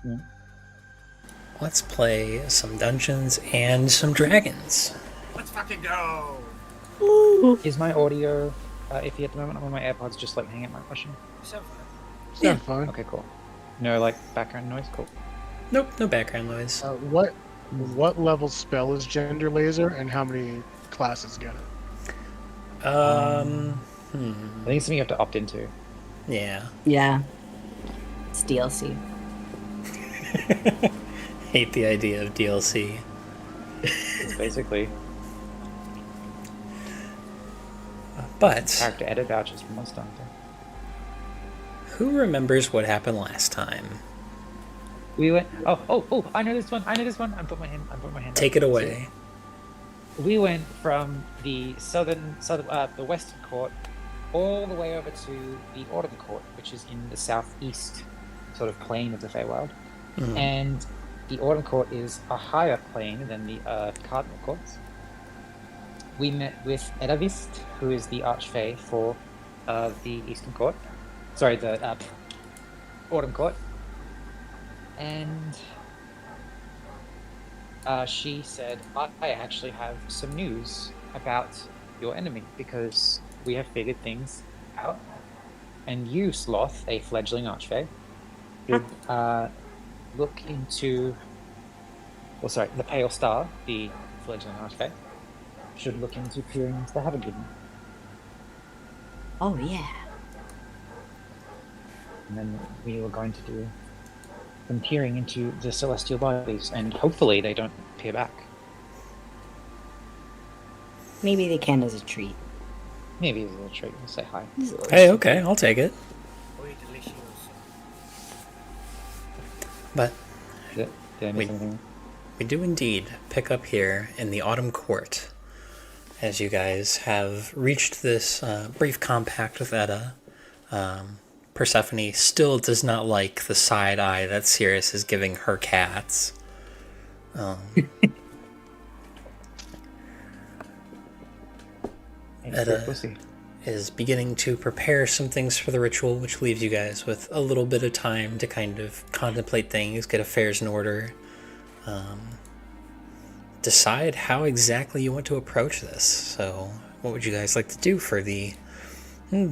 Yeah. Let's play some Dungeons and some Dragons. Let's fucking go! Is my audio iffy at the moment? I'm on my AirPods, just like hanging out my question. So fun. Yeah. Sounds fine. Okay, cool. No, like background noise. Cool. Nope, no background noise. What level spell is Gender Laser, and how many classes get it? I think it's something you have to opt into. Yeah. Yeah. It's DLC. Hate the idea of DLC. Basically, But character edit vouchers for Monster Hunter. who remembers what happened last time? We went. Oh! I know this one. I'm putting my hand. Take up. it away. So, we went from the the Western Court, all the way over to the Autumn Court, which is in the southeast sort of plain of the Feywild. And the Autumn Court is a higher plane than the Cardinal Courts. We met with Edavist, who is the Archfey for the Eastern Court. Sorry, the Autumn Court. And she said, I actually have some news about your enemy, because we have figured things out. And you, Sloth, a fledgling Archfey, should look into... Well, sorry, the Pale Star, the fledgling Archfey, should look into peering into the Havengiven. Oh, yeah. And then we were going to do some peering into the celestial bodies, and hopefully they don't peer back. Maybe they can as a treat. Maybe it's a little treat. We'll say hi. Hey, okay, I'll take it. Muy delicious. But Did I miss Wait. anything? we do indeed pick up here in the Autumn Court, as you guys have reached this brief compact with Edda. Persephone still does not like the side eye that Sirius is giving her cats. Edda Pussy. is beginning to prepare some things for the ritual, which leaves you guys with a little bit of time to kind of contemplate things, get affairs in order, decide how exactly you want to approach this. So, what would you guys like to do for the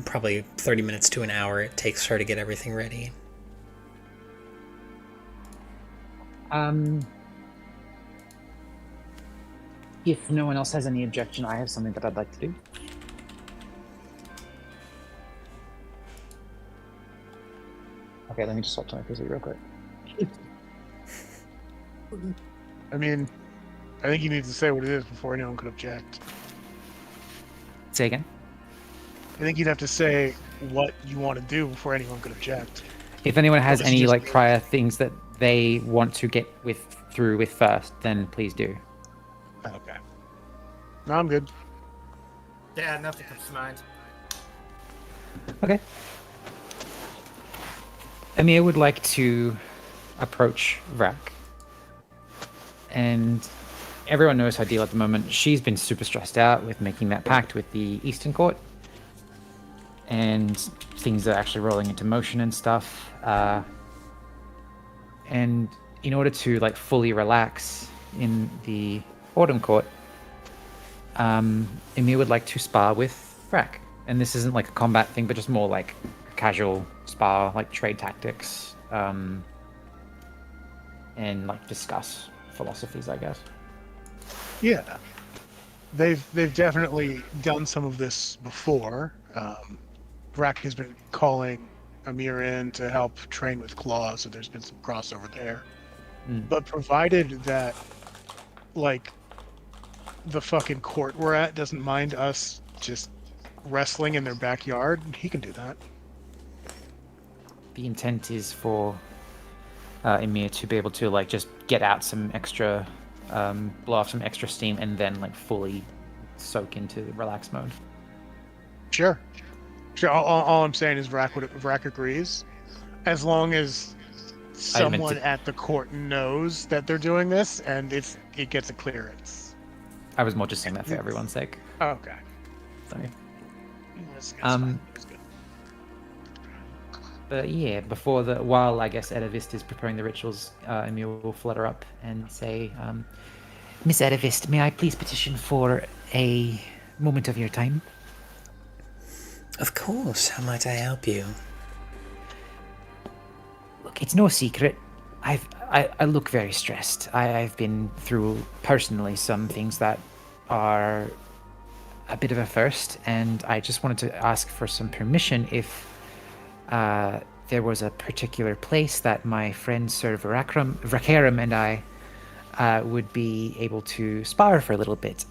probably 30 minutes to an hour it takes her to get everything ready? If no one else has any objection, I have something that I'd like to do. Okay, let me just swap to my PC real quick. I mean, I think you need to say what it is before anyone could object. Say again? I think you'd have to say what you want to do before anyone could object. If anyone has Or any just- like prior things that they want to get through with first, then please do. Okay. No, I'm good. Yeah, nothing comes to mind. Okay. Amir would like to approach Vrak. And everyone knows her deal at the moment. She's been super stressed out with making that pact with the Eastern Court. And things are actually rolling into motion and stuff. And in order to like fully relax in the Autumn Court, Emir would like to spar with Vrak. And this isn't like a combat thing, but just more like a casual spar, like trade tactics, and like discuss philosophies, I guess. Yeah. They've definitely done some of this before. Vrak has been calling Amir in to help train with Claw, so there's been some crossover there. But provided that, like, the fucking court we're at doesn't mind us just wrestling in their backyard, he can do that. The intent is for Emir to be able to like just get out some extra, blow off some extra steam, and then like fully soak into relax mode. Sure. All I'm saying is Vrak agrees, as long as someone at the court knows that they're doing this and it gets a clearance. I was more just saying that for everyone's sake. Oh, okay. Sorry. That's fine. That's good. But yeah, while I guess Edavist is preparing the rituals, Emil will flutter up and say, Miss Edavist, may I please petition for a moment of your time? Of course. How might I help you? Look, it's no secret. I look very stressed. I've been through personally some things that are a bit of a first, and I just wanted to ask for some permission if there was a particular place that my friend Sir Vrakaram and I would be able to spar for a little bit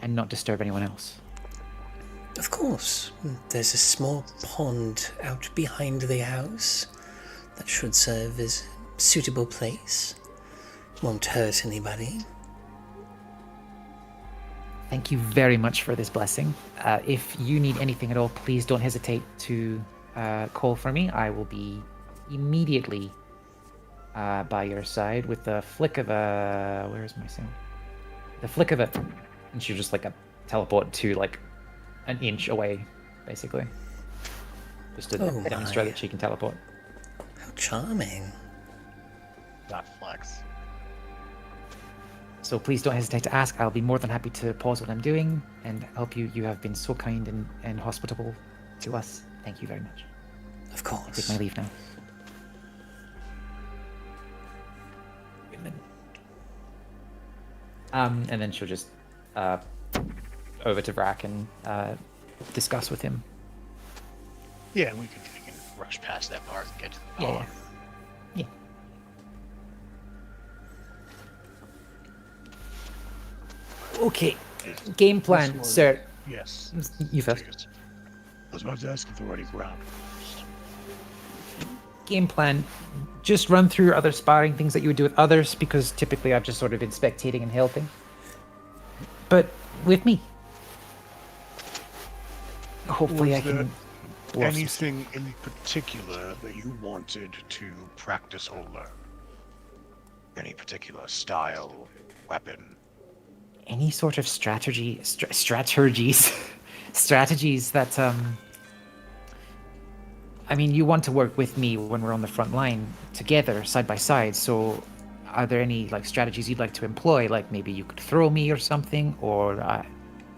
and not disturb anyone else. Of course. There's a small pond out behind the house that should serve as a suitable place. Won't hurt anybody. Thank you very much for this blessing. If you need anything at all, please don't hesitate to call for me. I will be immediately by your side with the flick of a... Where is my sound? The flick of a... And she'll just like a teleport to like an inch away, basically. Just to demonstrate that she can teleport. How charming. That flex. So please don't hesitate to ask. I'll be more than happy to pause what I'm doing and help you. You have been so kind and hospitable to us. Thank you very much. Of I course. take my leave now. And then she'll just over to Vrak and discuss with him. Yeah, we can rush past that part and get to the Yeah, pond. yeah. Okay. Game plan, one. sir. Yes. You first. Yes. I was about to ask if they're already ground. Game plan. Just run through your other sparring things that you would do with others, because typically I've just sort of been spectating and helping. But with me. Hopefully Was I can... there bluff some anything in particular that you wanted to practice or learn? Any particular style, weapon? any sort of strategies strategies that I mean, you want to work with me when we're on the front line together, side by side. So are there any like strategies you'd like to employ? Like maybe you could throw me or something, or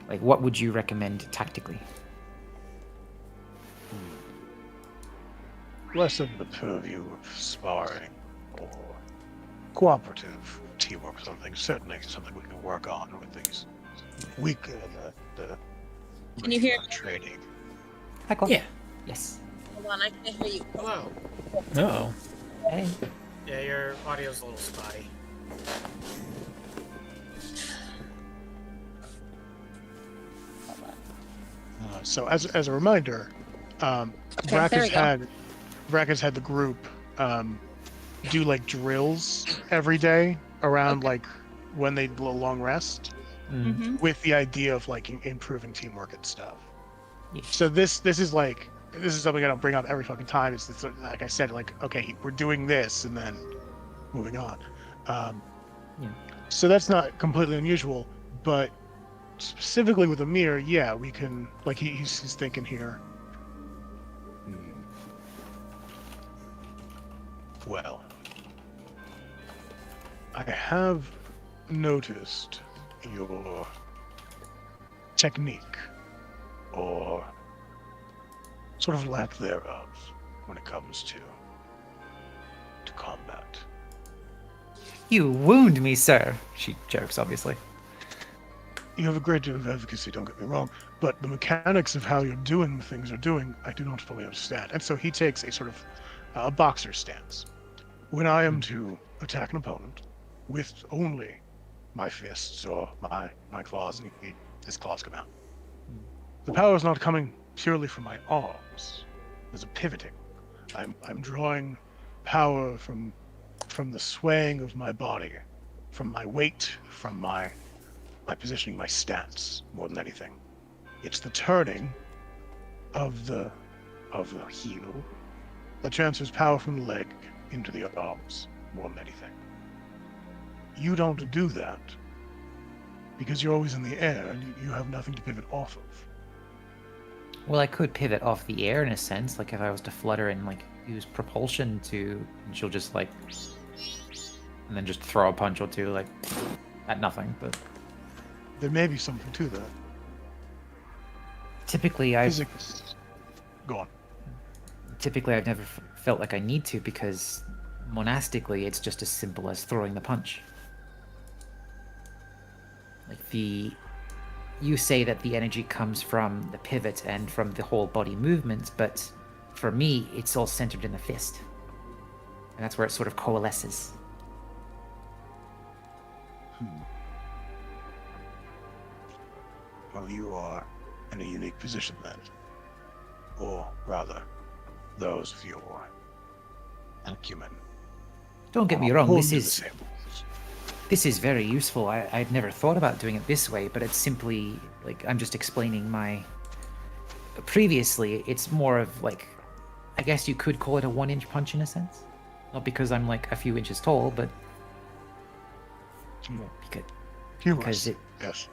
like what would you recommend tactically? Less of the purview of sparring or cooperative teamwork or something. Certainly something we can work on with these weaker the Can you hear me? training. Hi, Claude. Yeah. Yes. Hold on, I can't hear you. Hello. Oh. Hey. Yeah, your audio's a little spotty. So as a reminder, Brack there we go. has had the group do like drills every day around Okay. like when they do a long rest, Mm-hmm. with the idea of like improving teamwork and stuff. Yeah. So this is something I don't bring up every fucking time. It's like I said, like, okay, we're doing this and then moving on. Yeah. So that's not completely unusual, but specifically with Amir, yeah, we can, like, he's thinking here. Well, I have noticed your technique, or sort of lack thereof, when it comes to combat. You wound me, sir. She jokes, obviously. You have a great deal of advocacy, don't get me wrong, but the mechanics of how you're doing the things you're doing, I do not fully understand. And so he takes a sort of a boxer stance. When I am to attack an opponent with only my fists or my claws, and his claws come out, the power is not coming purely from my arms. There's a pivoting. I'm drawing power from the swaying of my body, from my weight, from my positioning, my stance, more than anything. It's the turning of the heel that transfers power from the leg into the arms, more than anything. You don't do that because you're always in the air and you have nothing to pivot off of. Well, I could pivot off the air in a sense, like if I was to flutter and like use propulsion to, and she'll just like, and then just throw a punch or two like at nothing. But There may be something to that. typically, I've Physics. Go on. typically I've never felt like I need to, because monastically it's just as simple as throwing the punch. Like you say that the energy comes from the pivot and from the whole body movement, but for me it's all centered in the fist, and that's where it sort of coalesces. Well, you are in a unique position then. Or rather, those of your acumen. Don't get me are wrong, honed this to the is same rules. this is very useful. I've never thought about doing it this way, but it's simply like I'm just explaining my. Previously, it's more of like, I guess you could call it a 1-inch punch in a sense. Not because I'm like a few inches tall, but because Humorous. it. Yes.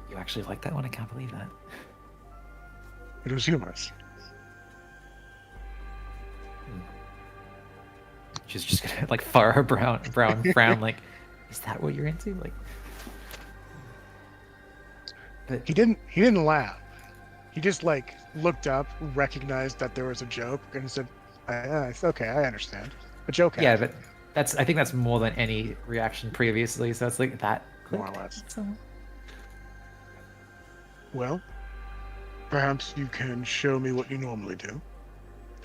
You actually like that one? I can't believe that. It was humorous. She's just gonna like fire her brown frown like, is that what you're into? Like, but He didn't laugh. He just like looked up, recognized that there was a joke, and said, it's okay, I understand. A joke yeah, happened." but I think that's more than any reaction previously. So it's like that. More or less. Well, perhaps you can show me what you normally do,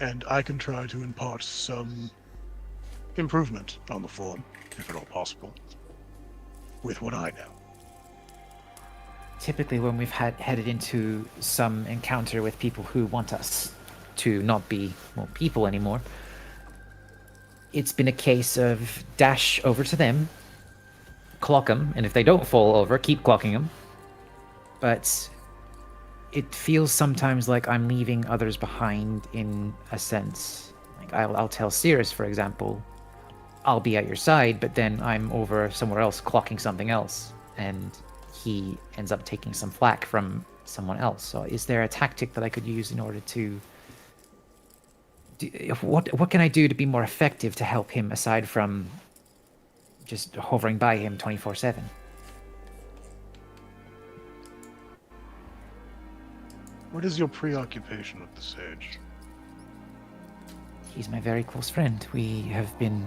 and I can try to impart some improvement on the form, if at all possible, with what I know. Typically, when we've headed into some encounter with people who want us to not be people anymore, it's been a case of dash over to them, clock them, and if they don't fall over, keep clocking them. But it feels sometimes like I'm leaving others behind in a sense. Like I'll tell Cirrus, for example, I'll be at your side, but then I'm over somewhere else clocking something else, and he ends up taking some flack from someone else. So is there a tactic that I could use in order to what can I do to be more effective to help him, aside from just hovering by him 24/7? What is your preoccupation with the sage? He's my very close friend. We have been,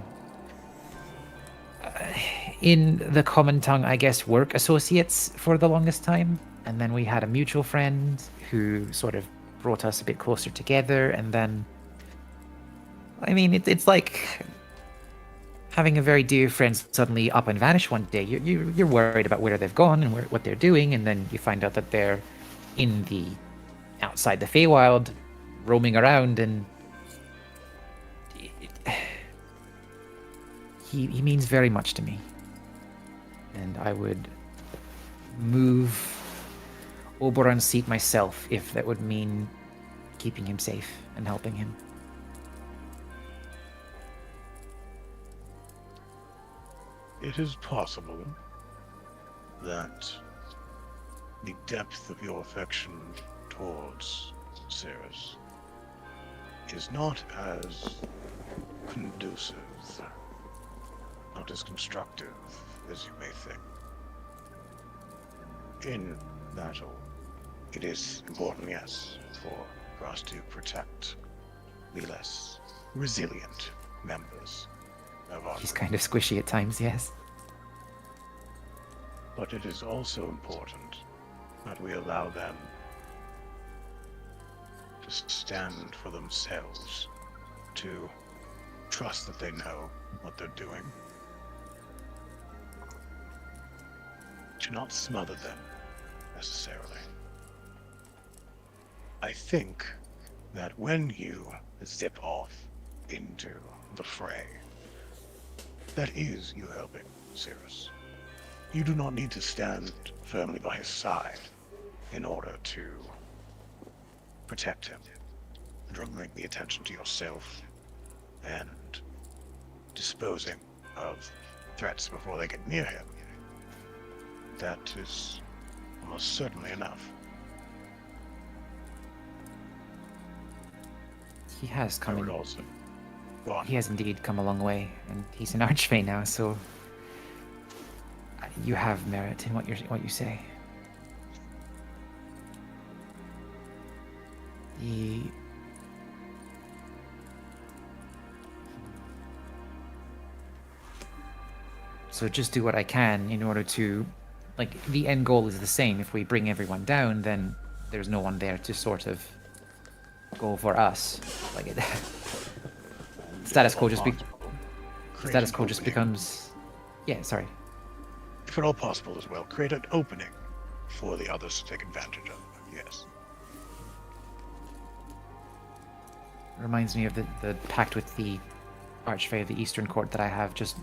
in the common tongue, I guess, work associates for the longest time. And then we had a mutual friend who sort of brought us a bit closer together. And then, I mean, it's like having a very dear friend suddenly up and vanish one day. You're worried about where they've gone and what they're doing. And then you find out that they're in the outside the Feywild, roaming around, and he means very much to me. And I would move Oberon's seat myself if that would mean keeping him safe and helping him. It is possible that the depth of your affection towards Cirrus is not as conducive, not as constructive as you may think. In battle, it is important, yes, for us to protect the less resilient members of our He's group. kind of squishy at times, yes. But it is also important that we allow them to stand for themselves, to trust that they know what they're doing, to not smother them necessarily. I think that when you zip off into the fray, that is you helping Cirrus. You do not need to stand firmly by his side in order to protect him, drawing the attention to yourself and disposing of threats before they get near him. That is almost certainly enough. He has I come would in. also. Go on. He has indeed come a long way, and he's an archfey now. So you have merit in what you say. The So just do what I can in order to, like, the end goal is the same. If we bring everyone down, then there's no one there to sort of go for us. Like it, status quo just Create status an quo just opening. becomes. Yeah, sorry. If at all possible as well, create an opening for the others to take advantage of. Yes. Reminds me of the pact with the Archfey of the Eastern Court that I have. Just,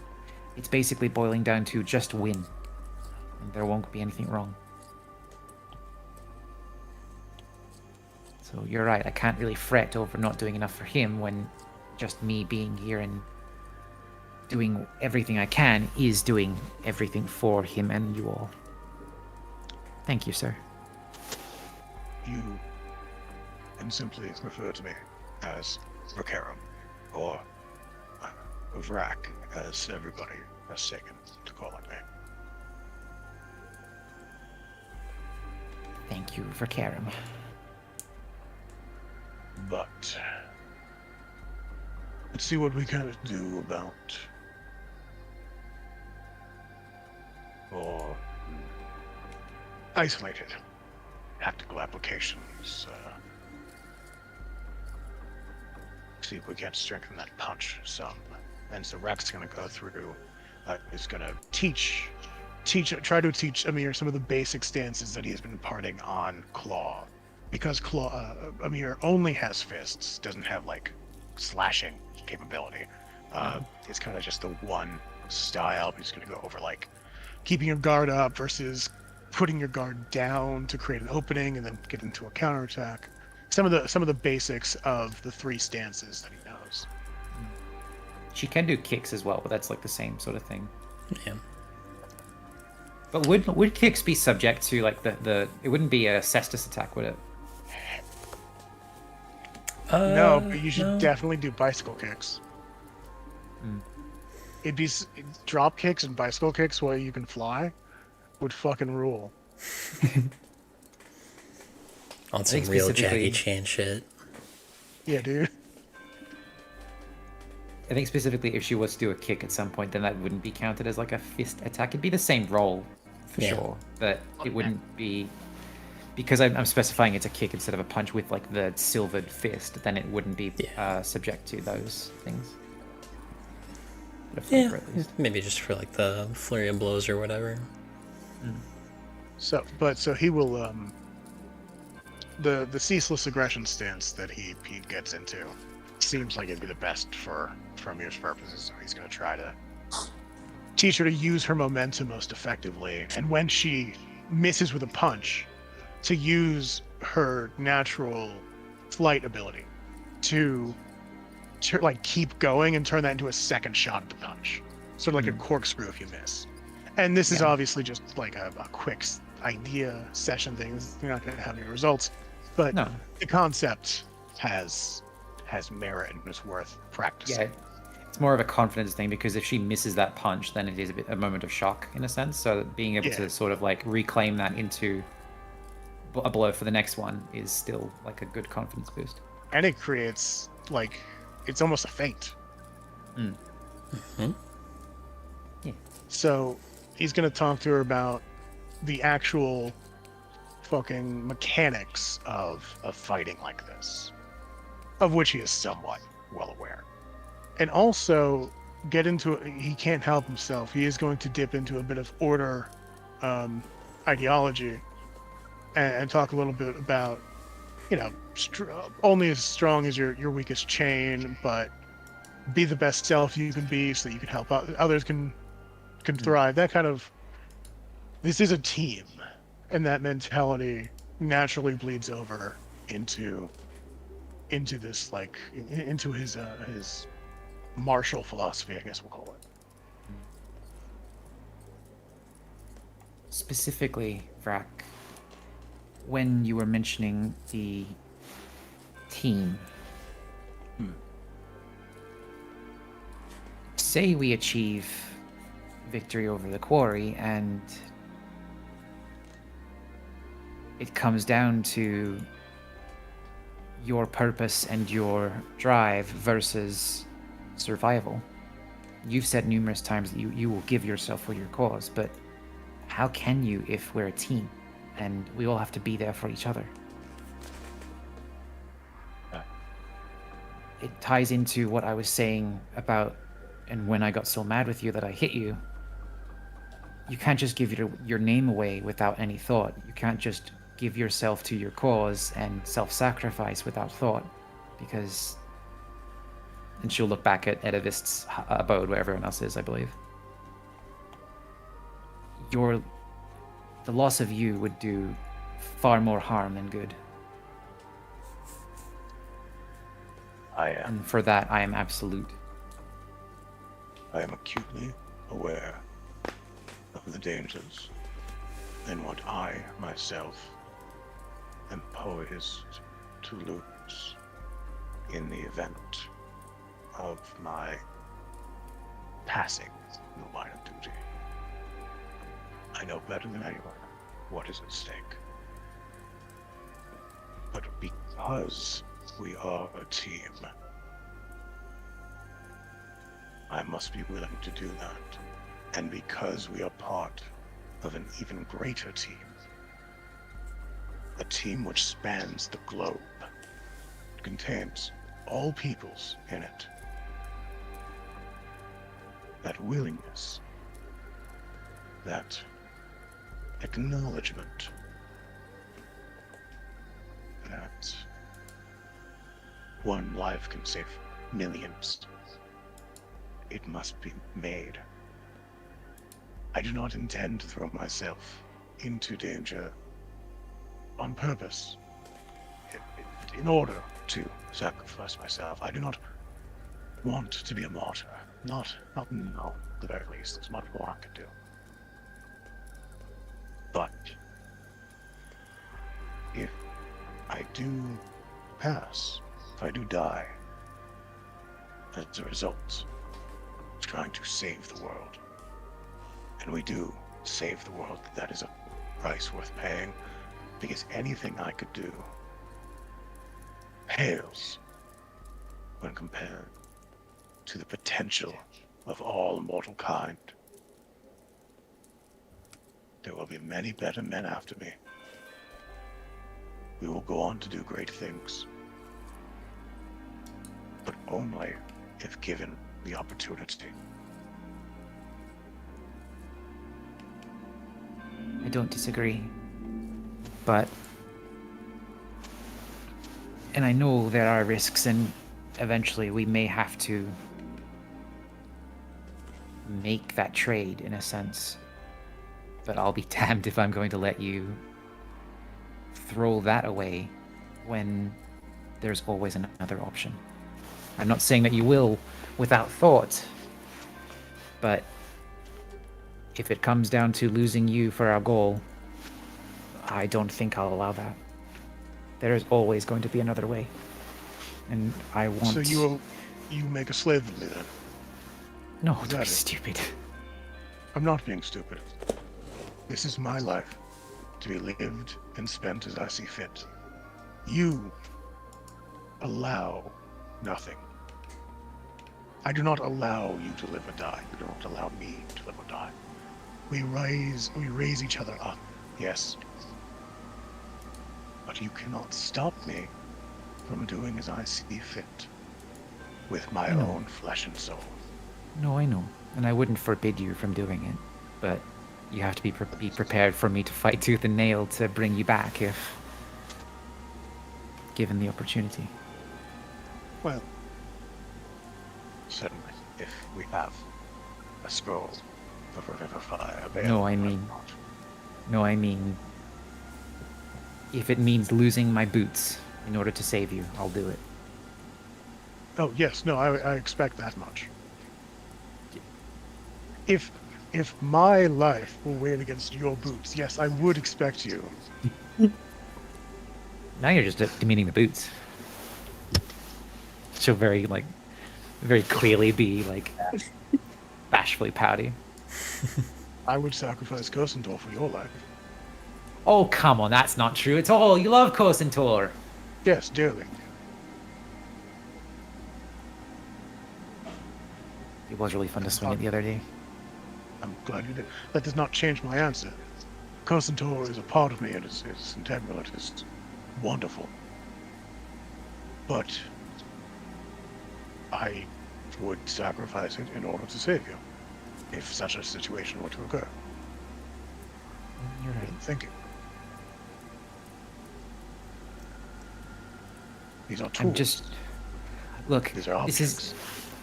it's basically boiling down to just win, and there won't be anything wrong. So you're right. I can't really fret over not doing enough for him when just me being here and doing everything I can is doing everything for him and you all. Thank you, sir. You can simply refer to me as Rakaram, or Vrak, as everybody has taken to calling me. Thank you for Karam. But let's see what we can do about or isolated tactical applications. See if we can't strengthen that punch some. And so Rek's going to go through. Is going to try to teach Amir some of the basic stances that he has been imparting on Claw, because Amir only has fists, doesn't have like slashing capability. It's kind of just the one style. He's going to go over like keeping your guard up versus putting your guard down to create an opening and then get into a counterattack. Some of the basics of the three stances that he knows. She can do kicks as well, but that's like the same sort of thing. Yeah. But would kicks be subject to like the it wouldn't be a cestus attack, would it? No, but you should no. definitely do bicycle kicks. It'd be drop kicks and bicycle kicks while you can fly would fucking rule. On some think real specifically- Jackie Chan shit. Yeah, dude. I think specifically if she was to do a kick at some point, then that wouldn't be counted as like a fist attack. It'd be the same roll for Yeah. sure, but it wouldn't be because I'm specifying it's a kick instead of a punch with like the silvered fist. Then it wouldn't be Yeah. subject to those things. But a Yeah, flavor at least. maybe just for like the flurry of blows or whatever. So he will the ceaseless aggression stance that he gets into seems like it'd be the best for Amir's purposes. So he's going to try to teach her to use her momentum most effectively, and when she misses with a punch, to use her natural flight ability to like keep going and turn that into a second shot at the punch, sort of like a corkscrew if you miss. And this is Yeah. obviously just like a quick idea session thing. You're not going to have any results, but No. the concept has merit and is worth practicing. Yeah, it's more of a confidence thing because if she misses that punch, then it is a moment of shock in a sense. So being able Yeah. to sort of like reclaim that into a blow for the next one is still like a good confidence boost. And it creates like it's almost a feint. Yeah. So he's going to talk to her about the actual fucking mechanics of fighting like this, of which he is somewhat well aware. And also get into he can't help himself. He is going to dip into a bit of order ideology and talk a little bit about, you know, only as strong as your weakest chain, but be the best self you can be so that you can help out others can thrive. That kind of, this is a team, and that mentality naturally bleeds over into this, like into his martial philosophy, I guess we'll call it. Specifically, Vrak, when you were mentioning the team, say we achieve victory over the quarry and it comes down to your purpose and your drive versus survival. You've said numerous times that you will give yourself for your cause, but how can you if we're a team and we all have to be there for each other? It ties into what I was saying about, and when I got so mad with you that I hit you. You can't just give your name away without any thought. You can't just give yourself to your cause and self-sacrifice without thought, because... And she'll look back at Edavist's abode, where everyone else is, I believe. The loss of you would do far more harm than good. And for that, I am absolute. I am acutely aware of the dangers and what I myself am poised to lose in the event of my passing the line of duty. I know better than anyone what is at stake. But because we are a team, I must be willing to do that. And because we are part of an even greater team, a team which spans the globe, contains all peoples in it, that willingness, that acknowledgement, that one life can save millions, it must be made. I do not intend to throw myself into danger on purpose, in order to sacrifice myself. I do not want to be a martyr. Not no, at the very least. There's much more I could do. But if I do pass, if I do die, as a result of trying to save the world, and we do save the world, that is a price worth paying, because anything I could do pales when compared to the potential of all mortal kind. There will be many better men after me. We will go on to do great things, but only if given the opportunity. I don't disagree, but... And I know there are risks, and eventually we may have to make that trade, in a sense. But I'll be damned if I'm going to let you throw that away when there's always another option. I'm not saying that you will without thought, but if it comes down to losing you for our goal, I don't think I'll allow that. There is always going to be another way. And I want... So you make a slave of me then? No, Is don't that be it? stupid. I'm not being stupid. This is my life, to be lived and spent as I see fit. You allow nothing. I do not allow you to live or die. You do not allow me to live or die. We raise each other up, yes. But you cannot stop me from doing as I see fit with my No. own flesh and soul. No, I know. And I wouldn't forbid you from doing it. But you have to be prepared for me to fight tooth and nail to bring you back if given the opportunity. Well, Certainly, if we have a scroll of Revivify available. No, I mean, if it means losing my boots in order to save you, I'll do it. oh yes, no, I expect that much. If my life will win against your boots, yes, I would expect you. Now you're just demeaning the boots. She'll very clearly be like bashfully pouty. I would sacrifice Kosendor for your life. Oh, come on, that's not true at all. You love Kosentor. Yes, dearly. It was really fun to swing it the other day. I'm glad you did. That does not change my answer. Kosendor is a part of me, and it's integral. It is wonderful. But I would sacrifice it in order to save you, if such a situation were to occur. You're right. I'm thinking. These are tools. I'm just... Look, These are this objects. is...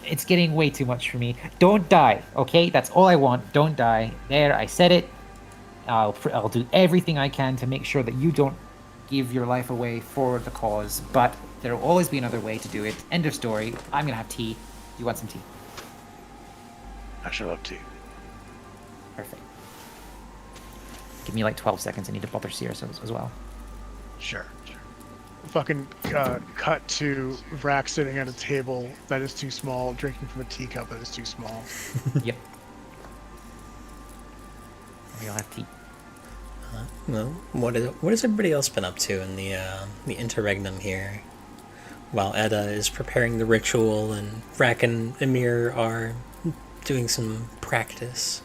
It's getting way too much for me. Don't die, okay? That's all I want. Don't die. There, I said it. I'll do everything I can to make sure that you don't give your life away for the cause, but there will always be another way to do it. End of story. I'm gonna have tea. You want some tea? I shall have tea. Perfect. Give me like 12 seconds. I need to bother Sears as well. Sure. Fucking cut to Vrack sitting at a table that is too small, drinking from a teacup that is too small. Yep. We'll have tea. Well, what has everybody else been up to in the interregnum here? While Edda is preparing the ritual and Vrack and Emir are doing some practice.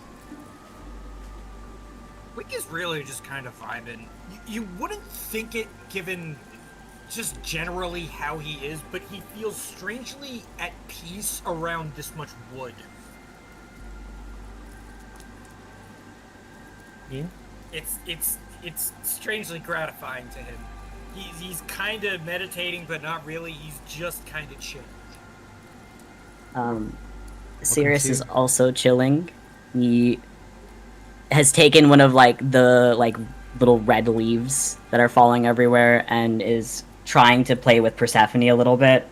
Wick is really just kind of vibing. You wouldn't think it given just generally how he is, but he feels strangely at peace around this much wood. Yeah. It's strangely gratifying to him. He's kind of meditating, but not really. He's just kind of chilling. Sirius to- is also chilling. He has taken one of the little red leaves that are falling everywhere and is trying to play with Persephone a little bit.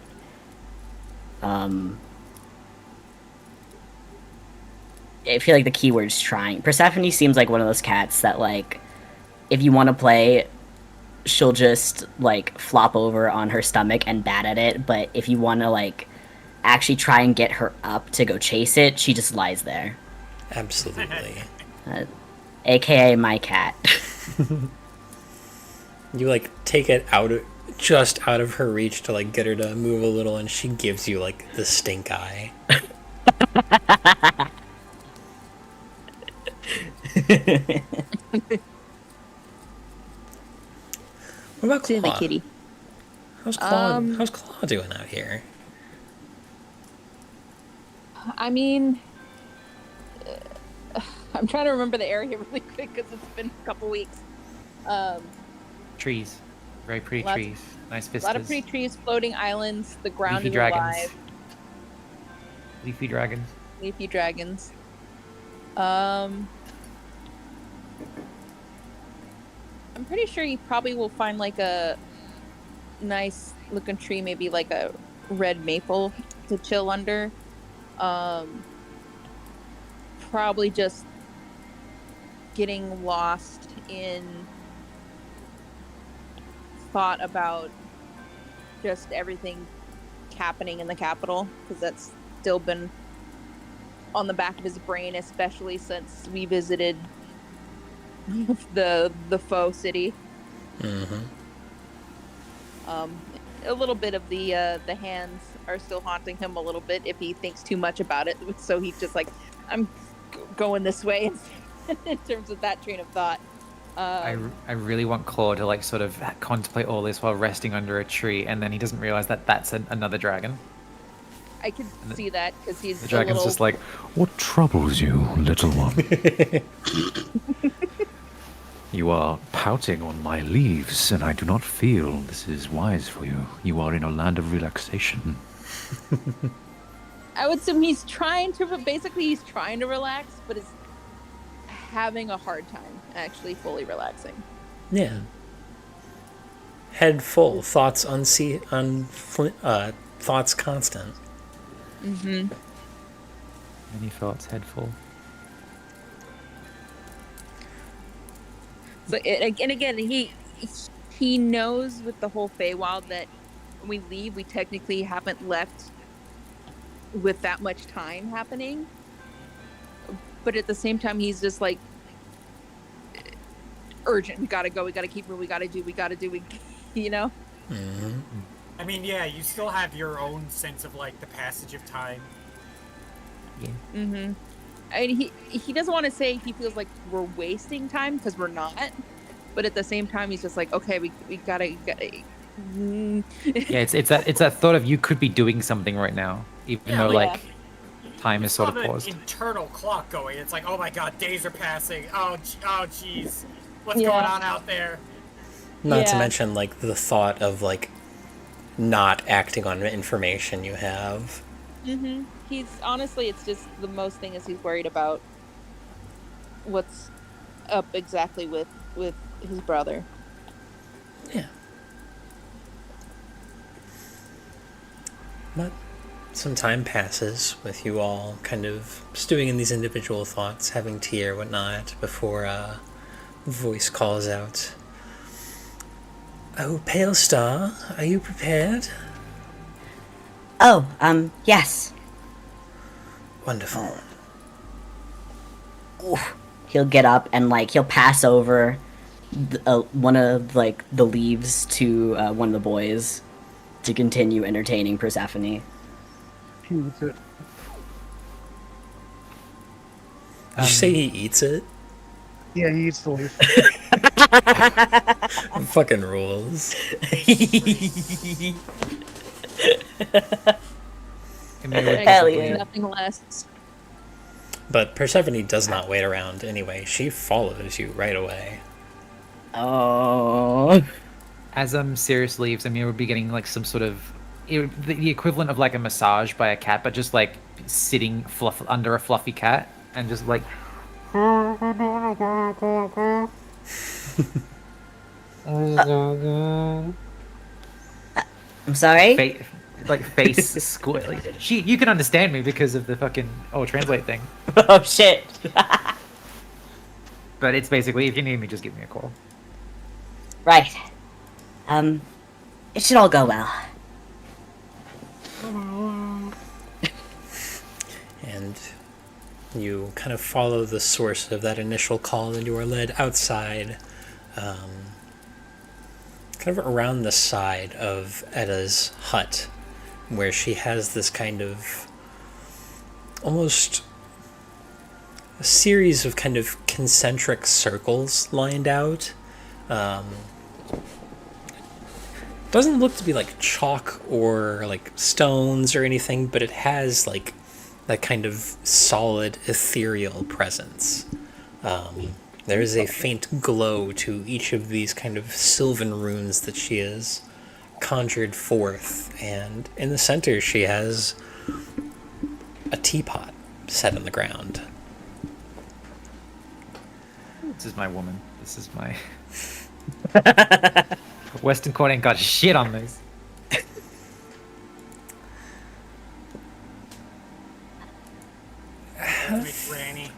I feel like the keyword's trying. Persephone seems like one of those cats that, like, if you want to play, she'll just, like, flop over on her stomach and bat at it, but if you want to, like, actually try and get her up to go chase it, she just lies there. Absolutely. AKA my cat. You like take it just out of her reach to like get her to move a little, and she gives you like the stink eye. What about To the Claw? kitty. How's Claw doing out here? I mean, I'm trying to remember the area really quick because it's been a couple weeks. Trees. Very pretty Lots- trees. Nice A vistas. lot of pretty trees, floating islands. The ground Leafy is dragons. alive. Leafy dragons. Leafy dragons. I'm pretty sure you probably will find like a nice looking tree, maybe like a red maple to chill under. Probably just getting lost in thought about just everything happening in the capital, because that's still been on the back of his brain, especially since we visited the foe city. Mm-hmm. A little bit of the hands are still haunting him a little bit if he thinks too much about it. So he's just like, I'm going this way in terms of that train of thought. I really want Claw to like sort of contemplate all this while resting under a tree, and then he doesn't realize that that's another dragon. I could see that because he's The dragon's a little, just like, What troubles you, little one? You are pouting on my leaves, and I do not feel this is wise for you. You are in a land of relaxation. I would assume he's trying to relax, but is having a hard time actually fully relaxing. Yeah. Head full, thoughts thoughts constant. Mm-hmm. many thoughts, head full. So and again, he knows with the whole Feywild that when we leave, we technically haven't left with that much time happening. but at the same time, he's just like urgent. We gotta go. We gotta keep moving. We gotta do. We gotta do. You know. Mm-hmm. I mean, yeah, you still have your own sense of like the passage of time. Mm-hmm. I mean, he doesn't want to say he feels like we're wasting time because we're not, but at the same time, he's just like, okay, we gotta. Yeah, it's that thought of you could be doing something right now, even though like time is sort of An paused. internal clock going. It's like, oh my god, days are passing. Oh jeez, what's going on out there? Not to mention like the thought of like not acting on information you have. Mm-hmm. He's honestly, it's just the most thing is he's worried about what's up exactly with his brother. Yeah. But some time passes with you all kind of stewing in these individual thoughts, having tea or whatnot, before a voice calls out, "Oh, Pale Star, are you prepared?" Oh, yes. Wonderful. He'll get up and like he'll pass over one of like the leaves to one of the boys to continue entertaining Persephone. He eats it. Did you say he eats it? Yeah, he eats the leaf. Fucking rules. Hell yeah. Nothing less. But Persephone does not wait around anyway. She follows you right away. Oh. As Sirius leaves, Amir would be getting like some sort of the equivalent of like a massage by a cat, but just like sitting under a fluffy cat and just like. I'm sorry? Face squirt. Like, you can understand me because of the fucking translate thing. Oh shit. But it's basically, if you need me, just give me a call. Right. It should all go well. And you kind of follow the source of that initial call, and you are led outside, kind of around the side of Edda's hut, where she has this kind of almost a series of kind of concentric circles lined out. Doesn't look to be like chalk or like stones or anything, but it has like that kind of solid ethereal presence. There is a faint glow to each of these kind of sylvan runes that she has conjured forth, and in the center she has a teapot set on the ground. This is my woman. This is my... Western Court ain't got shit on this. Granny.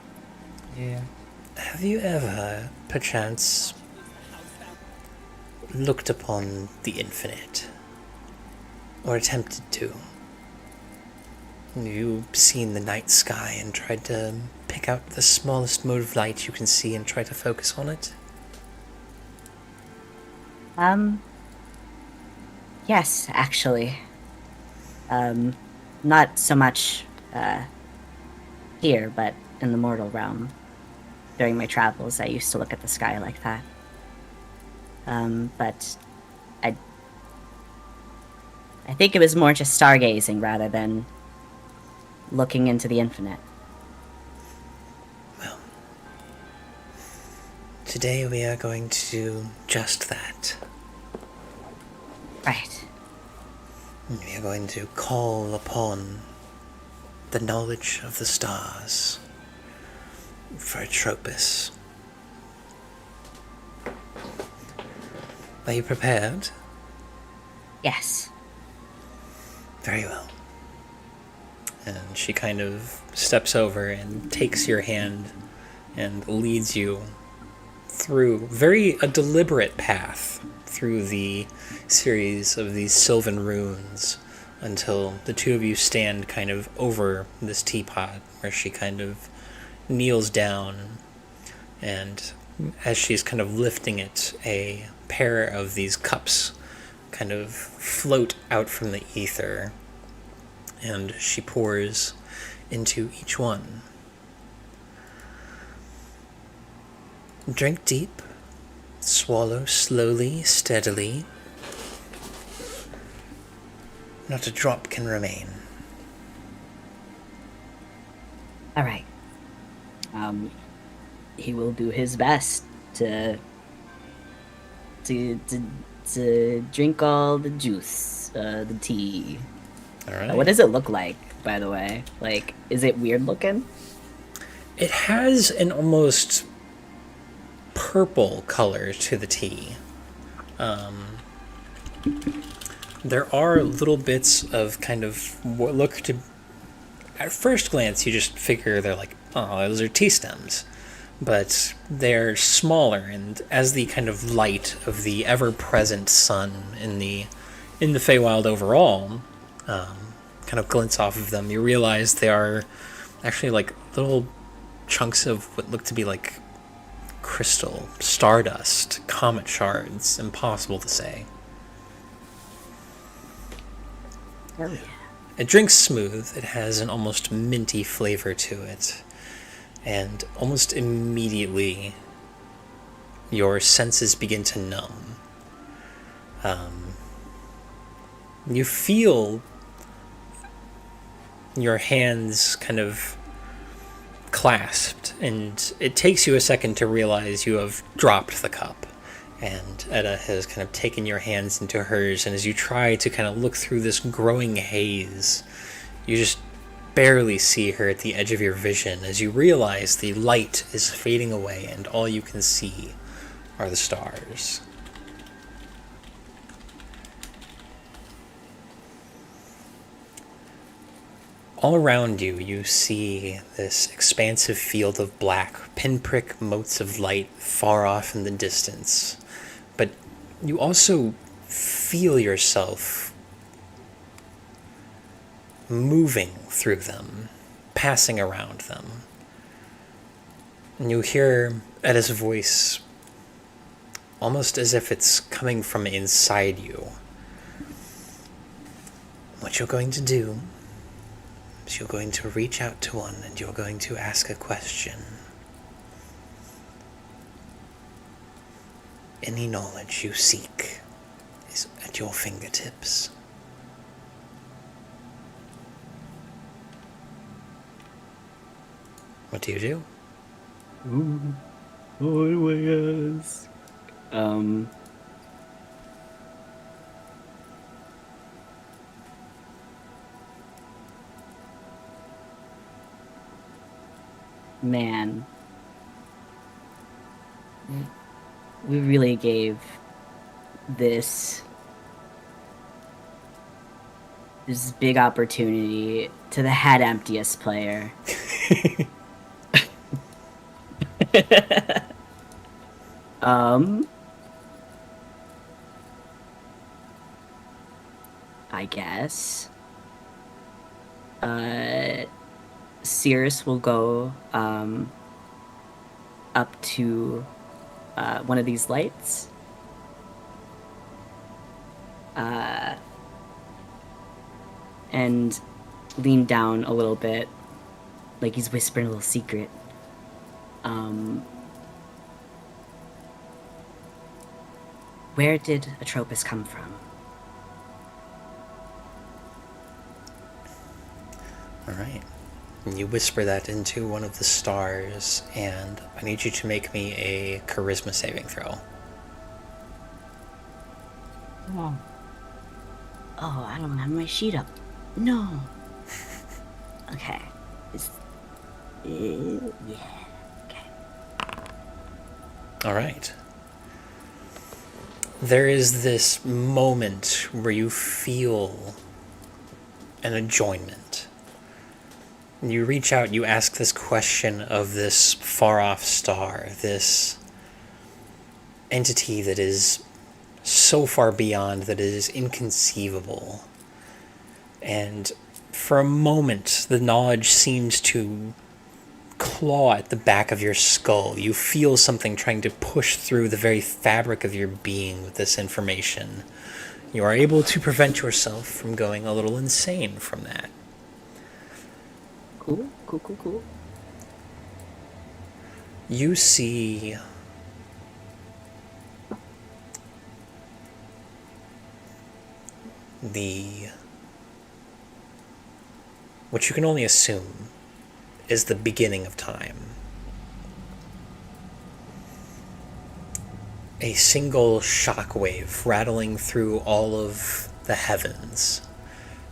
Yeah. Have you ever, perchance, looked upon the infinite? Or attempted to? Have you seen the night sky and tried to pick out the smallest mode of light you can see and try to focus on it? Yes, actually. Not so much, here, but in the mortal realm. During my travels, I used to look at the sky like that. But I think it was more just stargazing rather than looking into the infinite. Well, today we are going to do just that. Right. We are going to call upon the knowledge of the stars for Atropos. Are you prepared? Yes. Very well. And she kind of steps over and takes your hand and leads you through a deliberate path through the series of these sylvan runes until the two of you stand kind of over this teapot, where she kind of kneels down, and as she's kind of lifting it, a pair of these cups kind of float out from the ether, and she pours into each one. Drink deep, swallow slowly, steadily. Not a drop can remain. All right. He will do his best to drink all the juice, the tea. All right. What does it look like, by the way? Like, is it weird looking? It has an almost purple color to the tea. There are little bits of kind of what look to, at first glance, you just figure they're like, oh, those are tea stems. But they're smaller, and as the kind of light of the ever-present sun in the Feywild overall kind of glints off of them, you realize they are actually like little chunks of what look to be like crystal, stardust, comet shards. Impossible to say. Oh, yeah. It drinks smooth. It has an almost minty flavor to it. And almost immediately, your senses begin to numb. You feel your hands kind of clasped, and it takes you a second to realize you have dropped the cup. And Edda has kind of taken your hands into hers, and as you try to kind of look through this growing haze, you just barely see her at the edge of your vision as you realize the light is fading away and all you can see are the stars. All around you, you see this expansive field of black, pinprick motes of light far off in the distance. But you also feel yourself moving through them, passing around them. And you hear Edda's voice almost as if it's coming from inside you. What you're going to do is you're going to reach out to one and you're going to ask a question. Any knowledge you seek is at your fingertips. What do you do? What do I ask? Man. We really gave this big opportunity to the head emptiest player. I guess. Cirrus will go up to one of these lights. And lean down a little bit, like he's whispering a little secret. Where did Atropos come from? All right. You whisper that into one of the stars, and I need you to make me a charisma saving throw. Oh, I don't have my sheet up. No. Okay. Yeah. Okay. All right. There is this moment where you feel an adjoinment. You reach out, you ask this question of this far-off star, this entity that is so far beyond that it is inconceivable. And for a moment, the knowledge seems to claw at the back of your skull. You feel something trying to push through the very fabric of your being with this information. You are able to prevent yourself from going a little insane from that. Cool, cool, cool, cool. You see what you can only assume is the beginning of time. A single shockwave rattling through all of the heavens,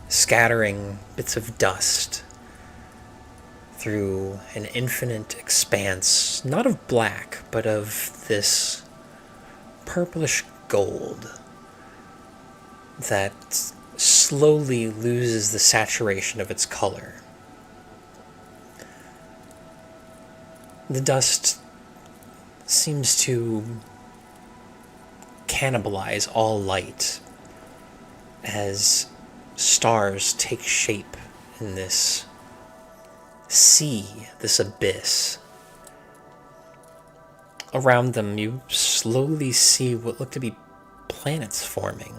scattering bits of dust through an infinite expanse, not of black, but of this purplish gold that slowly loses the saturation of its color. The dust seems to cannibalize all light as stars take shape in this sea, this abyss. Around them, you slowly see what look to be planets forming.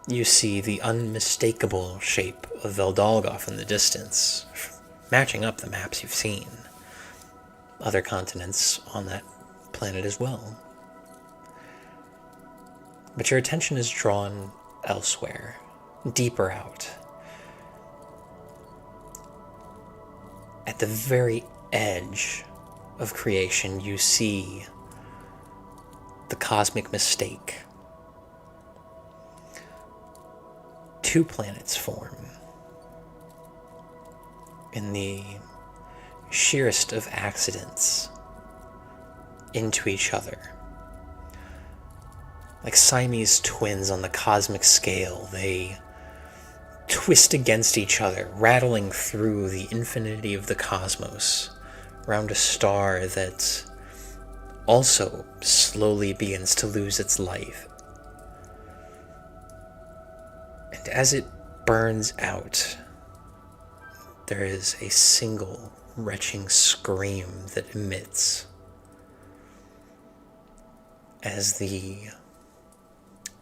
You see the unmistakable shape of Veldalgoth in the distance, matching up the maps you've seen. Other continents on that planet as well. But your attention is drawn elsewhere, deeper out. At the very edge of creation, you see the cosmic mistake. Two planets form in the sheerest of accidents into each other. Like Siamese twins on the cosmic scale, they twist against each other, rattling through the infinity of the cosmos around a star that also slowly begins to lose its life. And as it burns out, there is a single retching scream that emits as the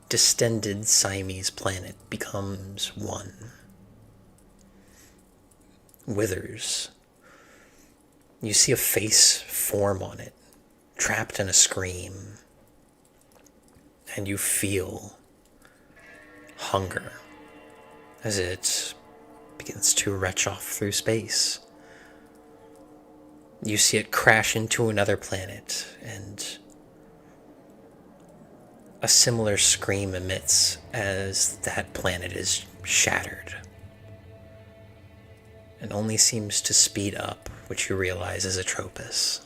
distended Siamese planet becomes one, withers. You see a face form on it, trapped in a scream, and you feel hunger as it begins to retch off through space. You see it crash into another planet, and a similar scream emits as that planet is shattered, and only seems to speed up, which you realize is Atropos.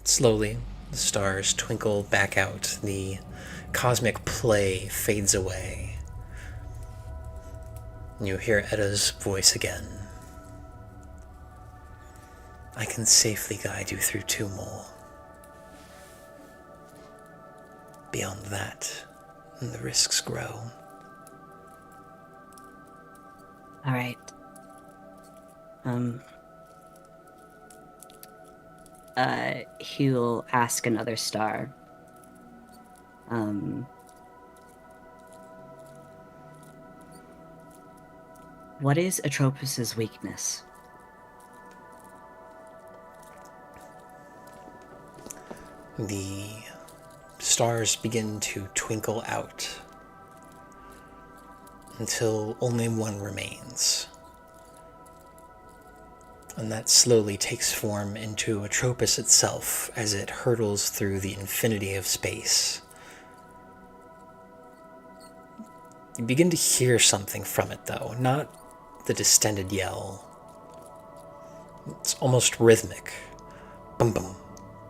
Slowly, the stars twinkle back out, the cosmic play fades away, and you hear Edda's voice again. I can safely guide you through two more. Beyond that, the risks grow. All right. He'll ask another star. What is Atropos's weakness? The stars begin to twinkle out until only one remains. And that slowly takes form into Atropos itself as it hurtles through the infinity of space. You begin to hear something from it, though, not the distended yell. It's almost rhythmic. Bum bum,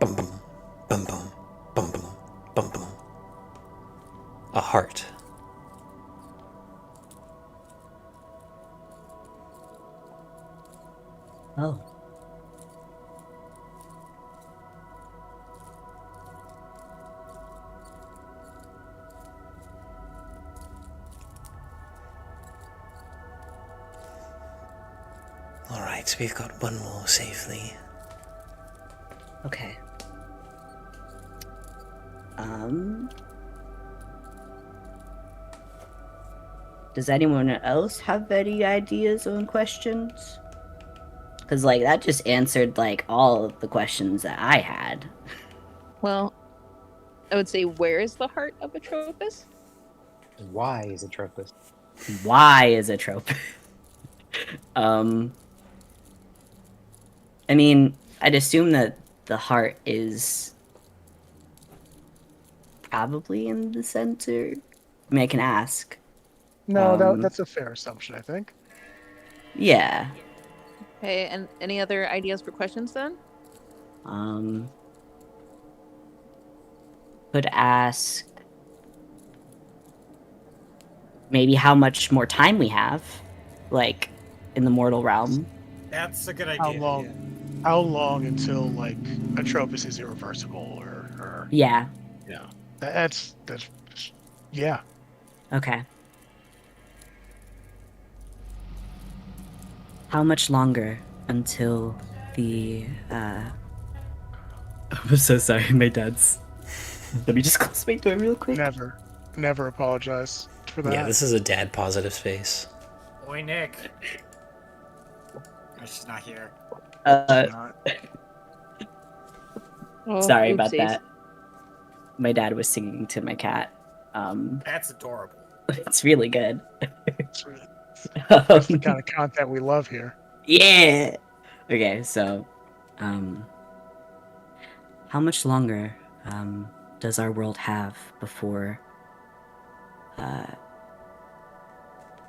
bum bum, bum bum, bum bum, bum bum. A heart. Oh. right, we've got one more safely. Okay. Does anyone else have any ideas or questions? Because, like, that just answered, like, all of the questions that I had. Well, I would say, where is the heart of Atropus? Why is Atropus? Why is a trope? I mean, I'd assume that the heart is probably in the center. I mean, I can ask. No, that's a fair assumption, I think. Yeah. Okay, and any other ideas for questions then? Could ask maybe how much more time we have, like, in the mortal realm. That's a good idea. How long? How long until like Atropus is irreversible, or Yeah. yeah, that's yeah. Okay. How much longer until the I'm so sorry, my dad's. Let me just close my door real quick. Never apologize for that. Yeah, this is a dad positive space. Boy, Nick. She's not here. Oh, Sorry about oopsies. that. My dad was singing to my cat. That's adorable. It's really good. That's the kind of content we love here. Yeah. Okay, so, how much longer does our world have before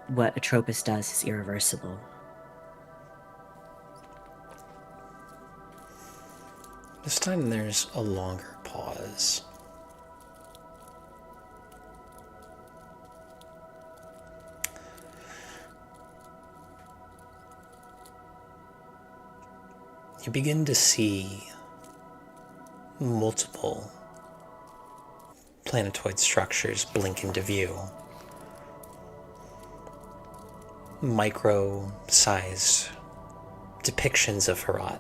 what Atropus does is irreversible? This time there's a longer pause. You begin to see multiple planetoid structures blink into view. Micro-sized depictions of Herat.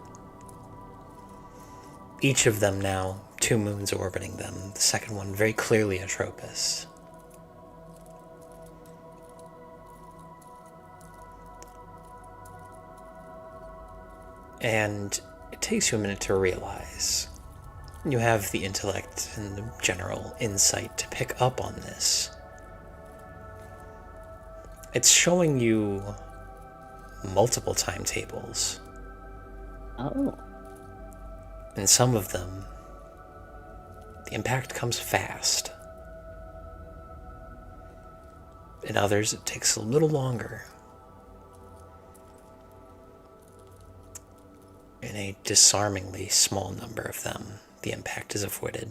Each of them now 2 moons orbiting them, the second one very clearly Atropus. And it takes you a minute to realize you have the intellect and the general insight to pick up on this. It's showing you multiple timetables. Oh. And some of them, the impact comes fast. In others, it takes a little longer. In a disarmingly small number of them, the impact is avoided.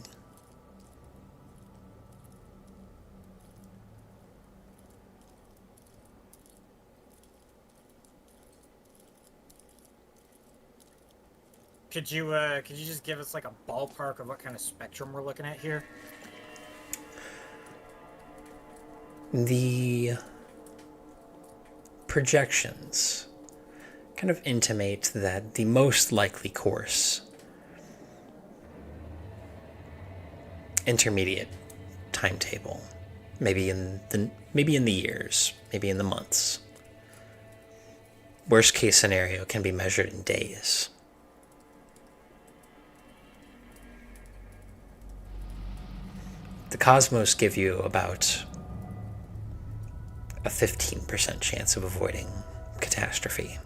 Could you just give us like a ballpark of what kind of spectrum we're looking at here? The projections kind of intimate that the most likely course, intermediate timetable, maybe in the years, maybe in the months. Worst case scenario can be measured in days. The cosmos give you about a 15% chance of avoiding catastrophe.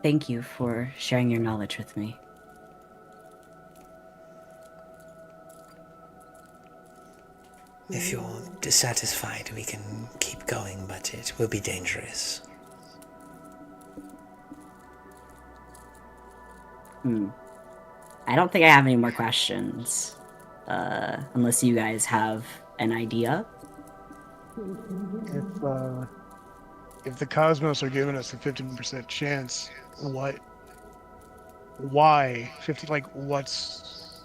Thank you for sharing your knowledge with me. If you're dissatisfied, we can keep going, but it will be dangerous. I don't think I have any more questions. Unless you guys have an idea. if the Cosmos are giving us a 15% chance, why 50? Like, what's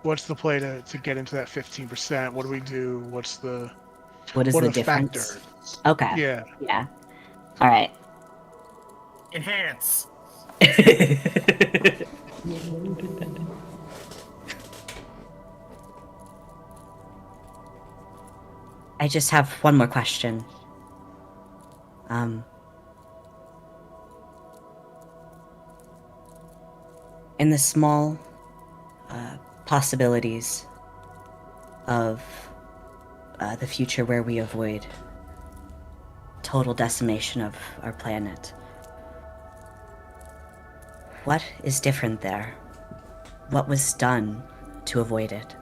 the play to get into that 15%? What do we do? What is what the are difference? factors? Okay. Yeah. Yeah. All right. Enhance. I just have one more question. In the small possibilities of the future where we avoid total decimation of our planet, what is different there? What was done to avoid it?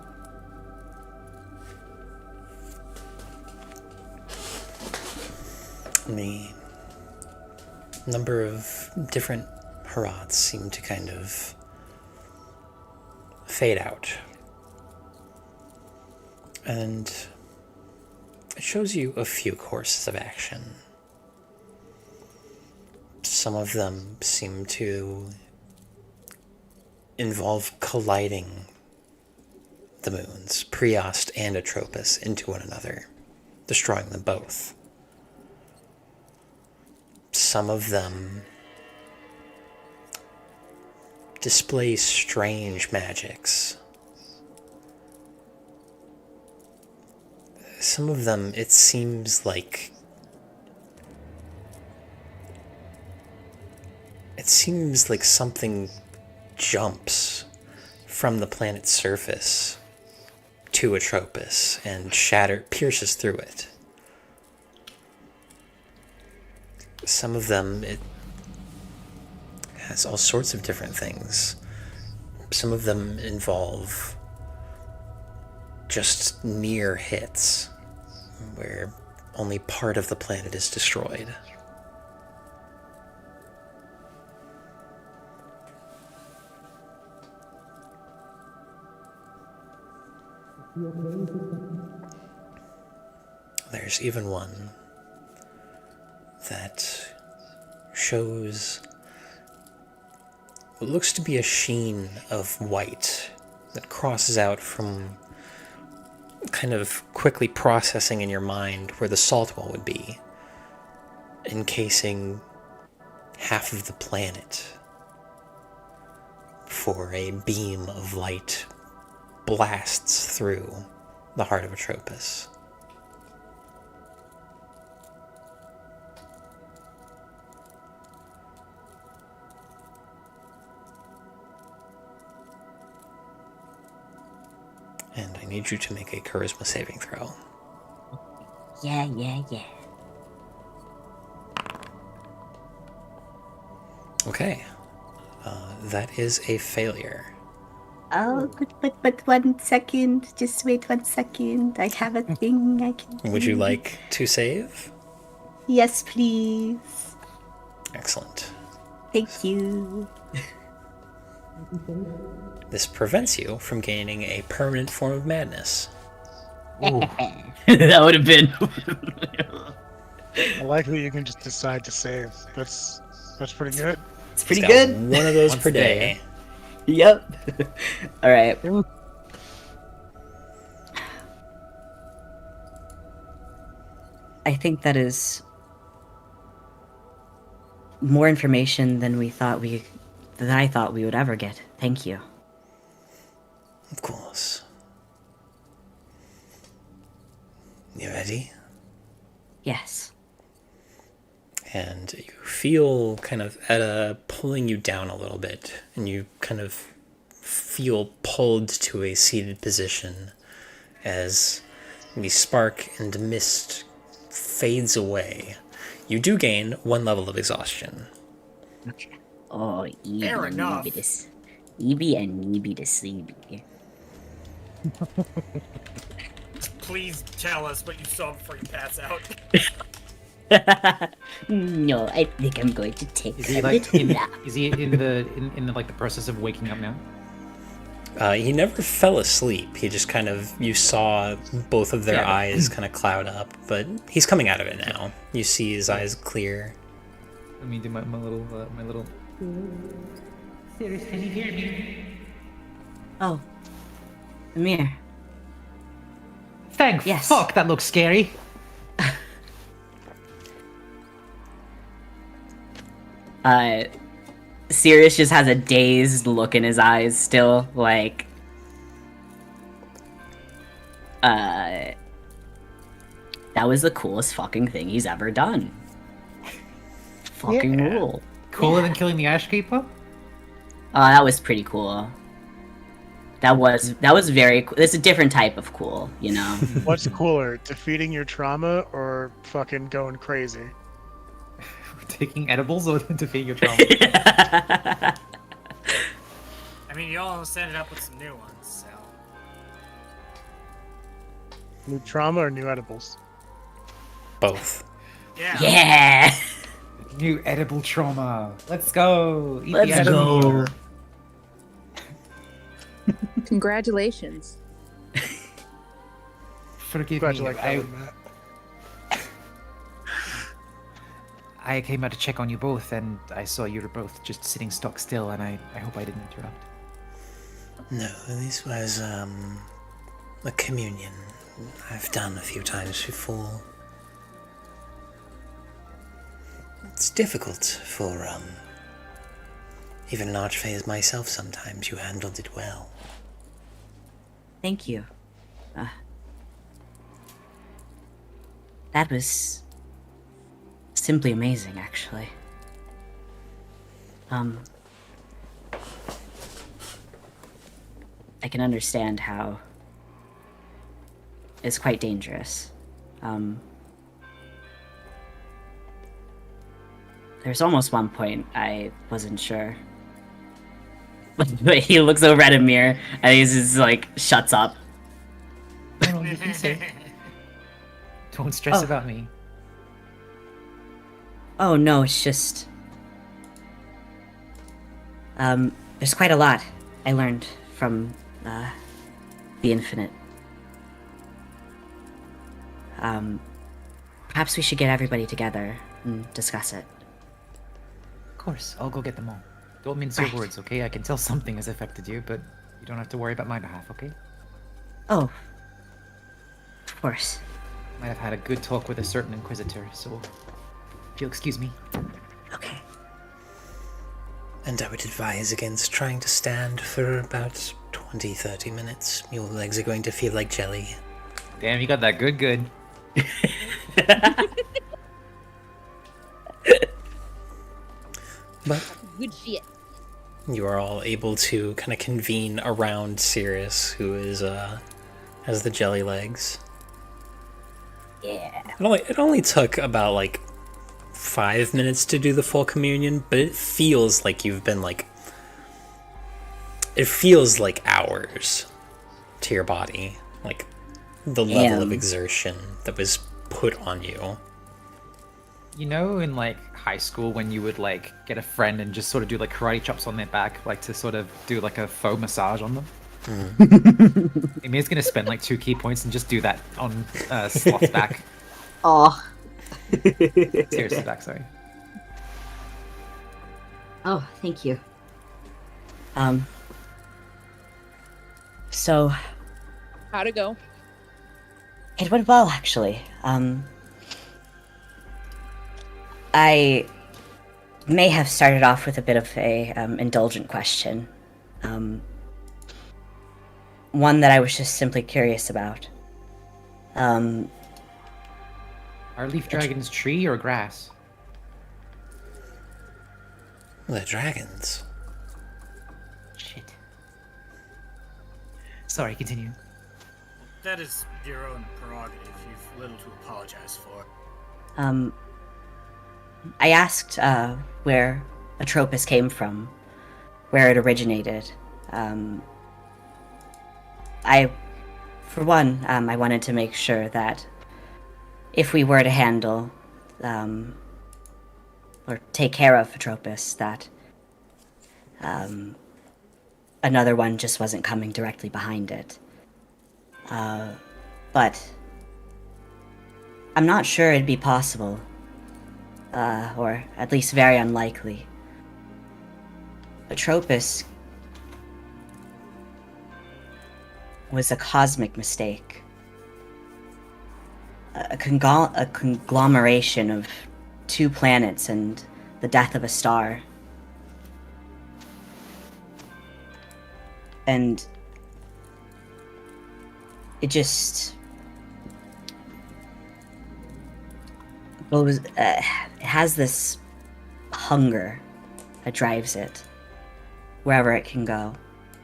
The number of different Harrods seem to kind of fade out. And it shows you a few courses of action. Some of them seem to involve colliding the moons, Priost and Atropos, into one another, destroying them both. Some of them display strange magics. Some of them, it seems like something jumps from the planet's surface to Atropos and pierces through it. Some of them, it has all sorts of different things. Some of them involve just near hits, where only part of the planet is destroyed. There's even one that shows what looks to be a sheen of white that crosses out from kind of quickly processing in your mind where the salt wall would be, encasing half of the planet before a beam of light blasts through the heart of Atropos. And I need you to make a charisma saving throw. Yeah. Okay. That is a failure. Oh, but 1 second. Just wait 1 second. I have a thing I can do. Would you like to save? Yes, please. Excellent. Thank you. This prevents you from gaining a permanent form of madness. That would have been. I like that you can just decide to save. That's pretty good. It's pretty He's got good. one of those Once per a day. day. Yep. All right. I think that is more information than I thought we would ever get. Thank you. Of course. You ready? Yes. And you feel kind of Edda pulling you down a little bit, and you kind of feel pulled to a seated position as the spark and mist fades away. You do gain 1 level of exhaustion. Oh, Fair enough. Eevee and Eevee to sleepy. Please tell us what you saw before you pass out. No, I think I'm going to take Is he a like little in, nap. is he in the like the process of waking up now? He never fell asleep. He just kind of, you saw both of their Yeah, but- eyes kind of cloud up, but he's coming out of it now. You see his eyes clear. Let me do my little. Sirius, can you hear me? Oh, Amir. Thank Yes. fuck, that looks scary. Sirius just has a dazed look in his eyes still, like... That was the coolest fucking thing he's ever done. Fucking Yeah. rule. Cooler than killing the Ash Keeper? That was pretty cool. That was very cool. It's a different type of cool, you know? What's cooler, defeating your trauma or fucking going crazy? Taking edibles or defeating your trauma? I mean, you almost ended up with some new ones, so. New trauma or new edibles? Both. Yeah. Yeah! New edible trauma. Let's go. Eat Let's the Ash go. Keeper. Congratulations. Forgive Glad you me. like that one, Matt. I came out to check on you both, and I saw you were both just sitting stock still, and I hope I didn't interrupt. No, this was, a communion I've done a few times before. It's difficult for, even an archfey as myself sometimes. You handled it well. Thank you. That was simply amazing, actually. I can understand how it's quite dangerous. There's almost one point I wasn't sure. But he looks over at Amir and he's just like shuts up. No, you can say. Don't stress Oh. about me. Oh no, it's just there's quite a lot I learned from the Infinite. Perhaps we should get everybody together and discuss it. Of course, I'll go get them all. Don't mince your Right. words, okay? I can tell something has affected you, but you don't have to worry about my behalf, okay? Oh, of course. Might have had a good talk with a certain Inquisitor, so if you'll excuse me. Okay. And I would advise against trying to stand for about 20-30 minutes. Your legs are going to feel like jelly. Damn, you got that good. But Good shit. you are all able to kind of convene around Sirius, who is has the jelly legs. Yeah. It only took about like 5 minutes to do the full communion, but it feels like you've been like, it feels like hours to your body, like the level of Damn. exertion that was put on you. You know, in like high school when you would like get a friend and just sort of do like karate chops on their back, like to sort of do like a faux massage on them? Amir's gonna spend like 2 key points and just do that on Sloth's back. Oh. Seriously, back, sorry. Oh, thank you. So How'd it go? it went well, actually. I may have started off with a bit of a indulgent question. One that I was just simply curious about. Are leaf dragons tree or grass? They're dragons. Shit. Sorry, continue. That is your own prerogative. You've little to apologize for. I asked where Atropos came from, where it originated. I wanted to make sure that if we were to handle or take care of Atropos, that another one just wasn't coming directly behind it. But I'm not sure it'd be possible, or at least very unlikely. Atropus was a cosmic mistake. A conglomeration of 2 planets and the death of a star. And it just goes, it has this hunger that drives it wherever it can go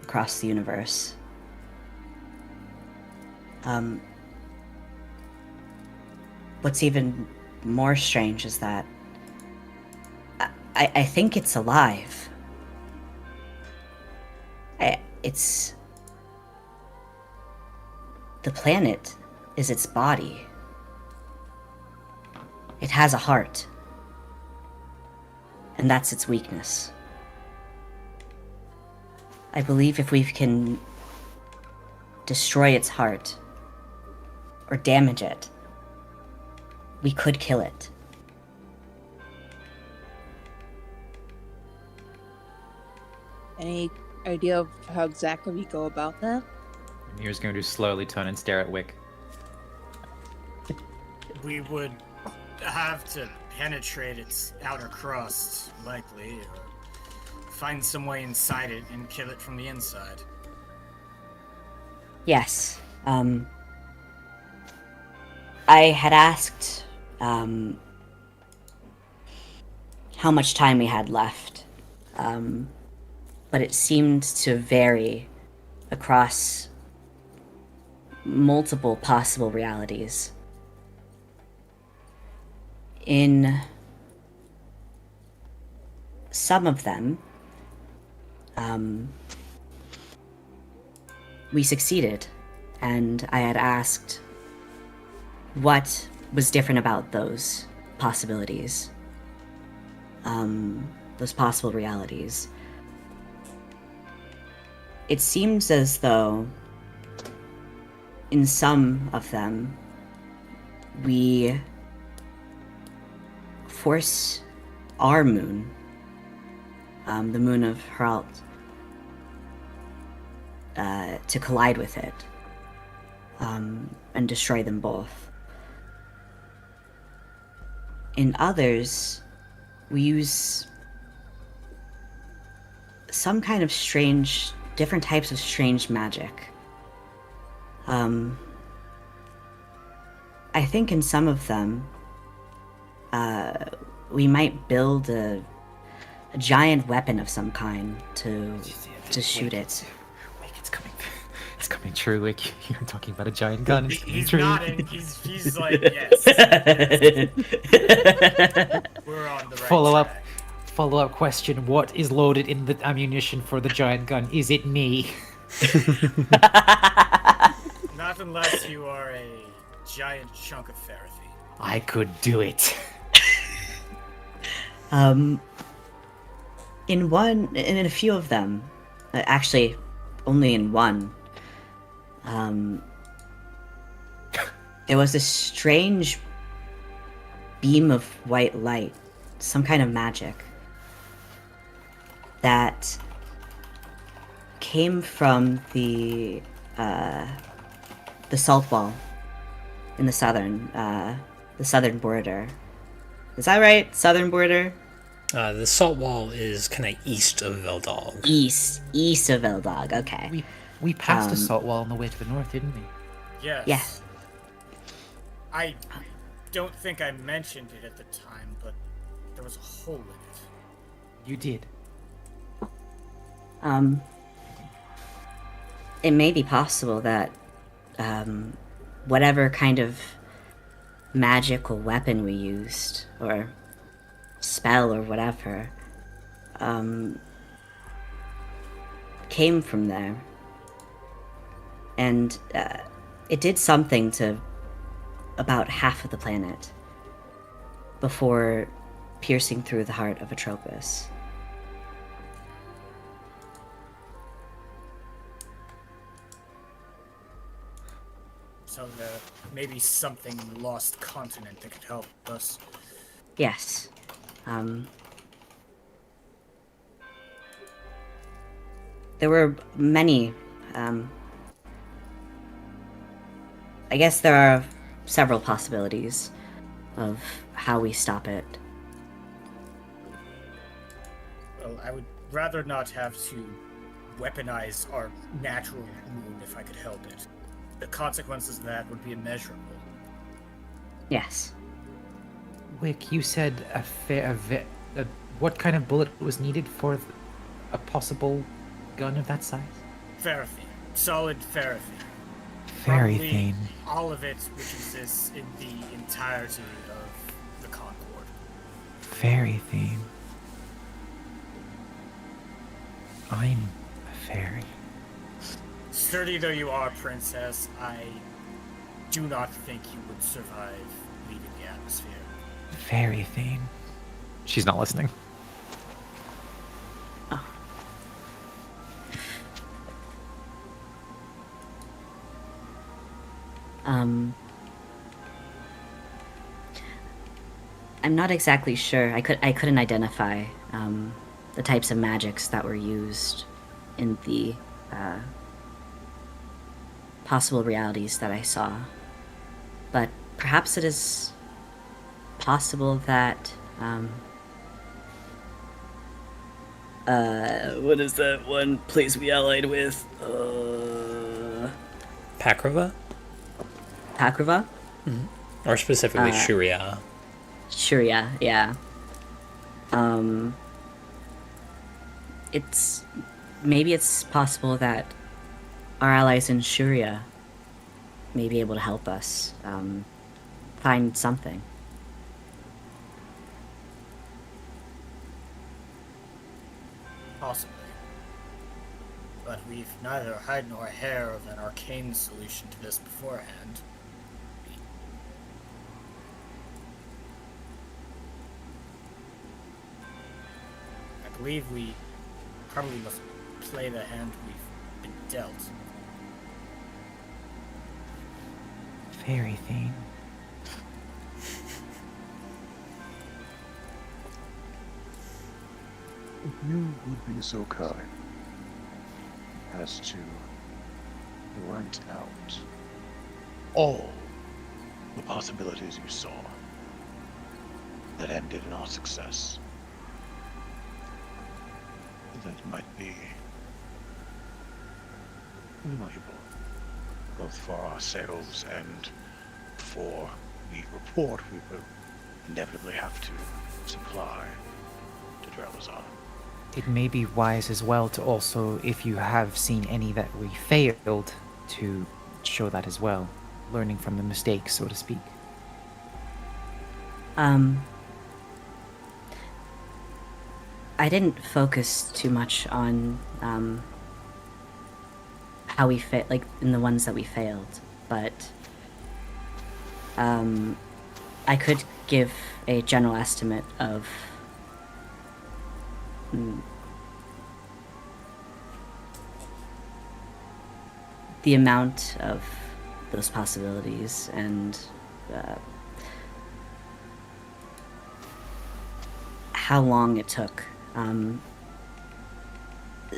across the universe. What's even more strange is that I think it's alive. It's... The planet is its body. It has a heart. And that's its weakness. I believe if we can destroy its heart, or damage it, we could kill it. Any idea of how exactly we go about that? Mir's going to slowly turn and stare at Wick. We would have to penetrate its outer crust, likely, or find some way inside it and kill it from the inside. Yes. I had asked how much time we had left, but it seemed to vary across multiple possible realities. In some of them, we succeeded, and I had asked what was different about those possibilities, those possible realities. It seems as though in some of them we force our moon, the moon of Heralt, to collide with it, and destroy them both. In others, we use some kind of strange, different types of strange magic. I think in some of them, we might build a giant weapon of some kind to shoot it. Wick, it's coming true, Wick. You're talking about a giant gun. It's coming He's true. nodding. He's like, yes. We're on the right track. Follow-up question: what is loaded in the ammunition for the giant gun? Is it me? Not unless you are a giant chunk of Farathy. I could do it. In a few of them, actually, only in one, there was this strange beam of white light, some kind of magic, that came from the salt wall in the southern border. Is that right? Southern border? The salt wall is kind of east of Veldog. East of Eldog, okay. We passed a salt wall on the way to the north, didn't we? Yes. Yes. I don't think I mentioned it at the time, but there was a hole in it. You did. It may be possible that whatever kind of magical weapon we used, or spell or whatever, came from there. And it did something to about half of the planet before piercing through the heart of Atropus. So there may be something in the lost continent that could help us. Yes. There were many. I guess there are several possibilities of how we stop it. Well, I would rather not have to weaponize our natural wound if I could help it. The consequences of that would be immeasurable. Yes. Wick, you said what kind of bullet was needed for a possible gun of that size? Ferrithine. Solid ferrithine. Ferrithine. All of it which exists in the entirety of the Concord. Ferrithine. I'm a fairy. Sturdy though you are, Princess, I do not think you would survive leaving the atmosphere. Ferrithine. She's not listening. I'm not exactly sure. I couldn't identify the types of magics that were used in the possible realities that I saw. But perhaps it is possible that what is that one place we allied with? Pakrava? Pakrava? Or specifically Shuria. Shuria, yeah. Maybe it's possible that our allies in Shuria may be able to help us find something. Possibly. But we've neither hide nor hair of an arcane solution to this beforehand. I believe we probably must play the hand we've been dealt. Ferrithine. If you would be so kind as to write out all the possibilities you saw that ended in our success, that might be valuable, both for ourselves and for the report we will inevitably have to supply to Drelazar. It may be wise as well to also, if you have seen any that we failed, to show that as well. Learning from the mistakes, so to speak. I didn't focus too much on how we like in the ones that we failed, but I could give a general estimate of the amount of those possibilities and how long it took.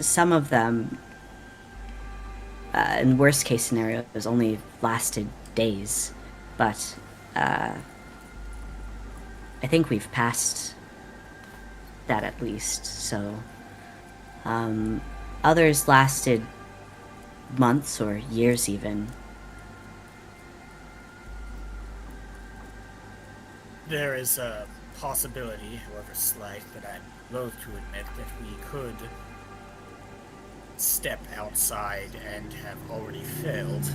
Some of them, in worst case scenarios, only lasted days, but I think we've passed that at least. So others lasted months or years even. There is a possibility, however slight, that I'm loath to admit that we could step outside and have already failed.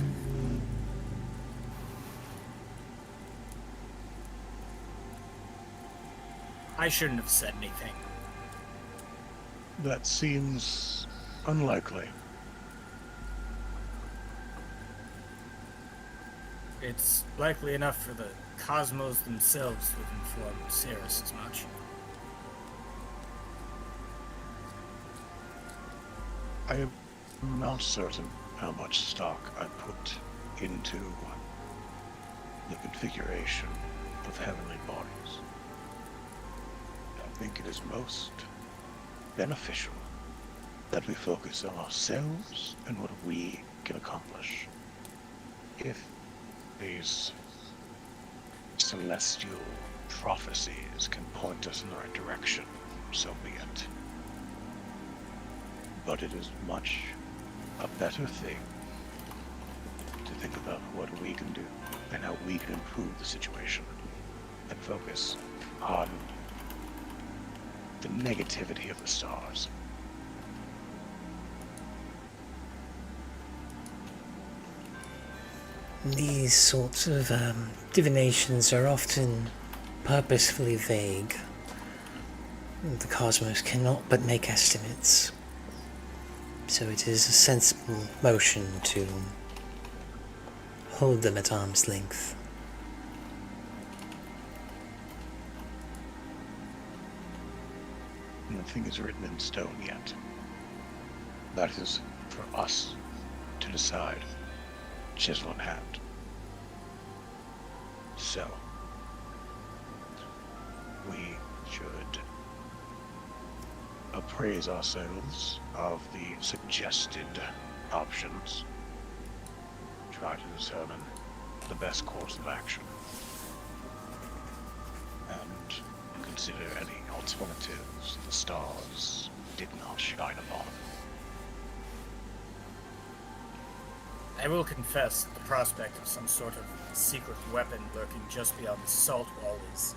I shouldn't have said anything. That seems unlikely. It's likely enough for the Cosmos themselves to have informed Ceres as much. I am not certain how much stock I put into the configuration of heavenly bodies. I think it is most beneficial that we focus on ourselves and what we can accomplish. If these celestial prophecies can point us in the right direction, so be it. But it is much a better thing to think about what we can do and how we can improve the situation and focus on the negativity of the stars. These sorts of divinations are often purposefully vague. The cosmos cannot but make estimates. So it is a sensible motion to hold them at arm's length. Nothing is written in stone yet. That is for us to decide, chisel in hand. So, we should appraise ourselves of the suggested options. Try to determine the best course of action. And consider any alternatives the stars did not shine upon. I will confess that the prospect of some sort of secret weapon lurking just beyond the salt wall is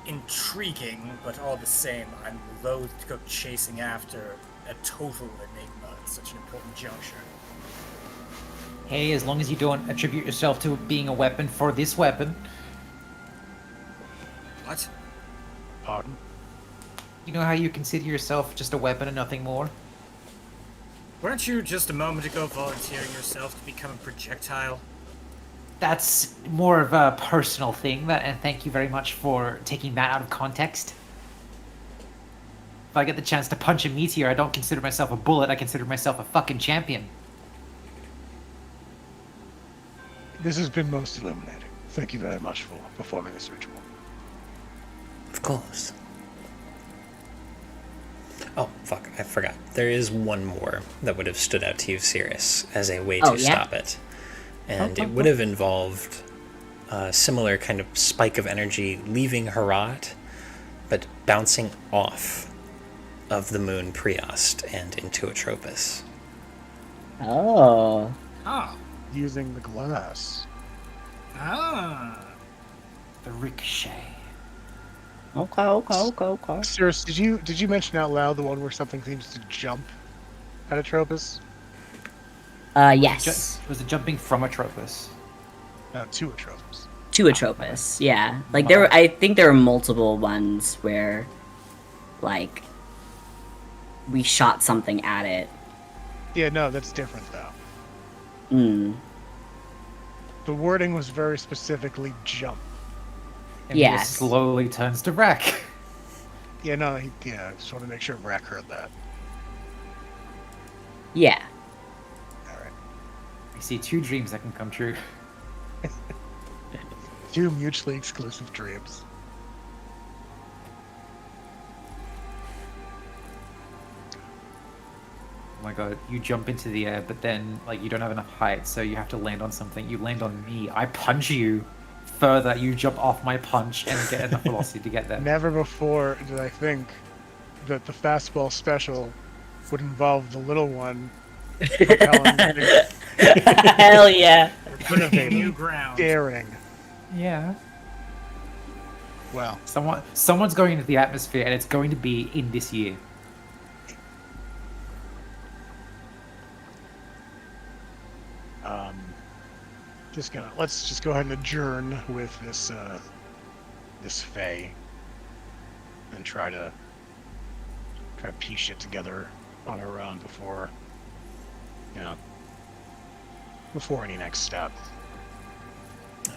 intriguing, but all the same, I'm loath to go chasing after a total enigma at such an important juncture. Hey, as long as you don't attribute yourself to being a weapon for this weapon. What? Pardon? You know how you consider yourself just a weapon and nothing more? Weren't you just a moment ago volunteering yourself to become a projectile? That's more of a personal thing, and thank you very much for taking that out of context. If I get the chance to punch a meteor, I don't consider myself a bullet, I consider myself a fucking champion. This has been most illuminating. Thank you very much for performing this ritual. Of course. Oh, fuck, I forgot. There is one more that would have stood out to you, Sirius, as a way to stop it. And it would have involved a similar kind of spike of energy leaving Herat, but bouncing off of the moon Priost and into Atropos. Oh. Oh. Using the glass. Ah. The ricochet. Okay. Sirius, did you mention out loud the one where something seems to jump at Atropos? Yes. Was it jumping from Atropos? To Atropos. To Atropos, yeah. Like I think there were multiple ones where, like, we shot something at it. Yeah, no, that's different though. The wording was very specifically jump. And he just slowly turns to Wreck. Yeah, no, I just want to make sure Wreck heard that. Yeah. Alright. I see two dreams that can come true. Two mutually exclusive dreams. Oh my god, you jump into the air, but then, like, you don't have enough height, so you have to land on something. You land on me. I punch you further. You jump off my punch and get enough velocity to get there. Never before did I think that the fastball special would involve the little one propelling the Hell yeah. innovative, New ground. daring. Yeah. Well, Someone's going into the atmosphere, and it's going to be in this year. Let's just go ahead and adjourn with this this Fae and try to piece shit together on our own before any next step.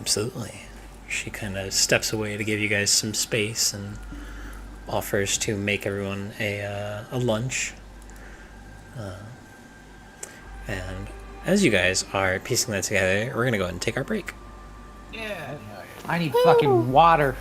Absolutely. She kind of steps away to give you guys some space and offers to make everyone a lunch. And as you guys are piecing that together, we're gonna go ahead and take our break. Yeah. I need fucking water.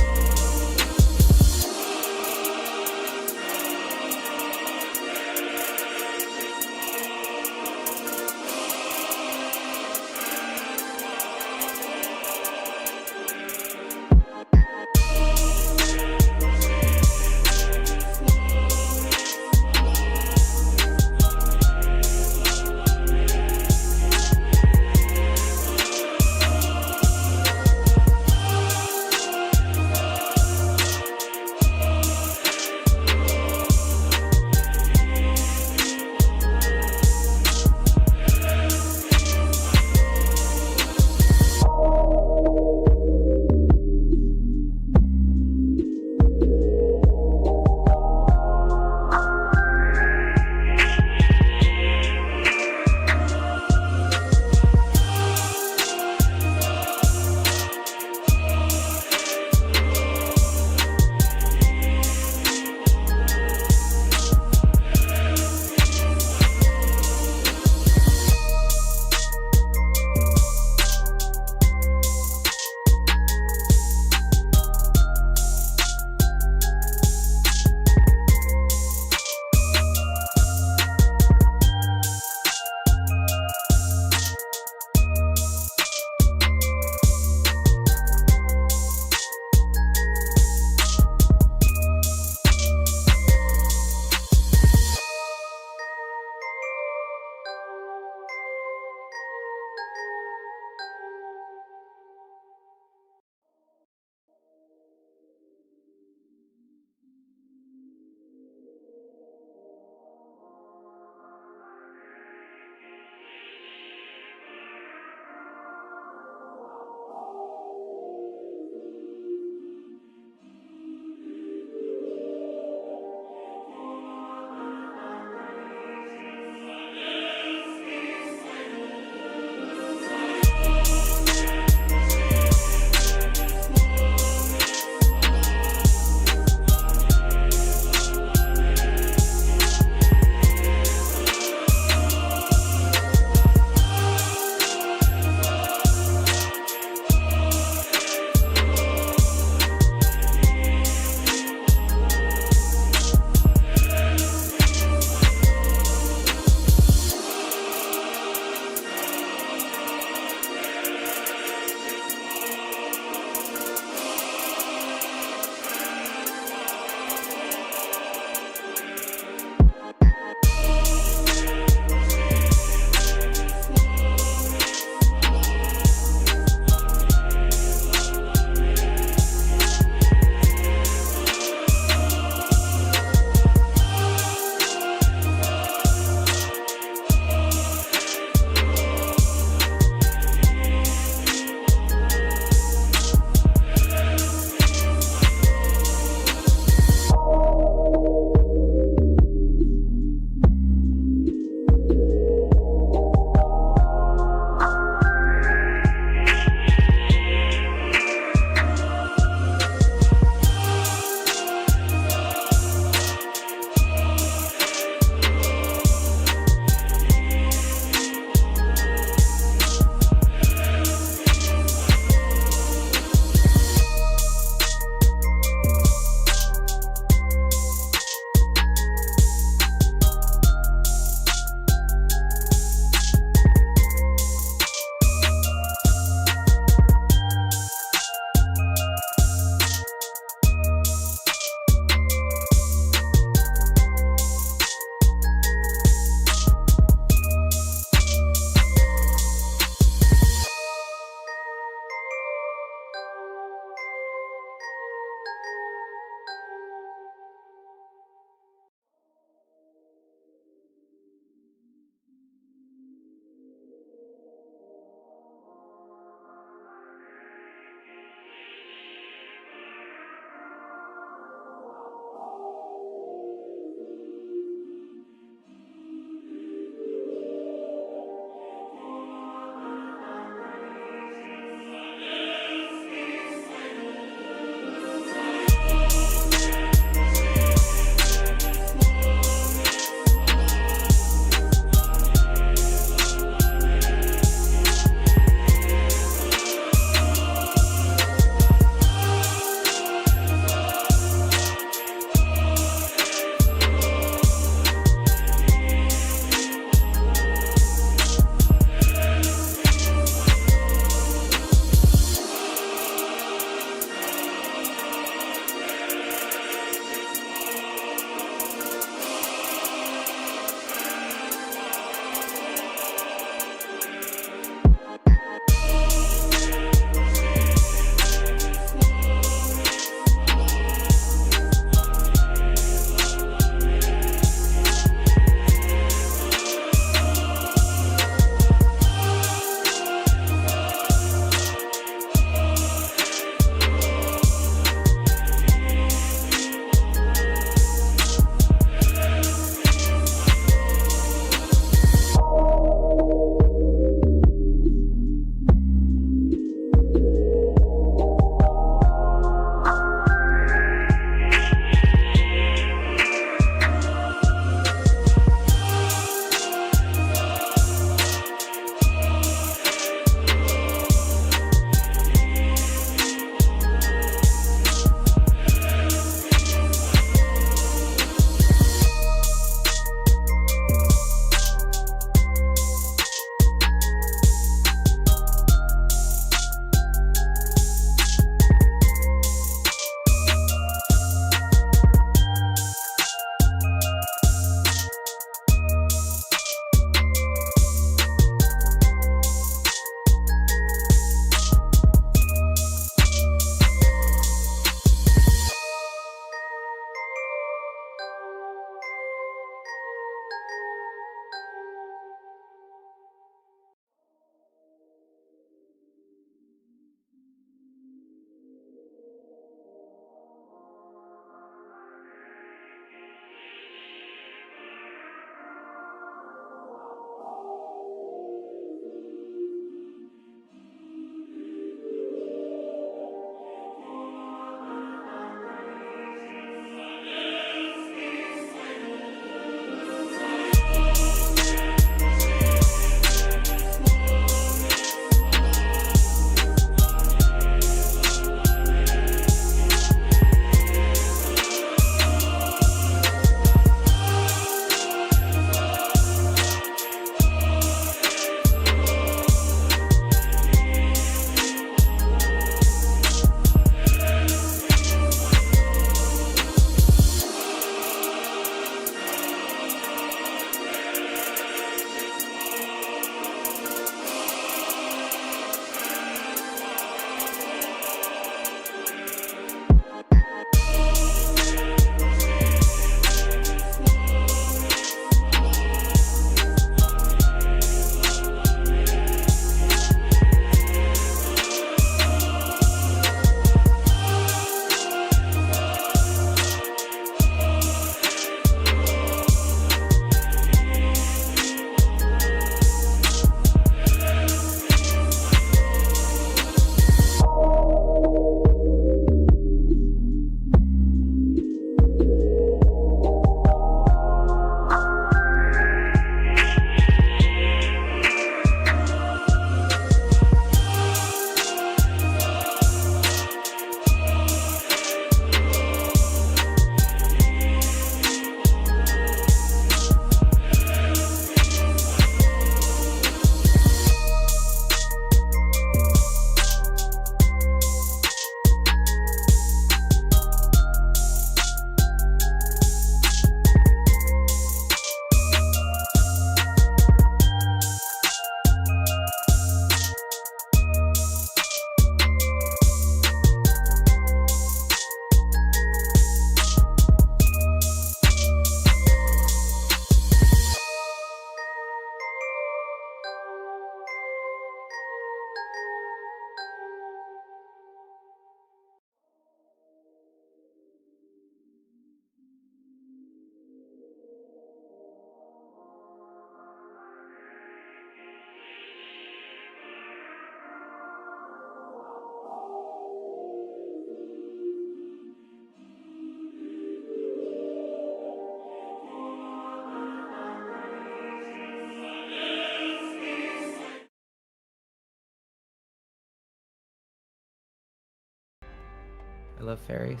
I love fairies.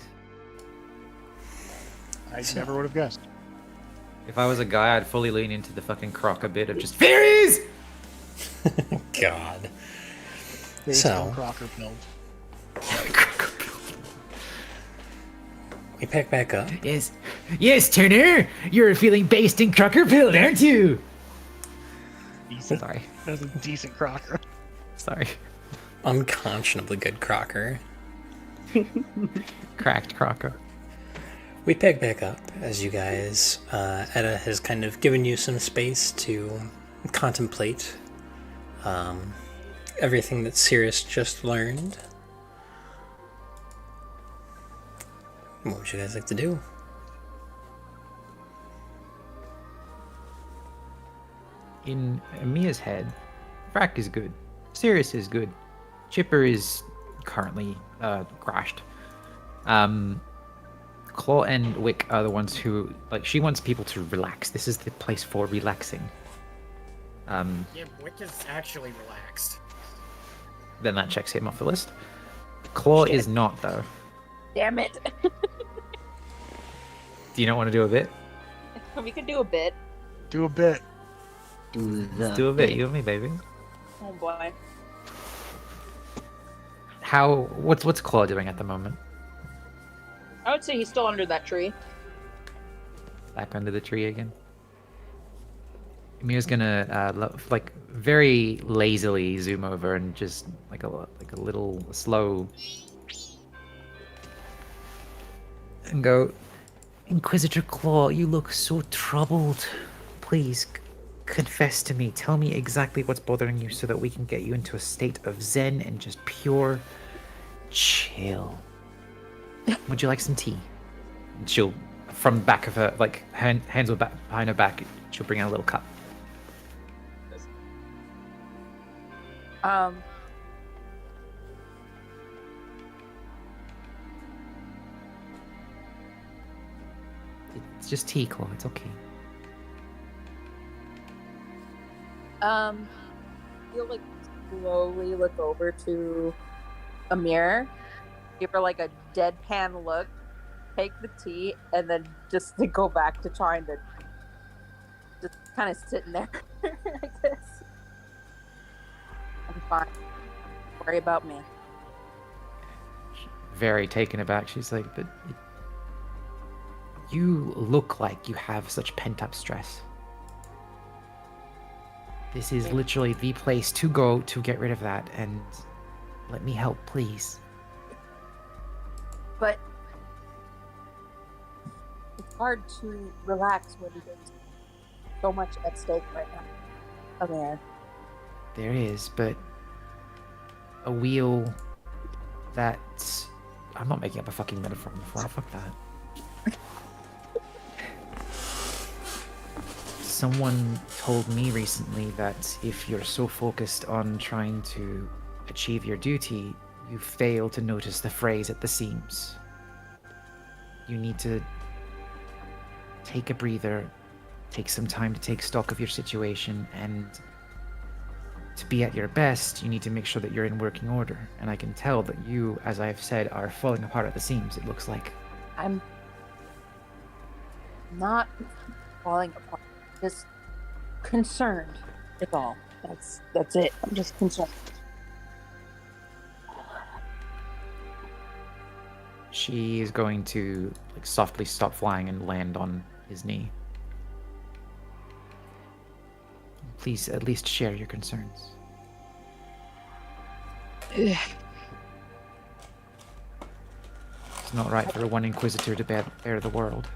I never would have guessed. If I was a guy, I'd fully lean into the fucking croc a bit of just fairies! God. Based So- on Crocker build. We pick back up. Yes. Yes, Turner! You're feeling based in Crockerfield, aren't you? Decent. Sorry. That was a decent Crocker. Sorry. Unconscionably good Crocker. Cracked Crocker. We pick back up as you guys, Edda has kind of given you some space to contemplate everything that Sirius just learned. What would you guys like to do? In Mia's head, Frack is good. Sirius is good. Chipper is currently crashed. Claw and Wick are the ones who, like, she wants people to relax. This is the place for relaxing. Yeah, Wick is actually relaxed. Then that checks him off the list. Claw is not, though. Damn it. Do you not want to do a bit? We could do a bit. Do a bit. Let's do a bit, you and me, baby. Oh boy. What's Claw doing at the moment? I would say he's still under that tree. Back under the tree again. Mia's gonna like very lazily zoom over and just like a little slow and go, Inquisitor Claw, you look so troubled. Please confess to me. Tell me exactly what's bothering you so that we can get you into a state of zen and just pure chill. Would you like some tea? And she'll, from the back of her, like hands will back behind her back, she'll bring out a little cup. It's just tea, Claw. It's okay. You'll like slowly look over to Amir, give her like a deadpan look, take the tea, and then just to go back to trying to just kind of sitting there like this. I'm fine. Don't worry about me. Very taken aback. She's like, but you look like you have such pent-up stress. This is literally the place to go to get rid of that, and let me help, please. But it's hard to relax when there's so much at stake right now. Amir. There is, but a wheel that... I'm not making up a fucking metaphor before. Fuck that. Someone told me recently that if you're so focused on trying to achieve your duty, you fail to notice the frays at the seams. You need to take a breather, take some time to take stock of your situation, and to be at your best, you need to make sure that you're in working order. And I can tell that you, as I've said, are falling apart at the seams, it looks like. I'm not falling apart. Just concerned is all. That's it. I'm just concerned. She is going to like softly stop flying and land on his knee. Please at least share your concerns. It's not right for one Inquisitor to bear the world.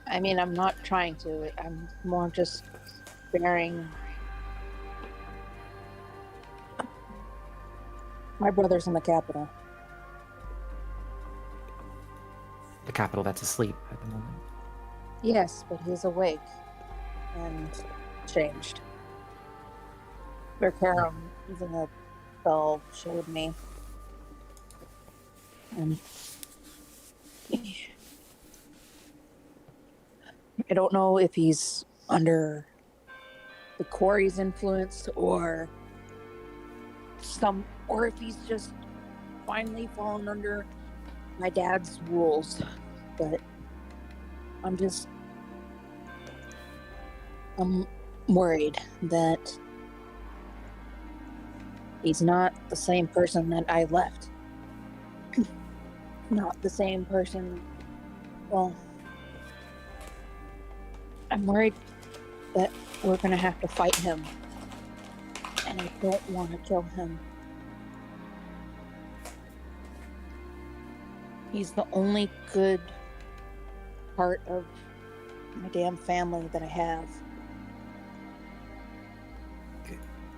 I mean, I'm not trying to. I'm more just bearing my brother's in the capital. The capital that's asleep at the moment. Yes, but he's awake and changed. Berkaram, even the spell showed me. And I don't know if he's under the quarry's influence or if he's just finally fallen under my dad's rules, but I'm worried that he's not the same person that I left. Not the same person. Well, I'm worried that we're gonna have to fight him, and I don't want to kill him. He's the only good part of my damn family that I have.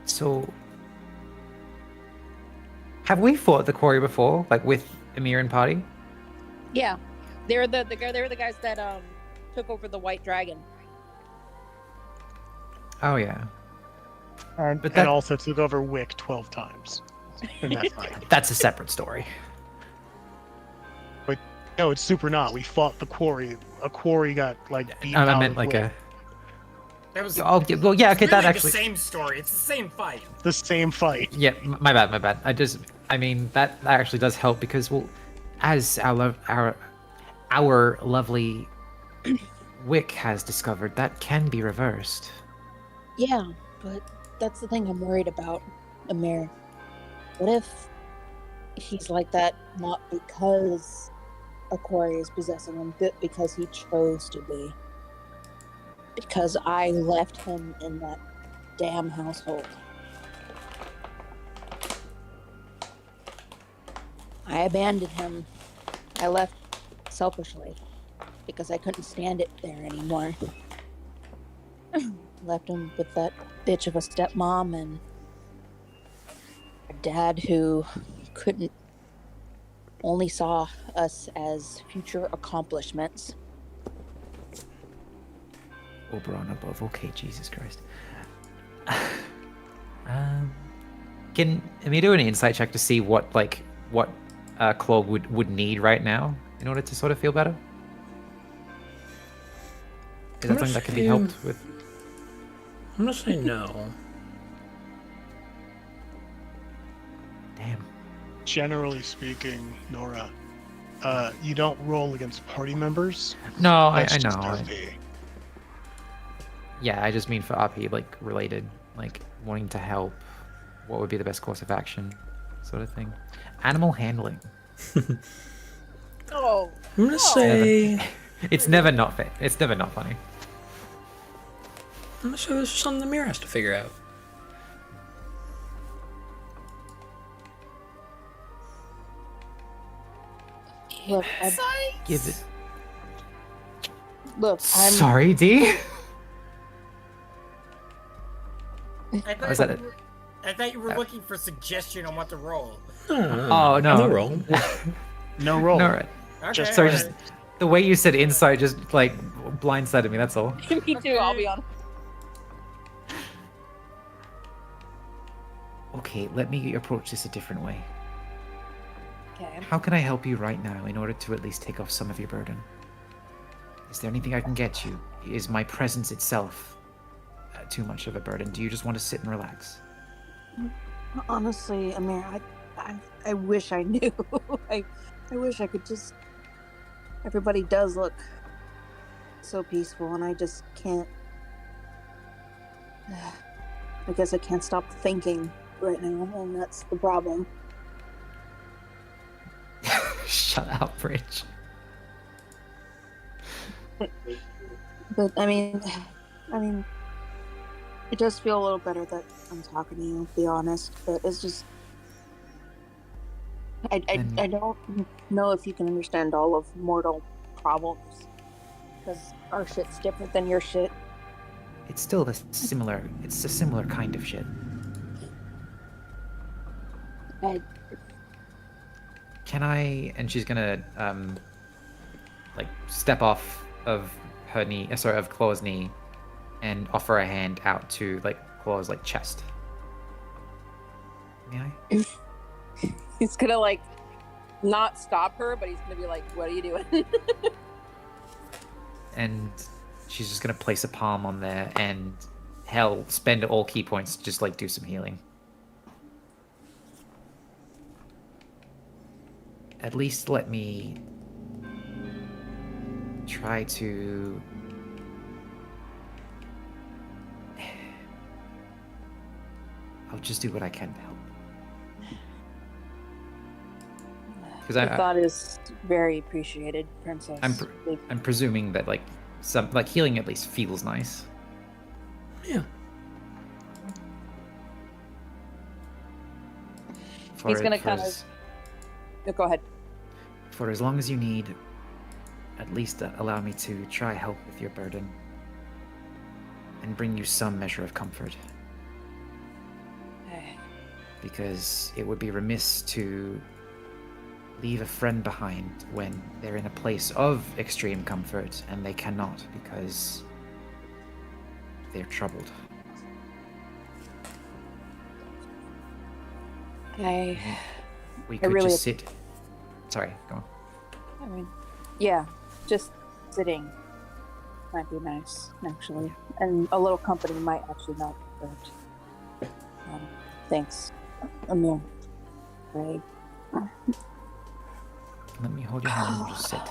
So, have we fought the quarry before, like with Amir and party? Yeah, they're the guys that took over the White Dragon. Oh yeah, And, But and that- also took over Wick 12 times in that fight. that's a separate story. No, it's super not. We fought the quarry. A quarry got like beat I out meant of like Wick. That was Oh, well, yeah, okay, it's that really actually. the same story. It's the same fight. The same fight. Yeah, my bad. I mean, that actually does help because, well, as our lovely Wick has discovered, that can be reversed. Yeah, but that's the thing I'm worried about, Amir. What if he's like that not because a quarry is possessing him, but because he chose to be? Because I left him in that damn household. I abandoned him. I left selfishly because I couldn't stand it there anymore. Left him with that bitch of a stepmom and a dad who couldn't, only saw us as future accomplishments. Oberon above. Okay, Jesus Christ. Can me do an insight check to see what Claw would need right now in order to sort of feel better? Is that something that can be helped with? I'm gonna say no. Damn. Generally speaking, Nora, you don't roll against party members. No, I That's just know. RP. Yeah, I just mean for RP, like related, like wanting to help. What would be the best course of action, sort of thing. Animal handling. Oh, I'm gonna say. It's never not fair. It's never not funny. I'm gonna say this is something the mirror has to figure out. look, Give it. I'm Sorry, D. I thought, is that you were, I thought you were looking for suggestion on what to roll. Oh no. No roll. No roll. No, right. Okay, Sorry, alright. just the way you said insight just like blindsided me. That's all. me too. I'll be honest. Okay, let me approach this a different way. Okay. How can I help you right now in order to at least take off some of your burden? Is there anything I can get you? Is my presence itself too much of a burden? Do you just want to sit and relax? Honestly, Amir, I wish I knew. I wish I could just. Everybody does look so peaceful, and I just can't. I guess I can't stop thinking right now, and that's the problem. Shut up, Bridge. But I mean, it does feel a little better that I'm talking to you. To be honest, but it's just. I don't know if you can understand all of mortal problems, because our shit's different than your shit. It's still similar. It's a similar kind of shit. Can I? And she's gonna like step off of her knee, of Claw's knee, and offer a hand out to like Claw's like chest. May I? He's gonna like not stop her, but he's gonna be like, "What are you doing?" And she's just gonna place a palm on there and hell spend all key points to just like do some healing. at least let me try to... I'll just do what I can to help. Because Your thought is very appreciated, Princess. I'm presuming that like some like healing at least feels nice. Yeah. He's gonna kind of. No, go ahead. For as long as you need, at least allow me to try help with your burden and bring you some measure of comfort. Because it would be remiss to leave a friend behind when they're in a place of extreme comfort and they cannot because they're troubled. We could really just sit. Sorry, go on. I mean, yeah, just sitting might be nice, actually. And a little company might actually not hurt. Thanks, Amir. Right. Let me hold your hand and just sit.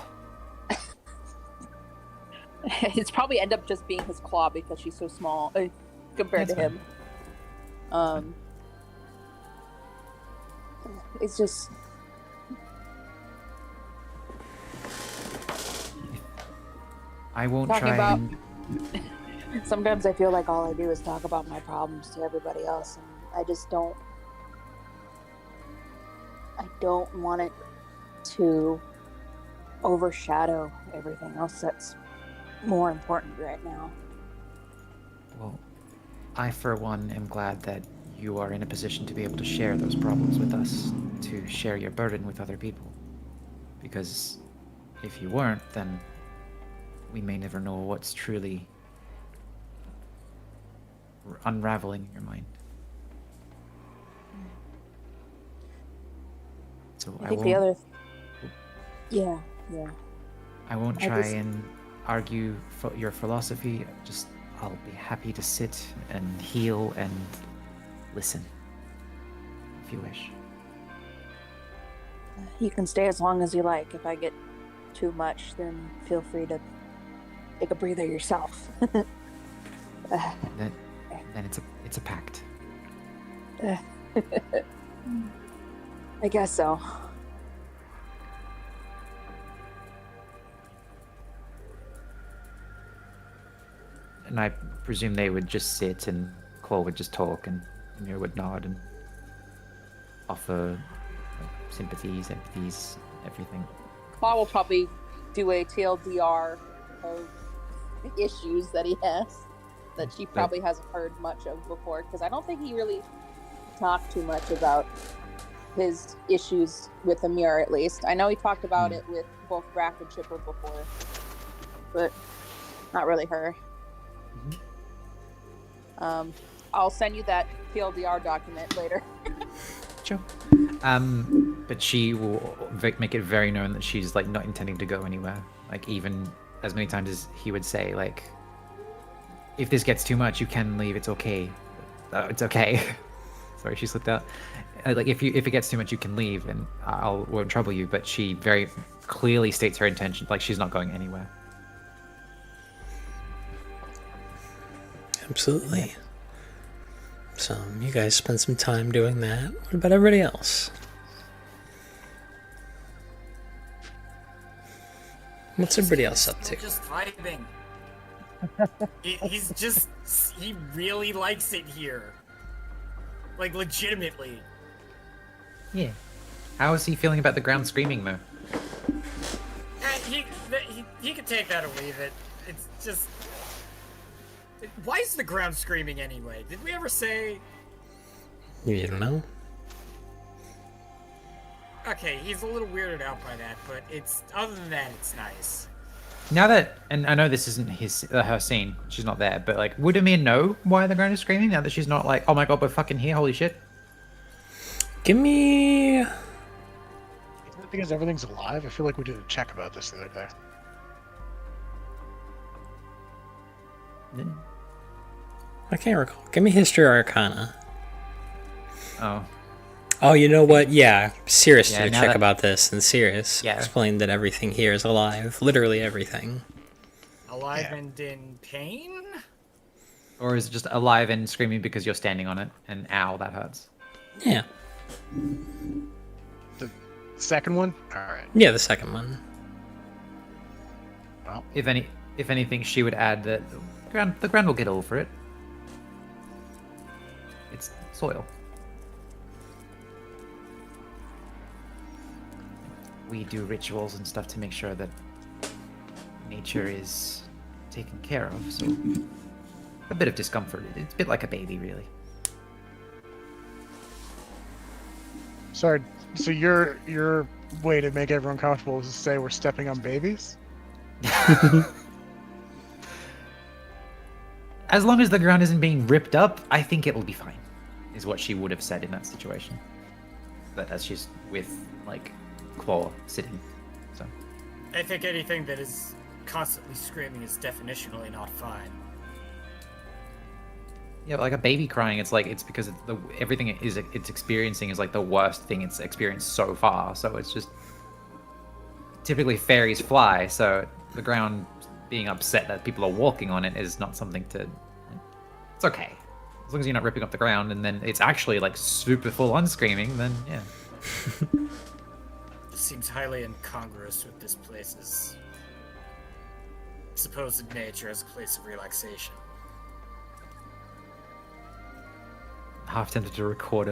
It's probably end up just being his claw because she's so small compared to him. It's just. I won't Talking try about- and... Sometimes I feel like all I do is talk about my problems to everybody else, and I just don't. I don't want it to overshadow everything else that's more important right now. Well, I for one am glad that you are in a position to be able to share those problems with us, to share your burden with other people. Because if you weren't, then we may never know what's truly unraveling in your mind. So I think the other. Yeah. I won't I try just- and argue your philosophy. Just I'll be happy to sit and heal and listen, if you wish. You can stay as long as you like. If I get too much, then feel free to take a breather yourself. Then it's a pact. I guess so. And I presume they would just sit and Claw would just talk and Amir would nod and offer sympathies, empathies, everything. Claw will probably do a TLDR of the issues that he has that she probably hasn't heard much of before, because I don't think he really talked too much about his issues with Amir, at least. I know he talked about it with both Brack and Chipper before, but not really her. I'll send you that TLDR document later. Sure. But she will make it very known that she's like not intending to go anywhere. Like even as many times as he would say, like, if this gets too much, you can leave. It's okay. It's okay. Sorry, she slipped out. Like if it gets too much, you can leave, and won't trouble you. But she very clearly states her intention, like she's not going anywhere. Absolutely. So you guys spend some time doing that. What about everybody else? What's everybody else up to? Just vibing. He really likes it here. Like, legitimately. Yeah. How is he feeling about the ground screaming though? He can take that or leave it. It's just... Why is the ground screaming anyway? Did we ever say... You don't know? Okay, he's a little weirded out by that, but it's... Other than that, it's nice. Now that, and I know this isn't her scene, she's not there, but like, would Amir know why the ground is screaming now that she's not like, oh my god, we're fucking here, holy shit? Give me... Is it because everything's alive? I feel like we did a check about this the other day. I can't recall. Give me History or Arcana. Oh. Oh, you know what? Yeah, Sirius Yeah, did a now check that- about this, and Sirius Yeah. explained that everything here is alive. Literally everything. Alive and in pain? Or is it just alive and screaming because you're standing on it? And ow, that hurts. Yeah. The second one? Alright. Yeah, the second one. Well, If anything, she would add that the ground will get over it. It's soil. We do rituals and stuff to make sure that nature is taken care of. So a bit of discomfort. It's a bit like a baby, really. sorry. So your way to make everyone comfortable is to say we're stepping on babies? As long as the ground isn't being ripped up, I think it'll be fine, is what she would have said in that situation. But as she's with, like, Claw sitting, so. I think anything that is constantly screaming is definitionally not fine. Yeah, but like a baby crying, it's like, it's because everything it's experiencing is like the worst thing it's experienced so far, so it's just... Typically fairies fly, so the ground being upset that people are walking on it is not something to... It's okay. As long as you're not ripping up the ground and then it's actually like super full on screaming, then yeah. This seems highly incongruous with this place's supposed nature as a place of relaxation. Half tempted to record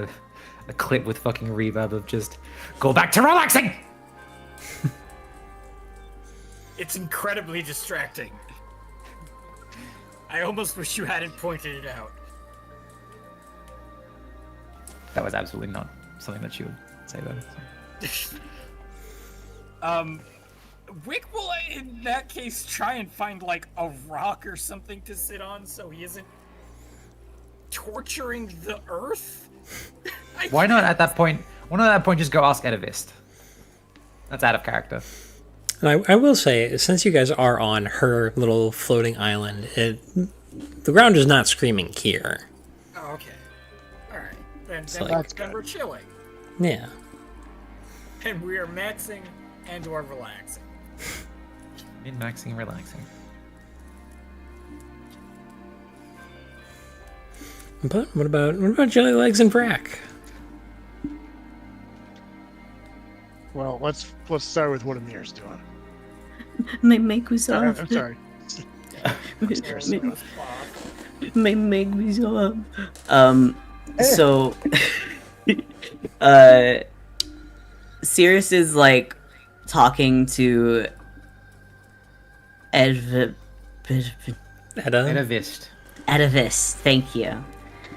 a clip with fucking reverb of just, go back to relaxing! It's incredibly distracting. I almost wish you hadn't pointed it out. That was absolutely not something that she would say though. So. Wick will, in that case, try and find, like, a rock or something to sit on so he isn't torturing the earth? Why not at that point just go ask Edavist? That's out of character. And I will say, since you guys are on her little floating island, the ground is not screaming here. Oh, okay. Alright. Then like- we're chilling. Yeah. And we are maxing and or relaxing. Min-maxing and relaxing. But what about Jelly Legs and Brack? Well, let's start with what Amir's doing. Make me soft. I'm sorry. Make me soft. So, Sirius is like talking to Edda? Edavist. Edavist. Thank you.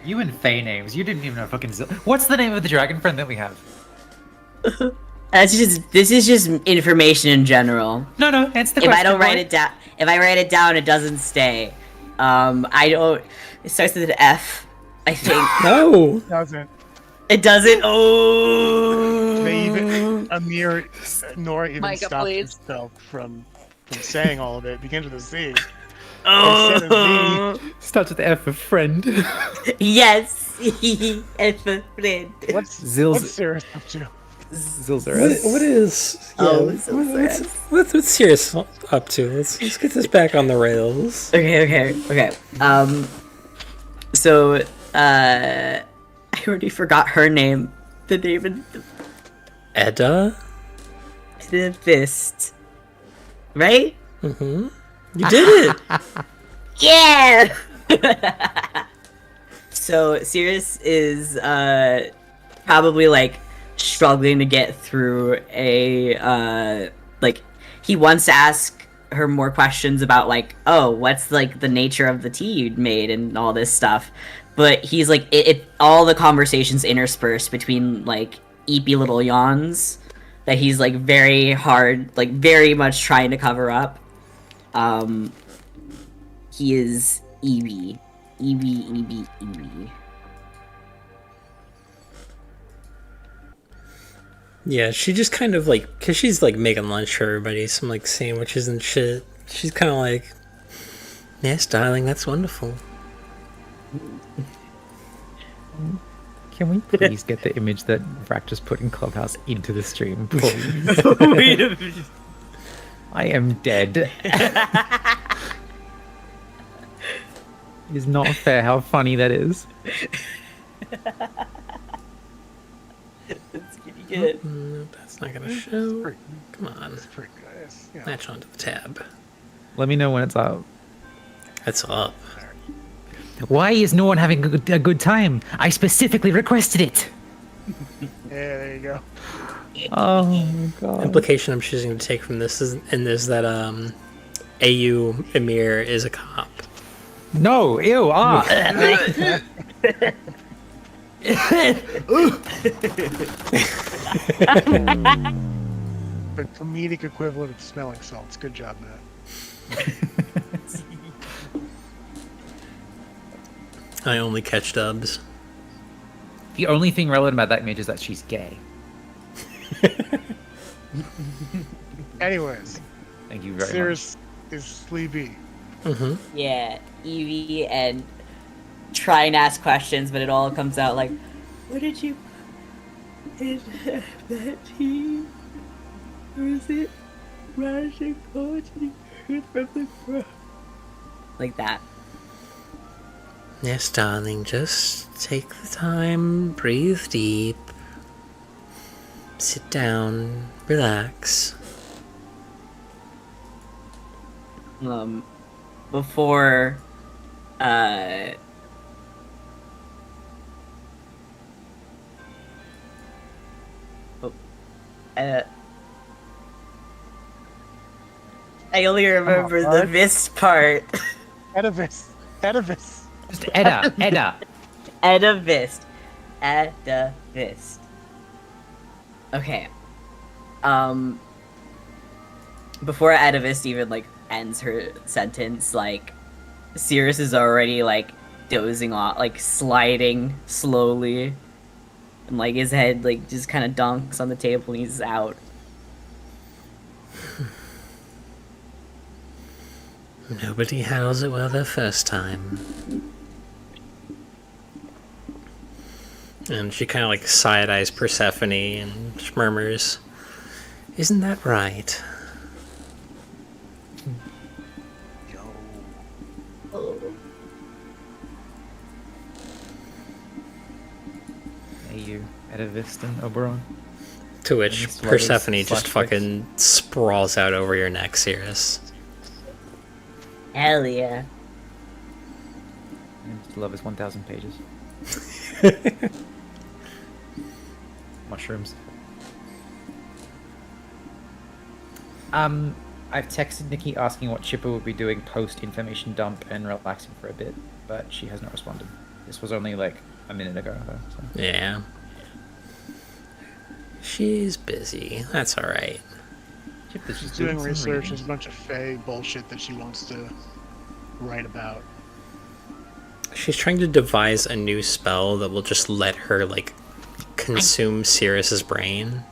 You and Fae names. You didn't even know fucking What's the name of the dragon friend that we have? This is just information in general. No, it's the If question. I don't write it down, it doesn't stay. I don't. It starts with an F, I think. No. Doesn't. It doesn't. Oh. They even Amir nor even Micah, stopped please. himself from saying all of it. Begins with a Z. Oh. Starts with the F of friend. Yes. F a friend. What's Zills- Sirius up to? Zilzarus. What is? Yeah, Oh, Zilzarus. what's Sirius up to? Let's get this back on the rails. Okay. So, I already forgot her name. The name of Edda. the fist. Right? Mm-hmm. You did it. Yeah! So, Sirius is, probably, like, struggling to get through he wants to ask her more questions about, like, oh, what's, like, the nature of the tea you'd made and all this stuff. But he's, like, all the conversations interspersed between, like, eepy little yawns that he's, like, very hard, like, very much trying to cover up. He is Eevee. Eevee. Yeah, she just kind of like, cause she's like making lunch for everybody, some like sandwiches and shit. She's kind of like, yes, darling, that's wonderful. Can we please get the image that Vrak just put in Clubhouse into the stream, please? Wait a minute. I am dead. It is not fair how funny that is. It's pretty good. That's not gonna show. pretty- Come on, It's pretty nice. Yeah. match onto the tab. Let me know when it's up. It's up. Why is no one having a good time? I specifically requested it. Yeah, there you go. Oh my god. Implication I'm choosing to take from this is that AU Emir is a cop. No, ew, ah. The comedic equivalent of smelling salts. Good job, Matt. I only catch dubs. The only thing relevant about that image is that she's gay. Anyways, Thank you very much. Cirrus is sleepy. Yeah, Evie and try and ask questions, but it all comes out like, what did you in that team? Or is it Rajik poetry from the cross? Like that. Yes, darling, just take the time, breathe deep, sit down, relax. Before I only remember the what? Vist part. Edivis. Edivis. Just Edda. Edda Vist. Edda Vist. Okay. Before Edda Vist even like ends her sentence, like Cirrus is already like dozing off, like sliding slowly, and like his head like just kind of dunks on the table and he's out. Nobody handles it well their first time. And she kind of like side-eyes Persephone and murmurs, "Isn't that right?" Hey, you, Edavist and Oberon. To which Any sluggers Persephone just slash fucking sprawls out over your neck, Cirrus. Hell yeah. And love is 1,000 pages. Mushrooms. I've texted Nikki asking what Chipper will be doing post information dump and relaxing for a bit, but she has not responded. This was only like a minute ago, though. So. Yeah. She's busy. That's alright. Chipper's She's just doing some research. reading. There's a bunch of Fae bullshit that she wants to write about. She's trying to devise a new spell that will just let her, like, consume Cirrus's brain.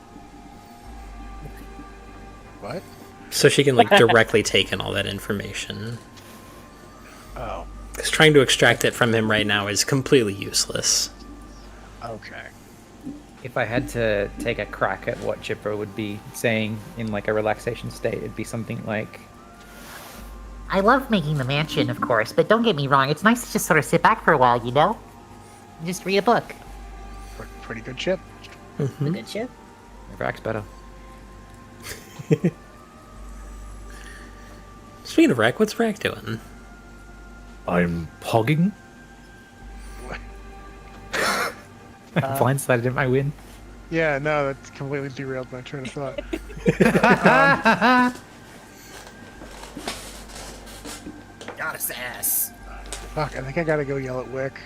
What? So she can, like, directly take in all that information. Oh, Because trying to extract it from him right now is completely useless. okay. If I had to take a crack at what Chipper would be saying in like a relaxation state, it'd be something like, I love making the mansion, of course, but don't get me wrong, it's nice to just sort of sit back for a while, you know? Just read a book. Pretty good chip. Good shit. Vrak's better. Speaking of Rack, what's Rack doing? I'm pogging. Blindsided at my win. Yeah, no, that's completely derailed my train of thought. Got his ass. Fuck, I think I gotta go yell at Wick.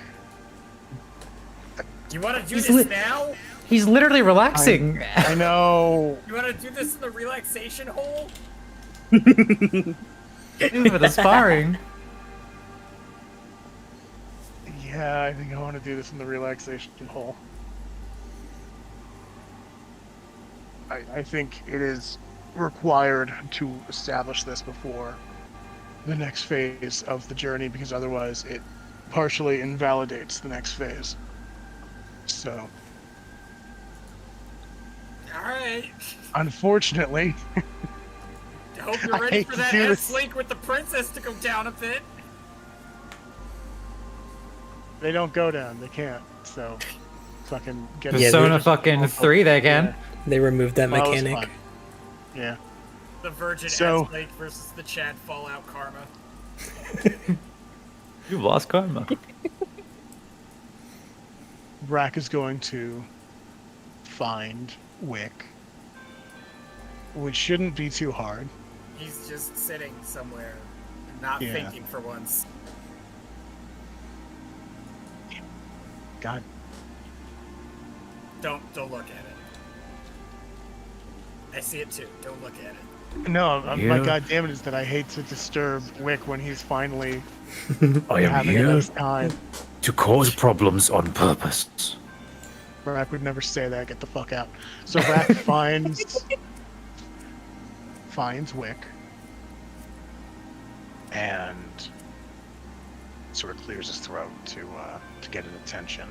Do you want to do He's this lit- now? He's literally relaxing. I know. You want to do this in the relaxation hole? For the sparring. Yeah, I think I want to do this in the relaxation hole. I think it is required to establish this before the next phase of the journey, because otherwise it partially invalidates the next phase. So, All right. unfortunately, I hope you're I ready hate for to that do this. S-Link with the princess to go down a bit. they don't go down. They can't. So, fucking get Yeah, Persona they- fucking 3 they can. Yeah. They removed that Well, it was mechanic. fun. Yeah. The Virgin So- S-Link versus the Chad Fallout Karma. You've lost karma. Brack is going to find Wick, which shouldn't be too hard. He's just sitting somewhere, not Yeah. thinking for once. God, Don't look at it. I see it too. Don't look at it. no, my Yeah. God damn it is that I hate to disturb Wick when he's finally I am having a here nice time. to cause problems on purpose. Brack would never say that. Get the fuck out. So Brack finds Wick and sort of clears his throat to get his attention.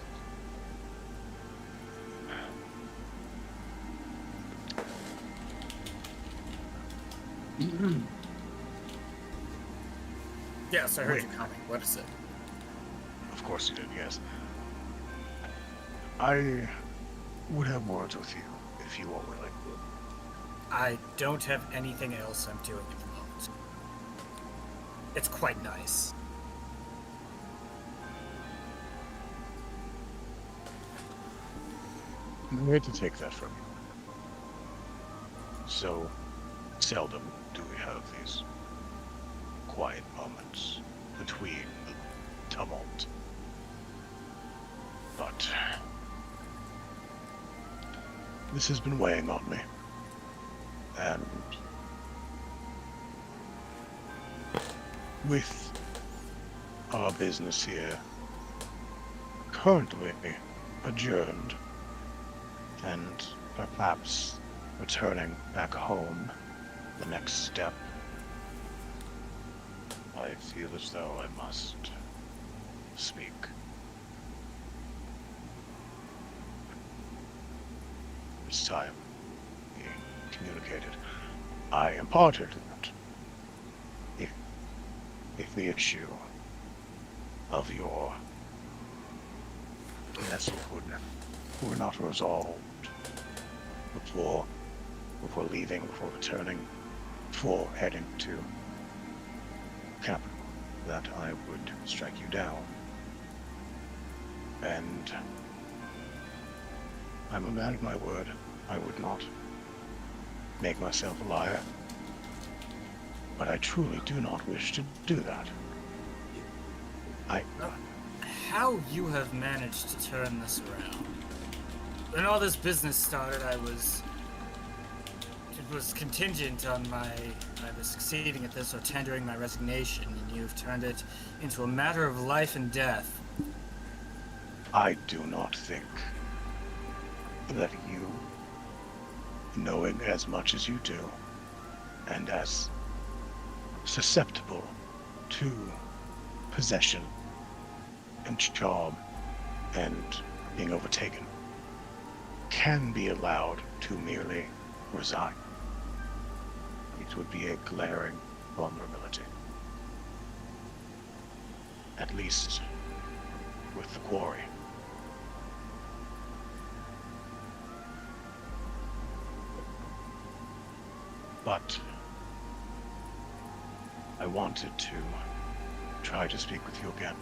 Yes, I heard Wait. you coming. What is it? Of course you did, yes. I would have words with you if you were willing. I don't have anything else I'm doing at the moment. It's quite nice. I'm here to take that from you. So seldom do we have these quiet moments between the tumult. But this has been weighing on me. And with our business here currently adjourned, and perhaps returning back home, the next step, I feel as though I must speak. This time, we communicated. I imparted that if the issue of your Nestlewood were not resolved before leaving, before returning, before heading to capital, that I would strike you down. And I'm a man of my word. I would not make myself a liar. But I truly do not wish to do that. How you have managed to turn this around. When all this business started, it was contingent on my either succeeding at this or tendering my resignation, and you've turned it into a matter of life and death. I do not think that you, knowing as much as you do, and as susceptible to possession and job and being overtaken, can be allowed to merely resign. It would be a glaring vulnerability. At least with the quarry. But I wanted to try to speak with you again.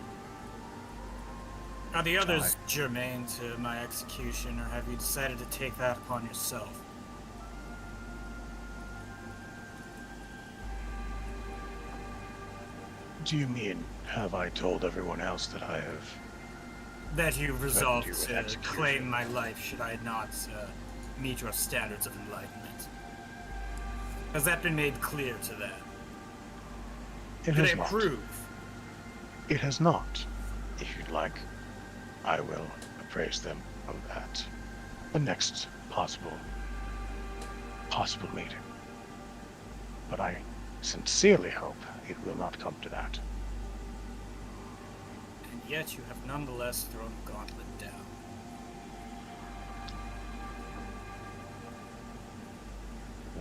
Are the others germane to my execution, or have you decided to take that upon yourself? Do you mean, have I told everyone else that I have... That you resolved you with to execution. claim my life should I not meet your standards of enlightenment? Has that been made clear to them? It Do has they not. approve? It has not. If you'd like, I will appraise them of that. The next possible meeting. But I sincerely hope it will not come to that. And yet you have nonetheless thrown the gauntlet down.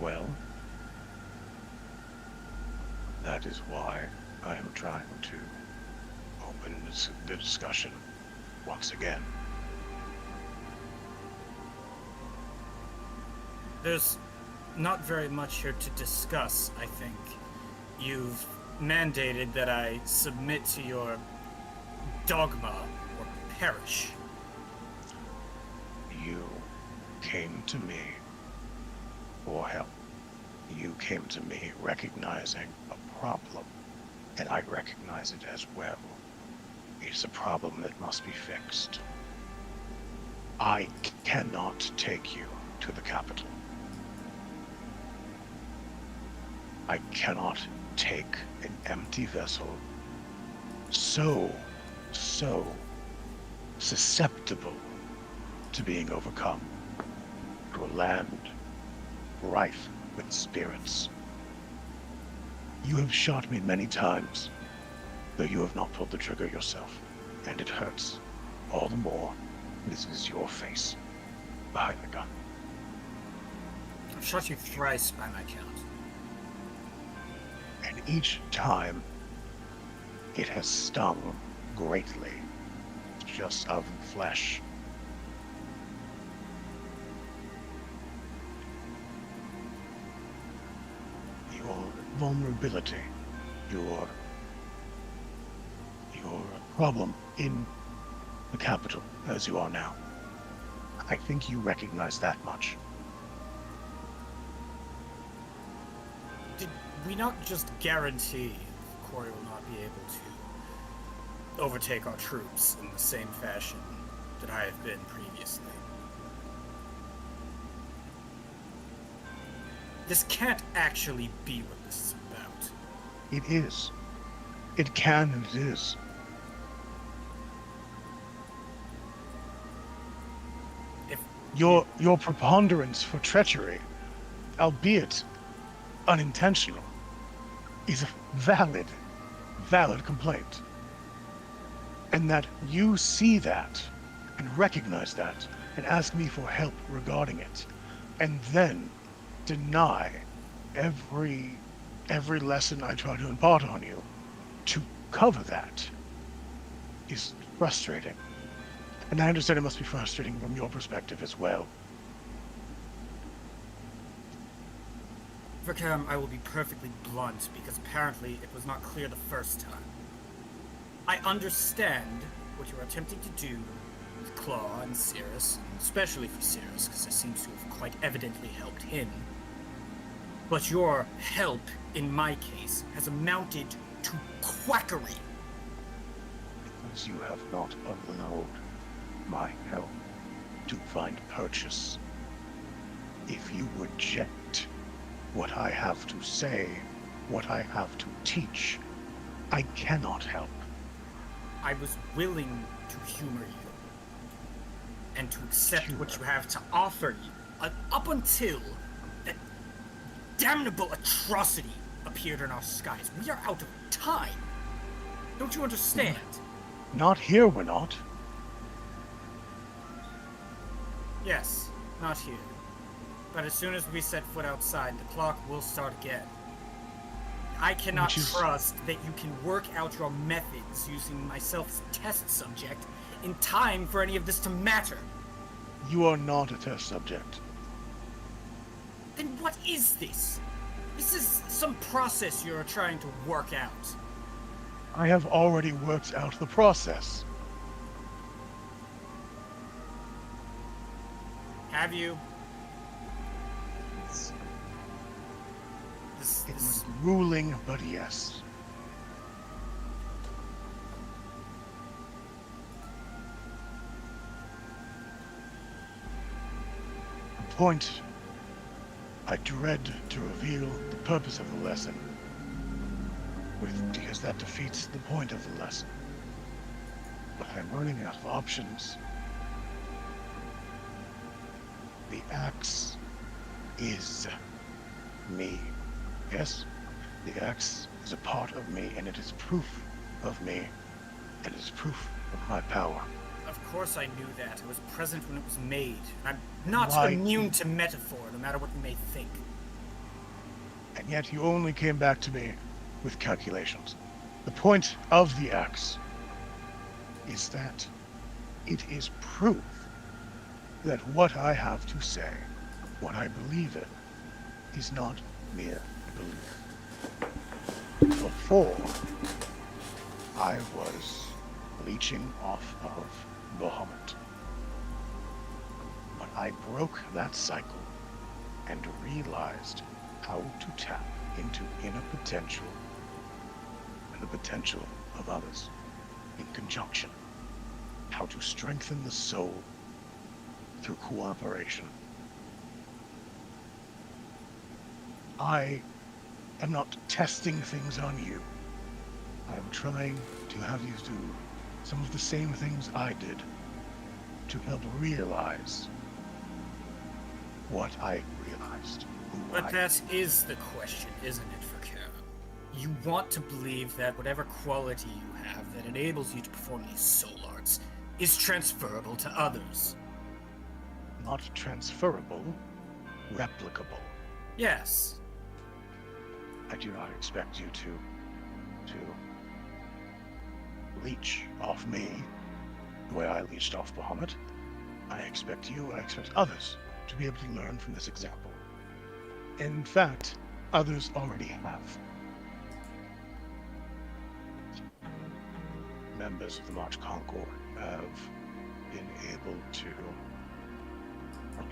Well, that is why I am trying to open the discussion once again. There's not very much here to discuss, I think. You've mandated that I submit to your dogma or perish. You came to me for help. You came to me recognizing a problem, and I recognize it as well. It's a problem that must be fixed. I cannot take you to the capital. I cannot take an empty vessel so susceptible to being overcome to a land rife with spirits. You have shot me many times, though you have not pulled the trigger yourself, and it hurts all the more. This is your face behind the gun. I've shot you thrice by my count. And each time, it has stung greatly, just of flesh. Your vulnerability, your problem in the capital, as you are now. I think you recognize that much. Did we not just guarantee Corey will not be able to overtake our troops in the same fashion that I have been previously? This can't actually be what this is about. It is. It can and it is. If your preponderance for treachery, albeit unintentional, is a valid complaint. And that you see that and recognize that and ask me for help regarding it, and then deny every lesson I try to impart on you to cover that is frustrating. And I understand it must be frustrating from your perspective as well. Vercam, I will be perfectly blunt, because apparently it was not clear the first time. I understand what you're attempting to do with Claw and Cirrus, especially for Cirrus, because it seems to have quite evidently helped him. But your help, in my case, has amounted to quackery. Because you have not allowed my help to find purchase. If you reject what I have to say, what I have to teach, I cannot help. I was willing to humor you and to accept what you have to offer you, up until that damnable atrocity appeared in our skies. We are out of time. Don't you understand? Not here, we're not. Yes, not here. But as soon as we set foot outside, the clock will start again. I cannot trust that you can work out your methods using myself as a test subject in time for any of this to matter. You are not a test subject. Then what is this? This is some process you're trying to work out. I have already worked out the process. Have you? It was grueling, but yes. The point I dread to reveal the purpose of the lesson, because that defeats the point of the lesson. But I'm running out of options. The axe is me. Yes, the axe is a part of me, and it is proof of me, and it is proof of my power. Of course I knew that. I was present when it was made. I'm not Why? immune to metaphor, no matter what you may think. And yet you only came back to me with calculations. The point of the axe is that it is proof that what I have to say, what I believe in, is not mere belief. Before, I was leeching off of Bahamut. But I broke that cycle and realized how to tap into inner potential and the potential of others in conjunction. How to strengthen the soul through cooperation. I am not testing things on you. I am trying to have you do some of the same things I did to help realize what I realized. But that is the question, isn't it, for Kara? You want to believe that whatever quality you have that enables you to perform these soul arts is transferable to others. Not transferable, replicable. Yes. I do not expect you to leech off me the way I leached off Bahamut. I expect others to be able to learn from this example. In fact, others already have. Members of the March Concord have been able to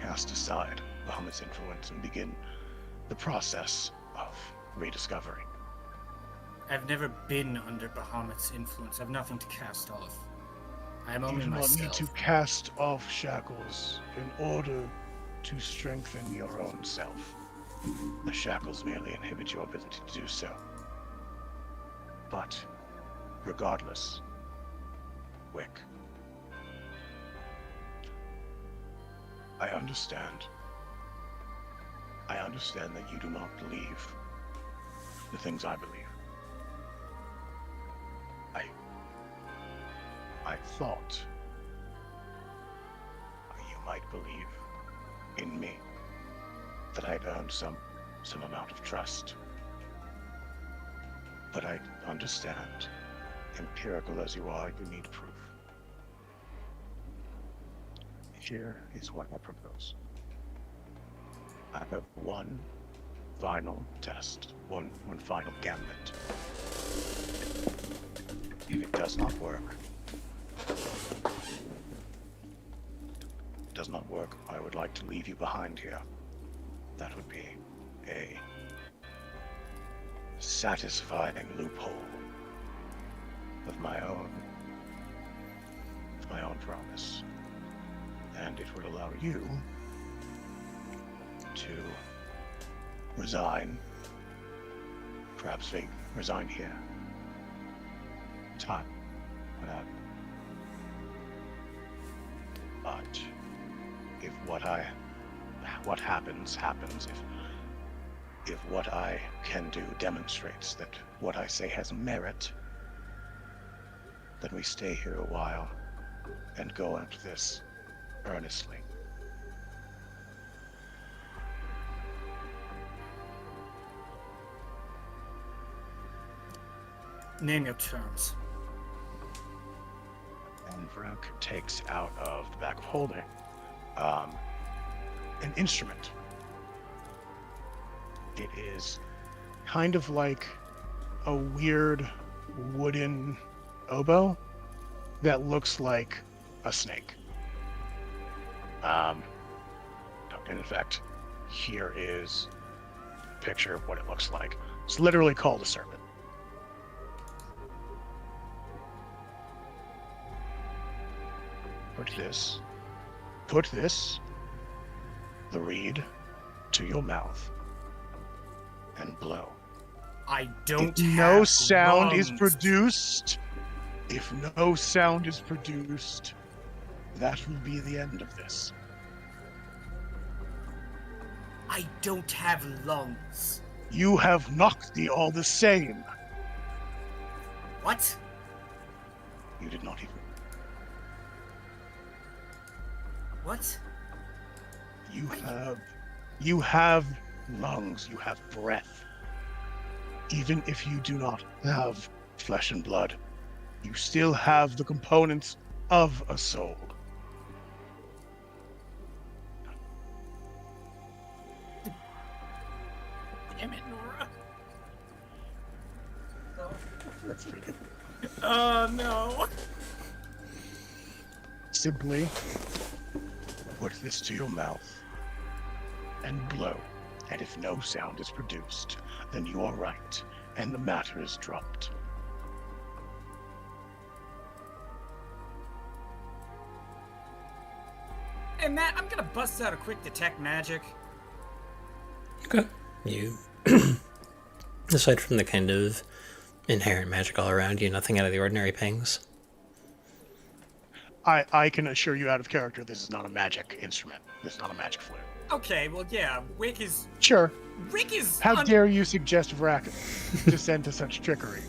cast aside Bahamut's influence and begin the process of rediscovery. I've never been under Bahamut's influence. I have nothing to cast off. I am You only do not myself. need to cast off shackles in order to strengthen your own self. The shackles merely inhibit your ability to do so. But, regardless, Wick, I understand. I understand that you do not believe the things I believe. I thought you might believe in me, that I'd earned some amount of trust. But I understand, empirical as you are, you need proof. Here is what I propose. I have one final test, one final gambit. If it does not work, I would like to leave you behind here. That would be a satisfying loophole of my own promise. And it would allow you to resign, perhaps resign here. Time. But if what happens, if what I can do demonstrates that what I say has merit, then we stay here a while and go into this earnestly. Name your terms. And Vrok takes out of the back of holding an instrument. It is kind of like a weird wooden oboe that looks like a snake. And in fact, here is a picture of what it looks like. It's literally called a serpent. Put this, the reed, to your mouth and blow. I don't If have no sound is lungs. produced, that will be the end of this. I don't have lungs. You have Nocti all the same. What? You did not even. What? You have lungs. You have breath. Even if you do not have flesh and blood, you still have the components of a soul. Damn it, Nora. That's pretty good. Oh no. Simply put this to your mouth and blow. And if no sound is produced, then you are right, and the matter is dropped. Hey Matt, I'm gonna bust out a quick detect magic. Okay. You, aside from the kind of inherent magic all around you, nothing out of the ordinary pings. I can assure you out of character, this is not a magic instrument. This is not a magic flute. Okay, well yeah, Wick is Sure. How un- dare you suggest Vrack descend to such trickery?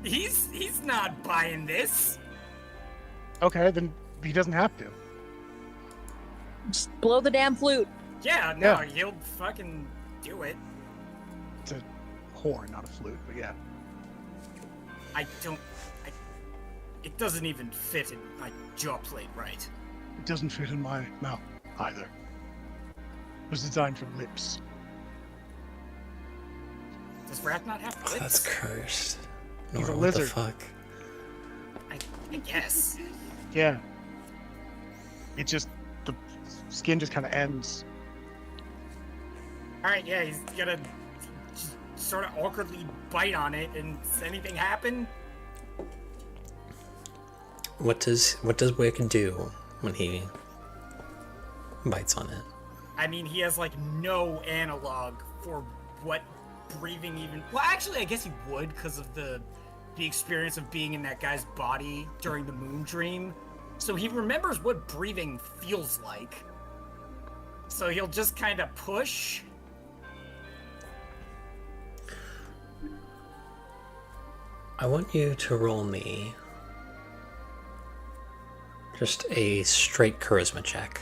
He's not buying this. Okay, then he doesn't have to. Just blow the damn flute. Yeah, no, Yeah. he'll fucking do it. It's a horn, not a flute, but yeah. It doesn't even fit in my jaw plate right. It doesn't fit in my mouth either. It was designed for lips. Does Vrack not have lips? That's cursed. He's Nora, a what lizard. the fuck? I guess. Yeah. It just, the skin just kind of ends. Alright, yeah, he's gonna just sort of awkwardly bite on it, and does anything happen? What does Wick do when he bites on it? I mean, he has like no analog for what breathing even. Well, actually, I guess he would because of the experience of being in that guy's body during the moon dream. So he remembers what breathing feels like. So he'll just kind of push. I want you to roll me just a straight charisma check.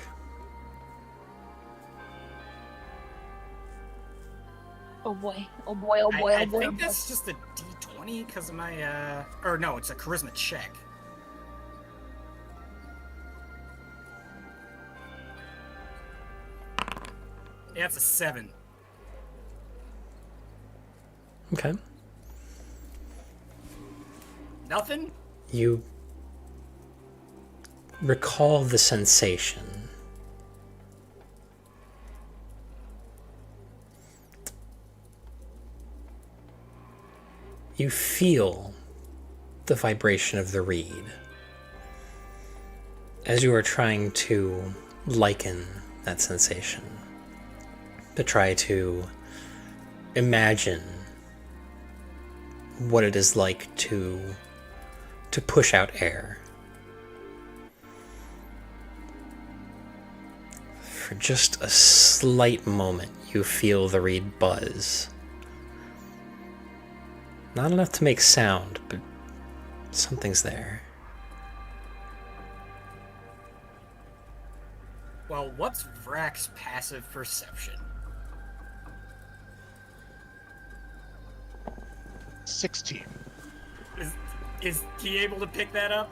Oh boy. Oh boy. Oh boy. I Oh boy. think that's just a D20 because of my or no, it's a charisma check. Yeah, it's a 7. Okay. Nothing? You recall the sensation. You feel the vibration of the reed as you are trying to liken that sensation, to try to imagine what it is like to push out air. For just a slight moment, you feel the reed buzz. Not enough to make sound, but something's there. Well, what's Vrack's passive perception? 16. Is he able to pick that up?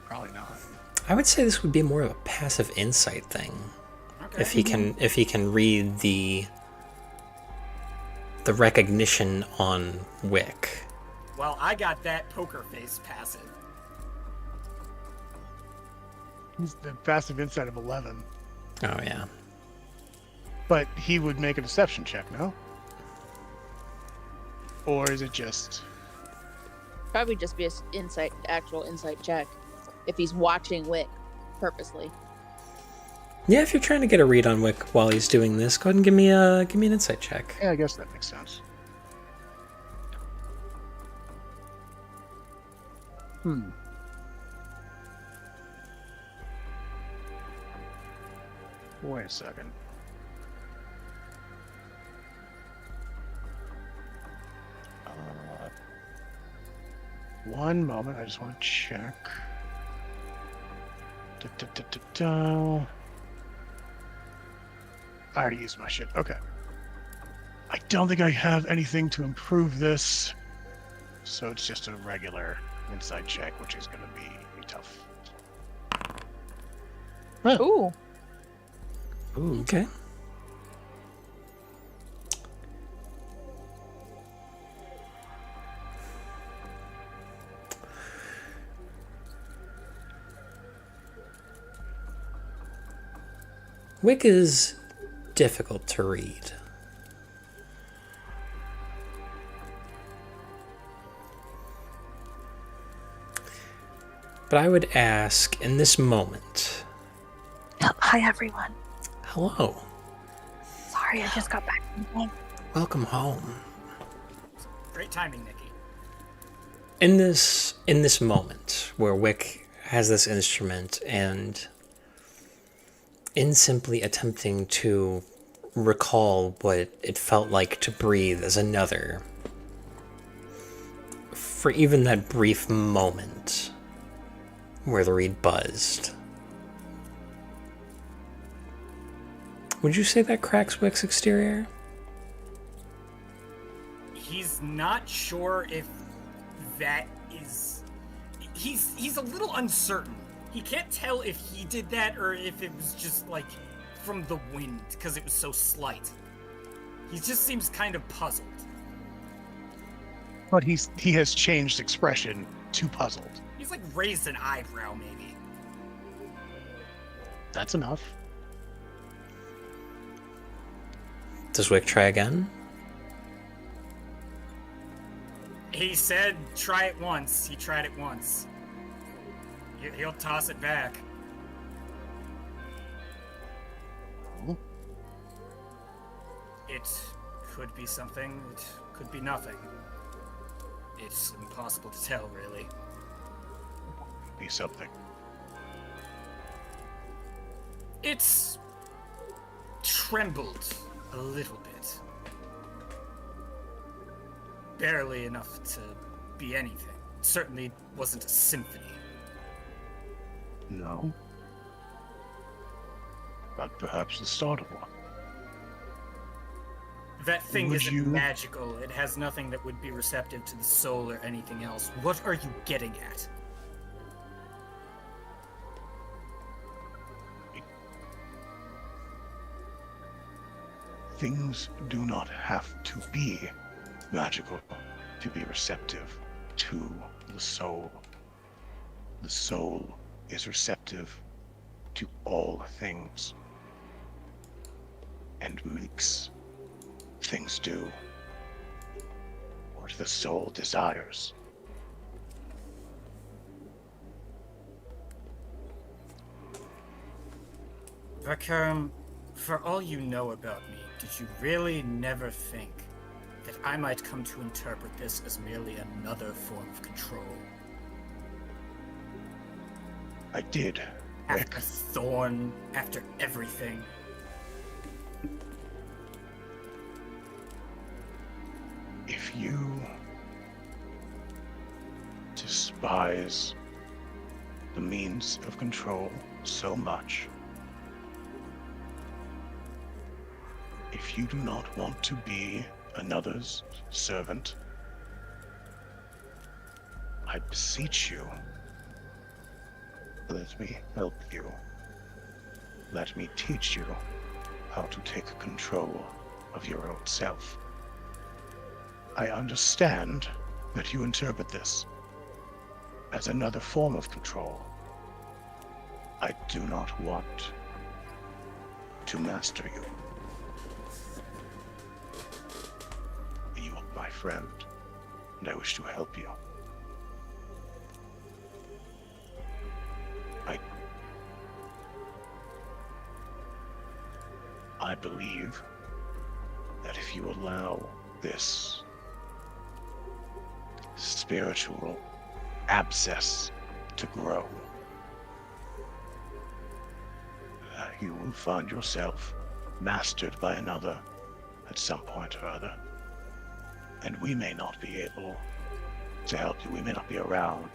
Probably not. I would say this would be more of a passive insight thing. Okay. If he can read the recognition on Wick. Well, I got that poker face passive. He's the passive insight of 11. Oh yeah. But he would make a deception check, no? Or is it just... Probably just be a actual insight check. If he's watching Wick purposely. Yeah, if you're trying to get a read on Wick while he's doing this, go ahead and give me an insight check. Yeah, I guess that makes sense. Wait a second. One moment, I just want to check. I already used my shit. Okay. I don't think I have anything to improve this, so it's just a regular insight check, which is going to be tough. Ooh. Ooh, okay. Wick is difficult to read. But I would ask, in this moment... Hi, everyone. Hello. Sorry, I just got back from home. Welcome home. Great timing, Nikki. In this moment, where Wick has this instrument, and in simply attempting to recall what it felt like to breathe as another, for even that brief moment where the reed buzzed, would you say that cracks Wick's exterior? He's not sure if that is... He's a little uncertain. He can't tell if he did that or if it was just, like, from the wind, because it was so slight. He just seems kind of puzzled. But he has changed expression to puzzled. He's, like, raised an eyebrow, maybe. That's enough. Does Wick try again? He said try it once. He tried it once. He'll toss it back. It could be something, it could be nothing. It's impossible to tell, really. Be something. It's trembled a little bit. Barely enough to be anything. It certainly wasn't a symphony. No. But perhaps the start of one. That thing Would isn't you- magical. It has nothing that would be receptive to the soul or anything else. What are you getting at? Things do not have to be magical to be receptive to the soul. The soul is receptive to all things and makes things do what the soul desires. Vakarm, for all you know about me, did you really never think that I might come to interpret this as merely another form of control? I did, Rick. After Thorn, after everything. If you despise the means of control so much, if you do not want to be another's servant, I beseech you, let me help you. Let me teach you how to take control of your own self. I understand that you interpret this as another form of control. I do not want to master you. You are my friend, and I wish to help you. I believe that if you allow this spiritual abscess to grow, you will find yourself mastered by another at some point or other. And we may not be able to help you. We may not be around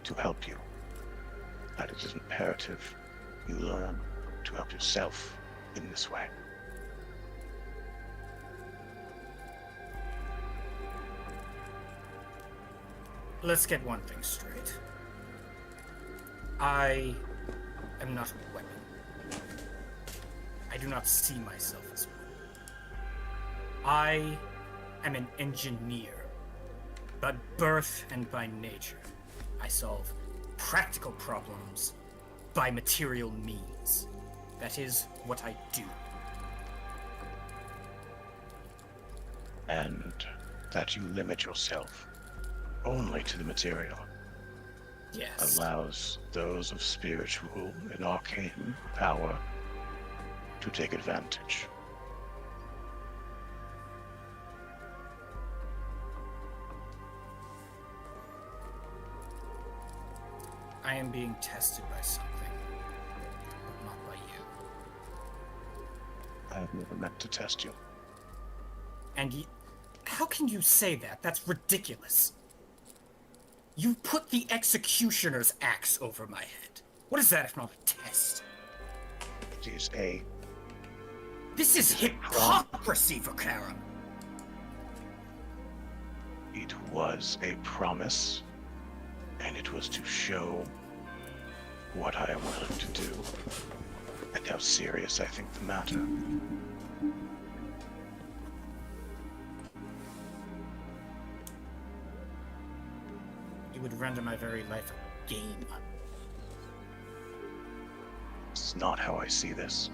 to help you. And it is imperative you learn to help yourself in this way. Let's get one thing straight. I am not a weapon. I do not see myself as one. I am an engineer. By birth and by nature, I solve practical problems by material means. That is what I do. And that you limit yourself only to the material Yes. allows those of spiritual and arcane power to take advantage. I am being tested by something, but not by you. I have never meant to test you. And how can you say that? That's ridiculous. You put the executioner's axe over my head. What is that if not a test? It is a... This is hypocrisy, Vakaram. It was a promise, and it was to show what I am willing to do, and how serious I think the matter. You would render my very life a game. It's not how I see this.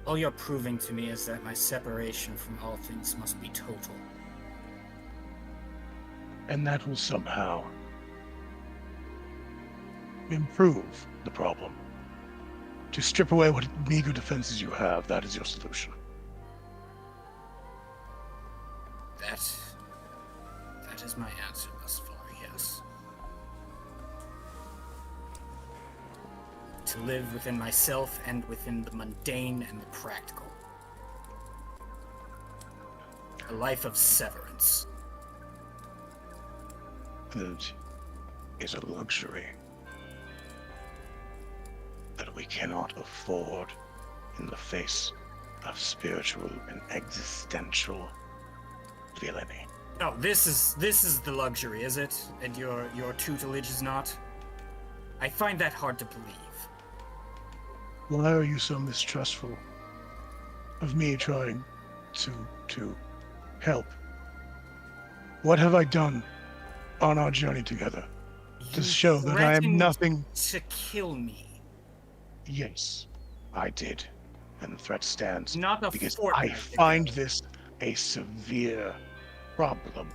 All you're proving to me is that my separation from all things must be total. And that will somehow improve the problem. To strip away what meager defenses you have, that is your solution. That is my answer thus far, yes. To live within myself and within the mundane and the practical. A life of severance. That is a luxury that we cannot afford in the face of spiritual and existential villainy. Oh, this is the luxury, is it? And your tutelage is not? I find that hard to believe. Why are you so mistrustful of me trying to help? What have I done on our journey together to show that I am nothing? To kill me. Yes, I did. And the threat stands Not a because fortnight I ago. find this a severe problem.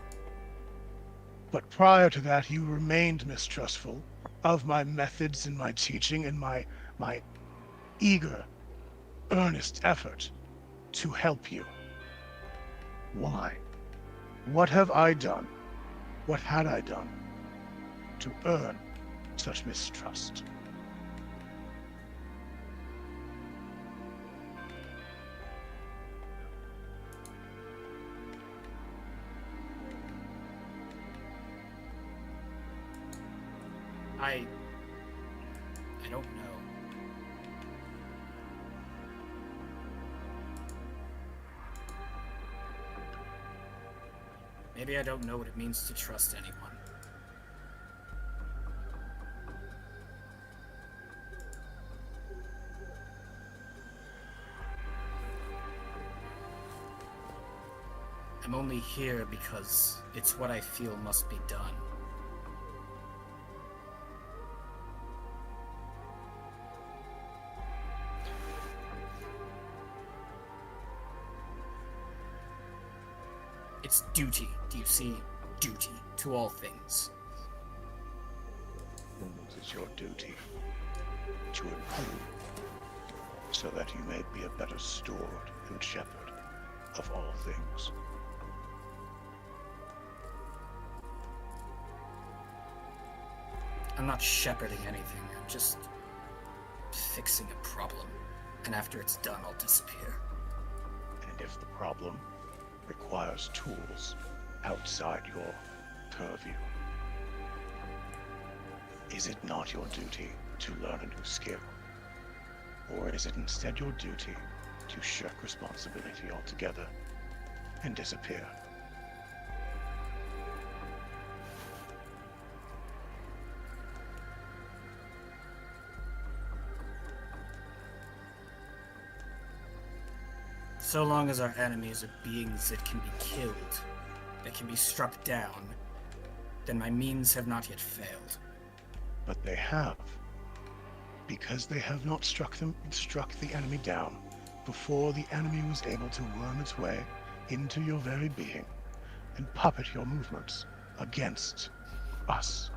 But prior to that, you remained mistrustful of my methods and my teaching and my eager, earnest effort to help you. Why? What have I done? What had I done to earn such mistrust? I don't know. Maybe I don't know what it means to trust anyone. I'm only here because it's what I feel must be done. It's duty, do you see? Duty to all things. It is your duty to improve so that you may be a better steward and shepherd of all things. I'm not shepherding anything, I'm just fixing a problem. And after it's done, I'll disappear. And if the problem requires tools outside your purview, is it not your duty to learn a new skill? Or is it instead your duty to shirk responsibility altogether and disappear? So long as our enemies are beings that can be killed, that can be struck down, then my means have not yet failed. But they have. Because they have not struck the enemy down before the enemy was able to worm its way into your very being and puppet your movements against us,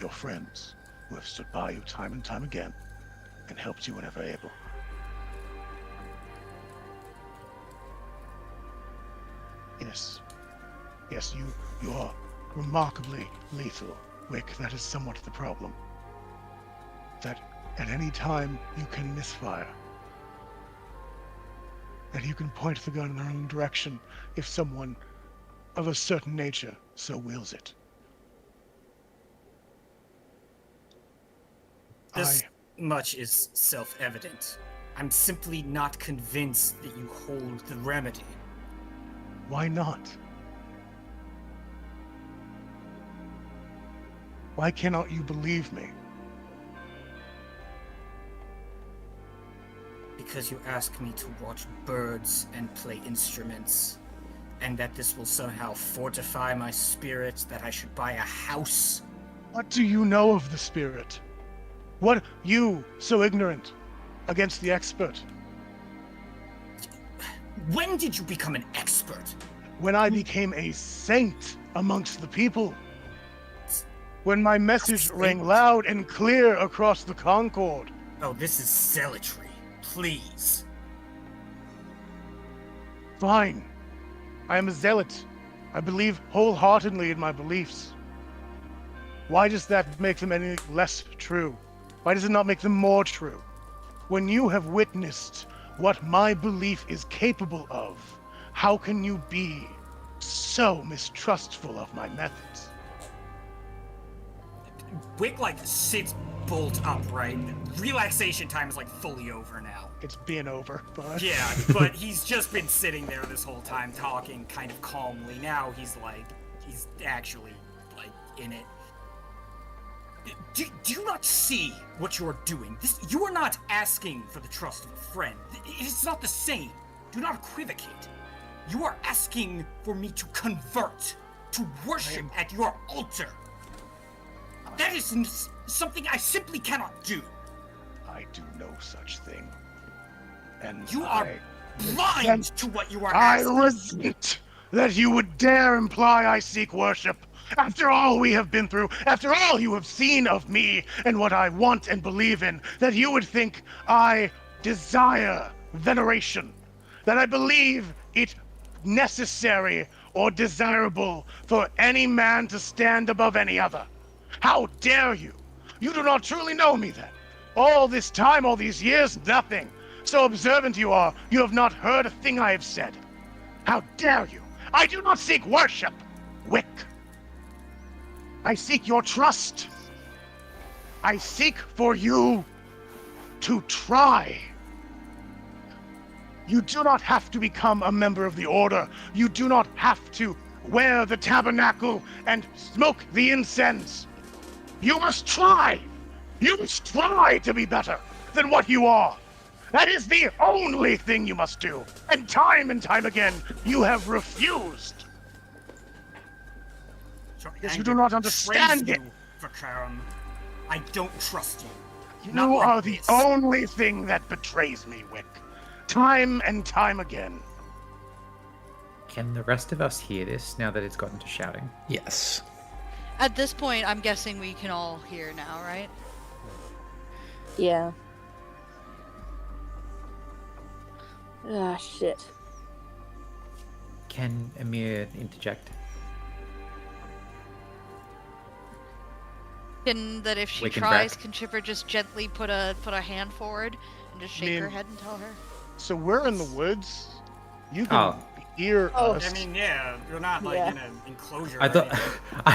your friends, who have stood by you time and time again and helped you whenever able. Yes, you are remarkably lethal, Wick. That is somewhat the problem. That at any time you can misfire. That you can point the gun in the wrong direction if someone of a certain nature so wills it. This much is self-evident. I'm simply not convinced that you hold the remedy. Why not? Why cannot you believe me? Because you ask me to watch birds and play instruments, and that this will somehow fortify my spirit, that I should buy a house. What do you know of the spirit? What, you, so ignorant, against the expert? When did you become an expert? When I became a saint amongst the people. When my message rang loud and clear across the Concord. Oh, this is zealotry. Please. Fine. I am a zealot. I believe wholeheartedly in my beliefs. Why does that make them any less true? Why does it not make them more true? When you have witnessed what my belief is capable of, how can you be so mistrustful of my methods? Wick, sits bolt upright. Relaxation time is, fully over now. It's been over, but... Yeah, but he's just been sitting there this whole time talking kind of calmly. Now he's actually, in it. Do you not see what you're doing? You are not asking for the trust of a friend. It's not the same. Do not equivocate. You are asking for me to convert, to worship at your altar. That is something I simply cannot do. I do no such thing. And you are blind to what you are asking. I resent that you would dare imply I seek worship. After all we have been through, after all you have seen of me and what I want and believe in, that you would think I desire veneration, that I believe it necessary or desirable for any man to stand above any other. How dare you? You do not truly know me then. All this time, all these years, nothing. So observant you are, you have not heard a thing I have said. How dare you? I do not seek worship, Wick. I seek your trust. I seek for you to try. You do not have to become a member of the Order. You do not have to wear the tabernacle and smoke the incense. You must try. You must try to be better than what you are. That is the only thing you must do. And time again, you have refused. Because you do not understand it. Vakram. I don't trust you. You are the only thing that betrays me, Wick. Time and time again. Can the rest of us hear this now that it's gotten to shouting? Yes. At this point, I'm guessing we can all hear now, right? Yeah. Ah, shit. Can Amir interject? Can that if she Wake and tries, crack. can Chipper just gently put a hand forward and just shake her head and tell her? So we're in the woods. You can hear us. I mean, yeah, you're not in an enclosure. I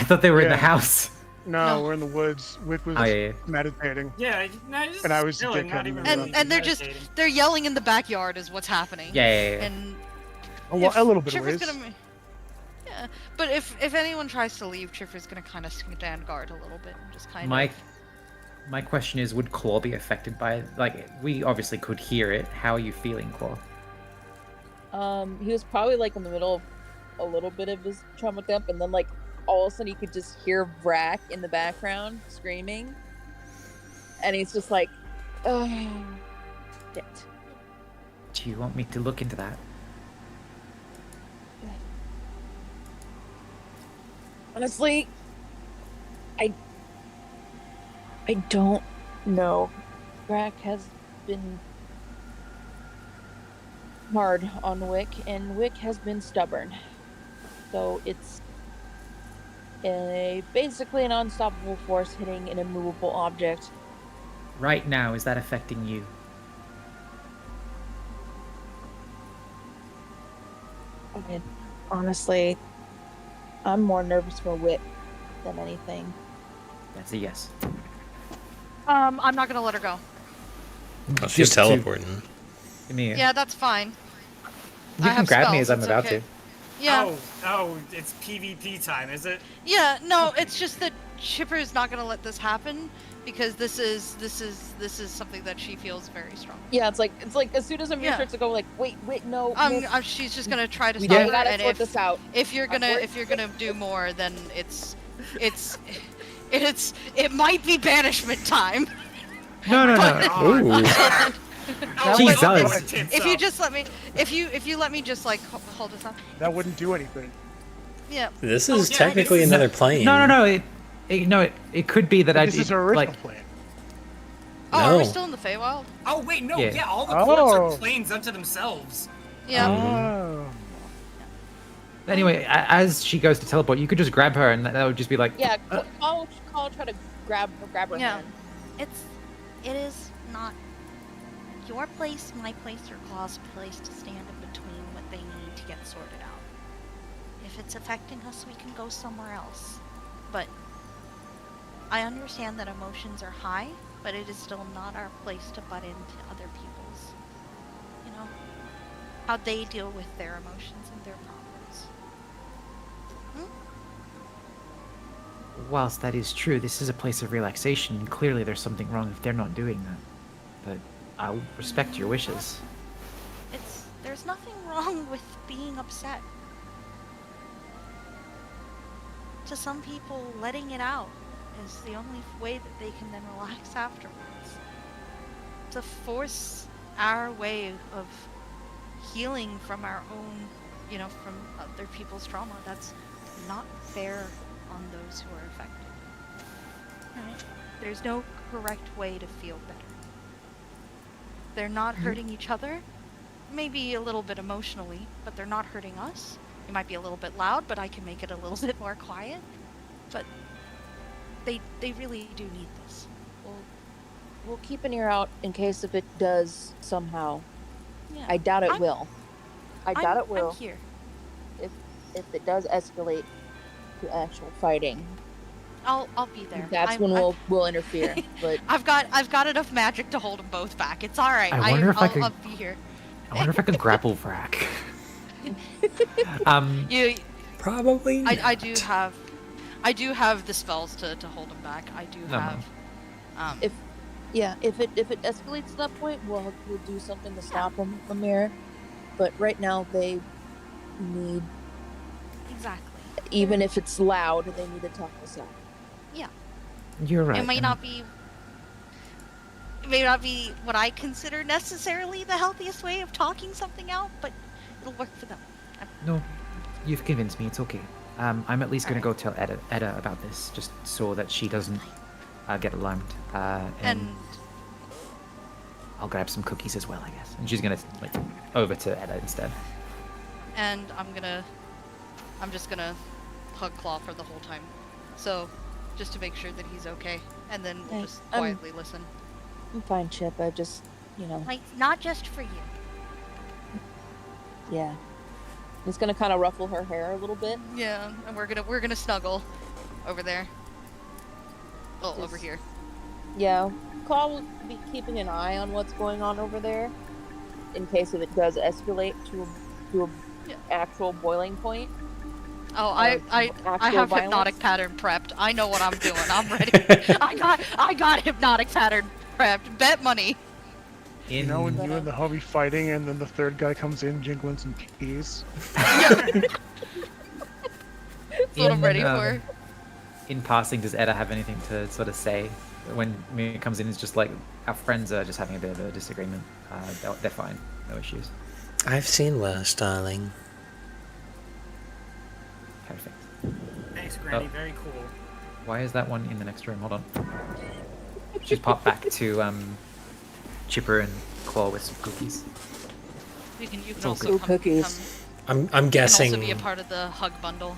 thought they were in the house. No, No. we're in the woods. Wick was Oh, yeah, yeah. meditating. Yeah, no, just And I was chilling, not dickheading even around. really And they're just meditating. they're yelling in the backyard is what's happening. Yeah. And Oh, well, if a little bit of Chipper's ways. gonna yeah, but if anyone tries to leave, Chipper's gonna kind of stand guard a little bit and just kind My of. my question is, would Claw be affected by it? Like, we obviously could hear it. How are you feeling, Claw? He was probably like in the middle of a little bit of his trauma dump, and then like all of a sudden you could just hear Vrack in the background screaming, and he's just like, "Oh, shit." Do you want me to look into that? Honestly, I don't know. Vrack has been hard on Wick, and Wick has been stubborn. So it's basically an unstoppable force hitting an immovable object. Right now, is that affecting you? I mean, honestly, I'm more nervous for Wick than anything. That's a yes. I'm not gonna let her go. Oh, she's Just to- teleporting. Give me a- Yeah, that's fine. You I can have grab me spells, as I'm it's about okay. to. Yeah. Oh, it's PvP time, is it? Yeah, no, it's just that Chipper's not gonna let this happen because this is something that she feels very strong. Yeah, it's like as soon as Amir Yeah. starts to go, like, wait, no, miss, She's just gonna try to we stop her, gotta and sort this out. if you're gonna do more, then it might be banishment time. No. Ooh. Jesus. If you just let me, if you let me just like hold this up. That wouldn't do anything. Yeah. This is technically another plane. No. It could be that I. This is her original plan. Oh, are we No. still in the Feywild? Oh wait, no, Yeah. yeah, all the Oh. courts are planes unto themselves. Yeah. Oh. Anyway, as she goes to teleport, you could just grab her, and that would just be like. Yeah, call try to grab her Yeah. hand. It is not your place, my place, or Claw's place to stand in between what they need to get sorted out. If it's affecting us, we can go somewhere else. But I understand that emotions are high, but it is still not our place to butt into other people's, how they deal with their emotions and their problems. Whilst that is true, this is a place of relaxation, and clearly there's something wrong if they're not doing that. But I'll respect your wishes. There's nothing wrong with being upset. To some people, letting it out is the only way that they can then relax afterwards. To force our way of healing from our own, from other people's trauma, that's not fair on those who are affected. Right? There's no correct way to feel better. They're not hurting each other, maybe a little bit emotionally, but they're not hurting us. It might be a little bit loud, but I can make it a little bit more quiet. But they really do need this. We'll keep an ear out in case if it does somehow. Yeah. I doubt it will. I doubt it will. I'm here. If it does escalate to actual fighting, I'll be there. that's when we'll interfere. But I've got enough magic to hold them both back. It's all right. I wonder if I could- I'll be here. I wonder if I could grapple Vrack. You Probably. I do have the spells to hold him back. I do No. have. if it escalates to that point, we'll do something to stop them, Amir. But right now they need, Exactly. even if it's loud, they need to talk this out. Yeah. You're right. It may not be what I consider necessarily the healthiest way of talking something out, but it'll work for them. No, you've convinced me. It's okay. I'm at least going to go tell Edda about this, just so that she doesn't get alarmed. And I'll grab some cookies as well, I guess. And she's going to, over to Edda instead. And I'm just gonna hug Claw for the whole time. So, just to make sure that he's okay, and then we'll just quietly listen. I'm fine, Chip. I just, Like, not just for you. yeah. It's gonna kind of ruffle her hair a little bit. Yeah, and we're gonna snuggle over there. Oh, over here. Yeah, Claw will be keeping an eye on what's going on over there, in case if it does escalate to a actual boiling point. Oh, I actual have violence. hypnotic pattern prepped. I know what I'm doing. I'm ready. I got hypnotic pattern prepped. Bet money. You know when you and the homie fighting, and then the third guy comes in jingling some keys. That's what I'm ready for. In passing, does Edda have anything to sort of say when Mia comes in? It's just like our friends are just having a bit of a disagreement. They're fine, no issues. I've seen worse, darling. Perfect. Thanks, Granny. Very cool. Why is that one in the next room? Hold on. She's popped back to Chipper and Claw with some cookies. You can all also good. come, Cookies. I'm You guessing. can also be a part of the hug bundle.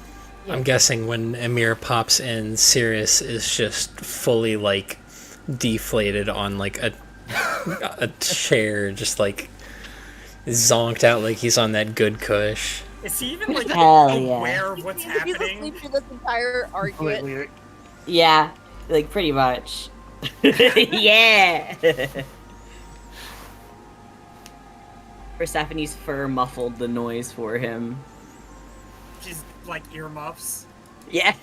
I'm guessing when Amir pops in, Sirius is just fully like deflated on like a chair, just like zonked out like he's on that good kush. Is he even like Hell yeah. aware of what's He's happening? asleep through this entire argument. Completely. Yeah, like pretty much. Yeah. Persephone's fur muffled the noise for him. She's like earmuffs. Yeah.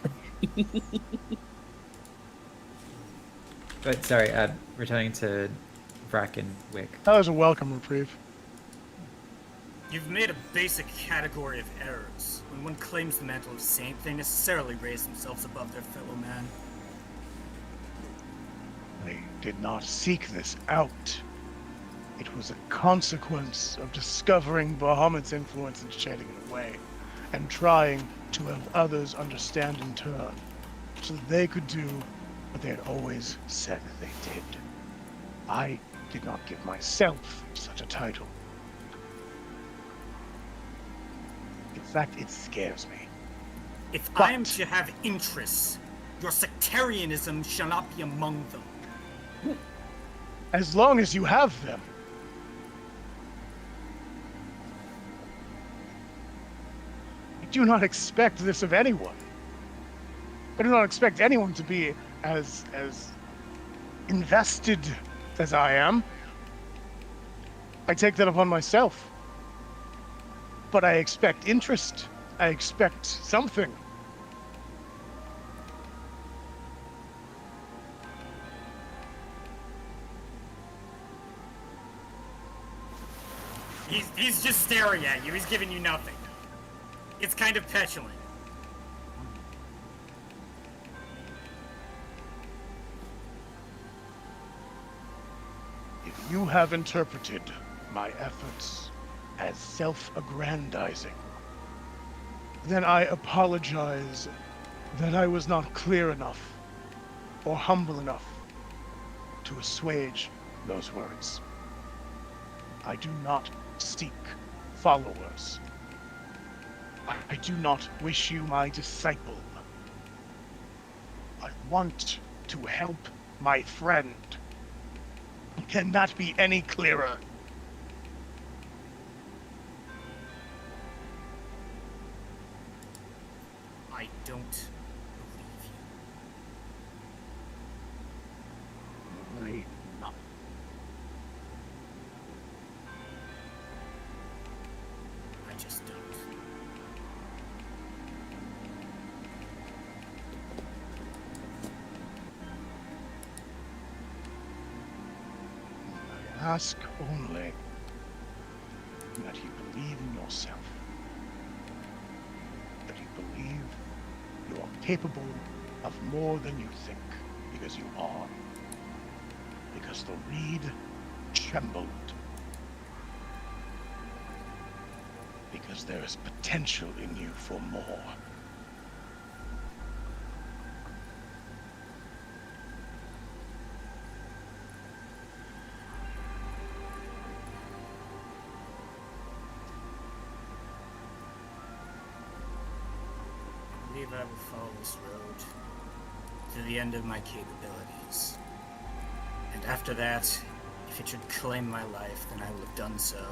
But sorry, returning to Vrak and Wick. That was a welcome reprieve. You've made a basic category of errors. When one claims the mantle of saint, they necessarily raise themselves above their fellow man. They did not seek this out. It was a consequence of discovering Bahamut's influence and shedding it away, and trying to help others understand in turn, so that they could do what they had always said they did. I did not give myself such a title. In fact, it scares me. If I am to have interests, your sectarianism shall not be among them. As long as you have them. I do not expect this of anyone. I do not expect anyone to be as invested as I am. I take that upon myself. But I expect interest. I expect something. He's just staring at you. He's giving you nothing. It's kind of petulant. If you have interpreted my efforts as self-aggrandizing, then I apologize that I was not clear enough or humble enough to assuage those words. I do not seek followers. I do not wish you my disciple. I want to help my friend. Can that be any clearer? I don't believe you. I just don't. I ask only that you believe in yourself. That you believe you are capable of more than you think, because you are. Because the reed trembled. Because there is potential in you for more. I believe I will follow this road to the end of my capabilities. And after that, if it should claim my life, then I will have done so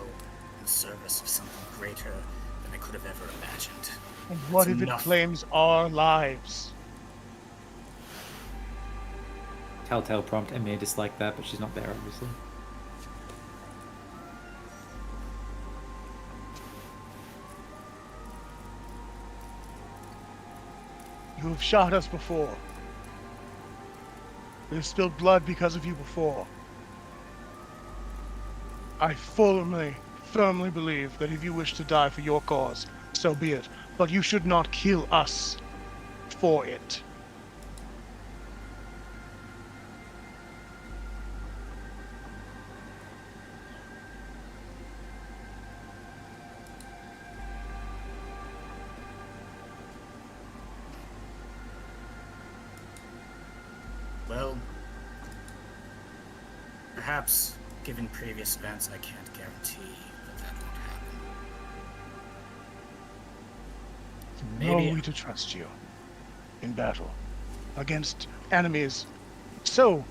in service of something greater than I could have ever imagined. And what It's if it enough. claims our lives? telltale prompt. Emir disliked that, but she's not there, obviously. You have shot us before. We have spilled blood because of you before. I firmly believe that if you wish to die for your cause, so be it. But you should not kill us for it. Well, perhaps, given previous events, I can't guarantee that won't happen. Know Maybe we to trust you in battle against enemies so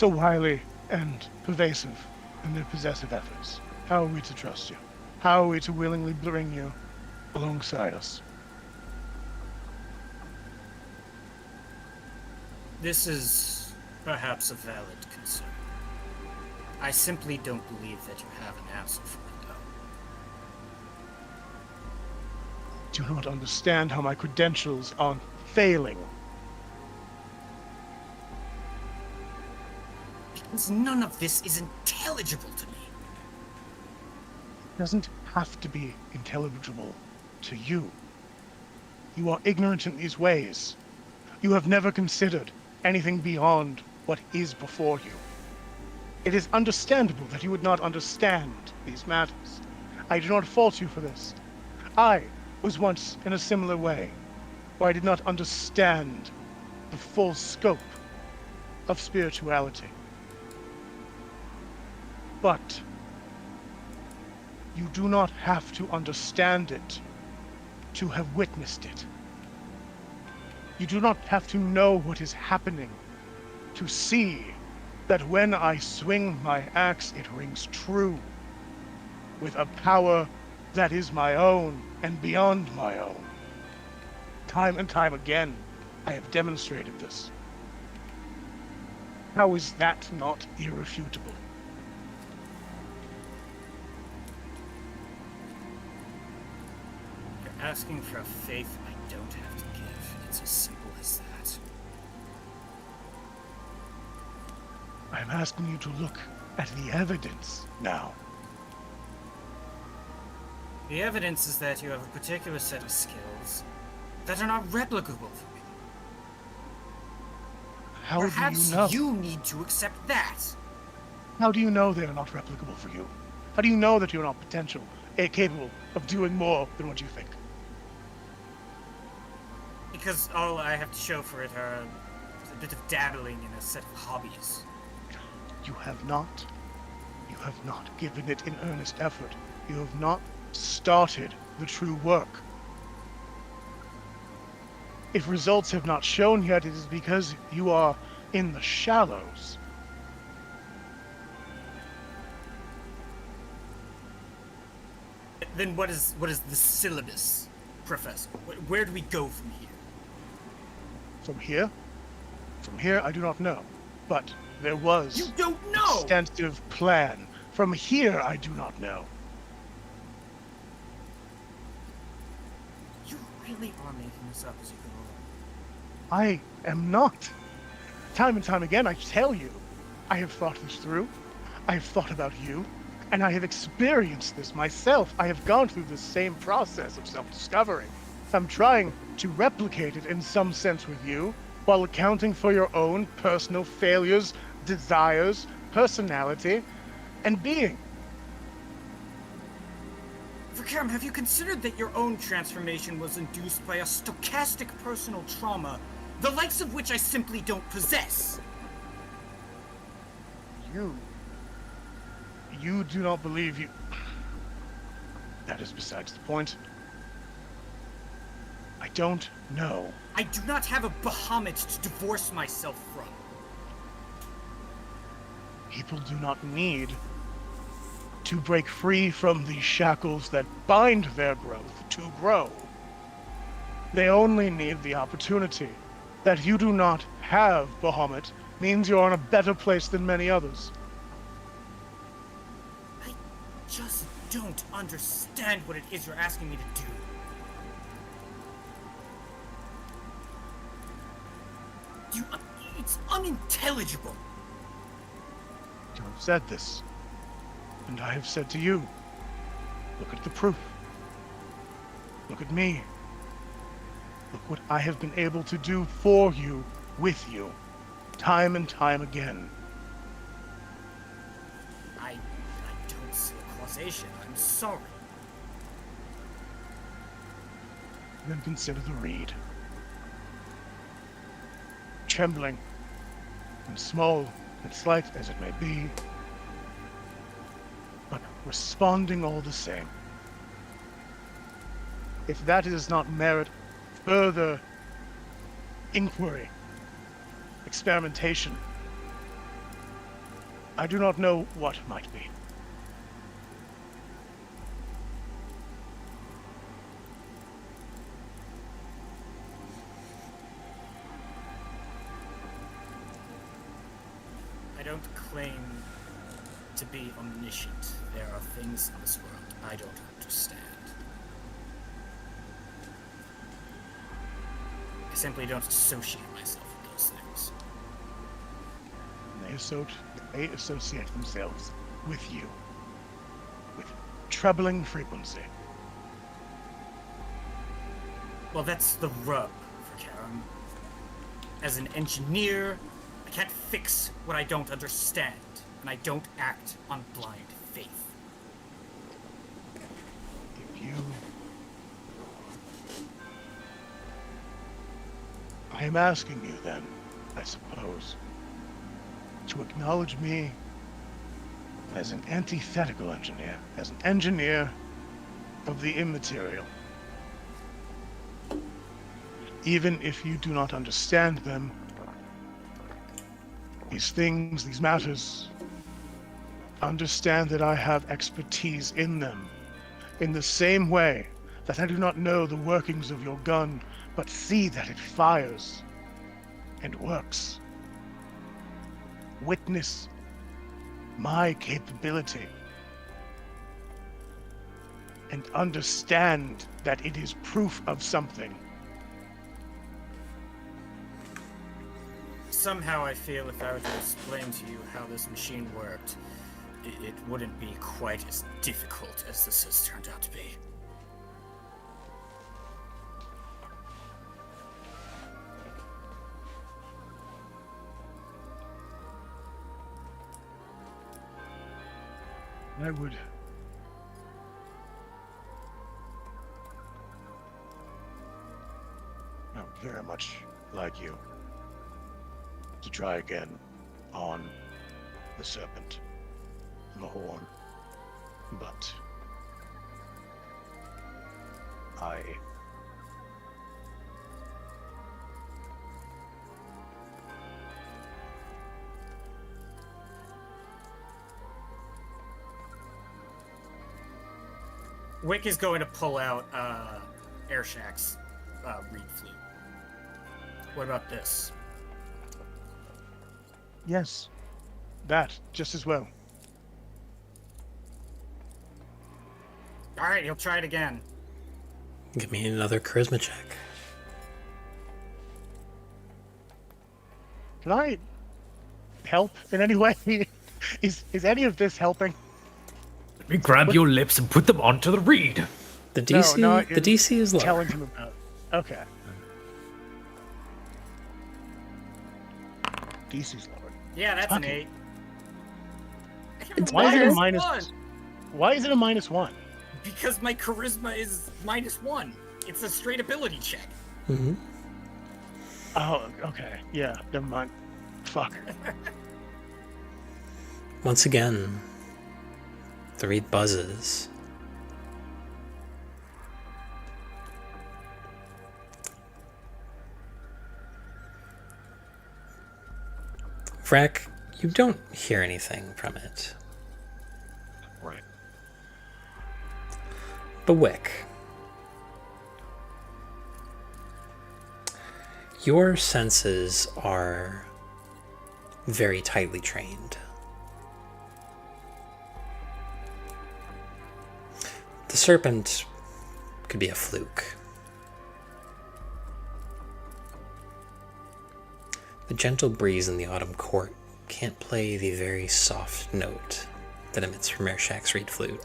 wily and pervasive in their possessive efforts. How are we to trust you? How are we to willingly bring you alongside us? this is perhaps a valid concern. I simply don't believe that you have an answer for it, though. Do not understand how my credentials are failing. Because none of this is intelligible to me. It doesn't have to be intelligible to you. You are ignorant in these ways. You have never considered anything beyond what is before you. It is understandable that you would not understand these matters. I do not fault you for this. I was once in a similar way, where I did not understand the full scope of spirituality. But you do not have to understand it to have witnessed it. You do not have to know what is happening to see that when I swing my axe, it rings true with a power that is my own and beyond my own. Time and time again, I have demonstrated this. How is that not irrefutable? You're asking for a faith I don't have to give. It's as simple as that. I am asking you to look at the evidence now. The evidence is that you have a particular set of skills that are not replicable for me. How Perhaps do you know? you need to accept that. How do you know they are not replicable for you? How do you know that you're not capable of doing more than what you think? Because all I have to show for it are a bit of dabbling in a set of hobbies. You have not given it an earnest effort. You have not started the true work. If results have not shown yet, it is because you are in the shallows. Then what is the syllabus, Professor? Where do we go from here? From here? From here, I do not know. But there was You don't know! extensive plan. From here, I do not know. You really are making this up as you go along. I am not. Time and time again, I tell you, I have thought this through. I have thought about you, and I have experienced this myself. I have gone through the same process of self-discovery. I'm trying to replicate it in some sense with you, while accounting for your own personal failures, desires, personality, and being. Verkerim, have you considered that your own transformation was induced by a stochastic personal trauma, the likes of which I simply don't possess? You do not believe you... That is besides the point. I don't know. I do not have a Bahamut to divorce myself from. People do not need to break free from the shackles that bind their growth to grow. They only need the opportunity that you do not have, Bahamut, means you're in a better place than many others. I just don't understand what it is you're asking me to do. It's unintelligible. You have said this, and I have said to you, look at the proof. Look at me. Look what I have been able to do for you, with you, time and time again. I don't see a causation. I'm sorry. Then consider the reed. Trembling, and small and slight as it may be, but responding all the same. If that does not merit further inquiry, experimentation, I do not know what might be. I don't claim to be omniscient. There are things in this world I don't understand. I simply don't associate myself with those things. They associate themselves with you, with troubling frequency. Well, that's the rub for Karen. As an engineer, I can't fix what I don't understand, and I don't act on blind faith. If you... I am asking you then, I suppose, to acknowledge me as an antithetical engineer, as an engineer of the immaterial. Even if you do not understand them, these things, these matters, understand that I have expertise in them, in the same way that I do not know the workings of your gun, but see that it fires and works. Witness my capability and understand that it is proof of something. Somehow I feel if I were to explain to you how this machine worked, it wouldn't be quite as difficult as this has turned out to be. I would very much like you to try again on the serpent and the horn, but I Wick is going to pull out Airshack's reed flute. What about this? Yes, that just as well. All right, he'll try it again. Give me another charisma check. Can I help in any way? Is any of this helping? Let me grab your lips and put them onto the reed. The DC, No, the DC is low. Telling him about. Okay. DC's lower. Yeah, that's an Okay. 8. Why is it a Minus minus? one. Why is it a -1? Because my charisma is -1. It's a straight ability check. Mm-hmm. Oh, okay. Yeah, never mind. Fuck. Once again, the reed buzzes. Vrack, you don't hear anything from it. Right. But Wick, your senses are very tightly trained. The serpent could be a fluke. The gentle breeze in the autumn court can't play the very soft note that emits from Ershak's reed flute.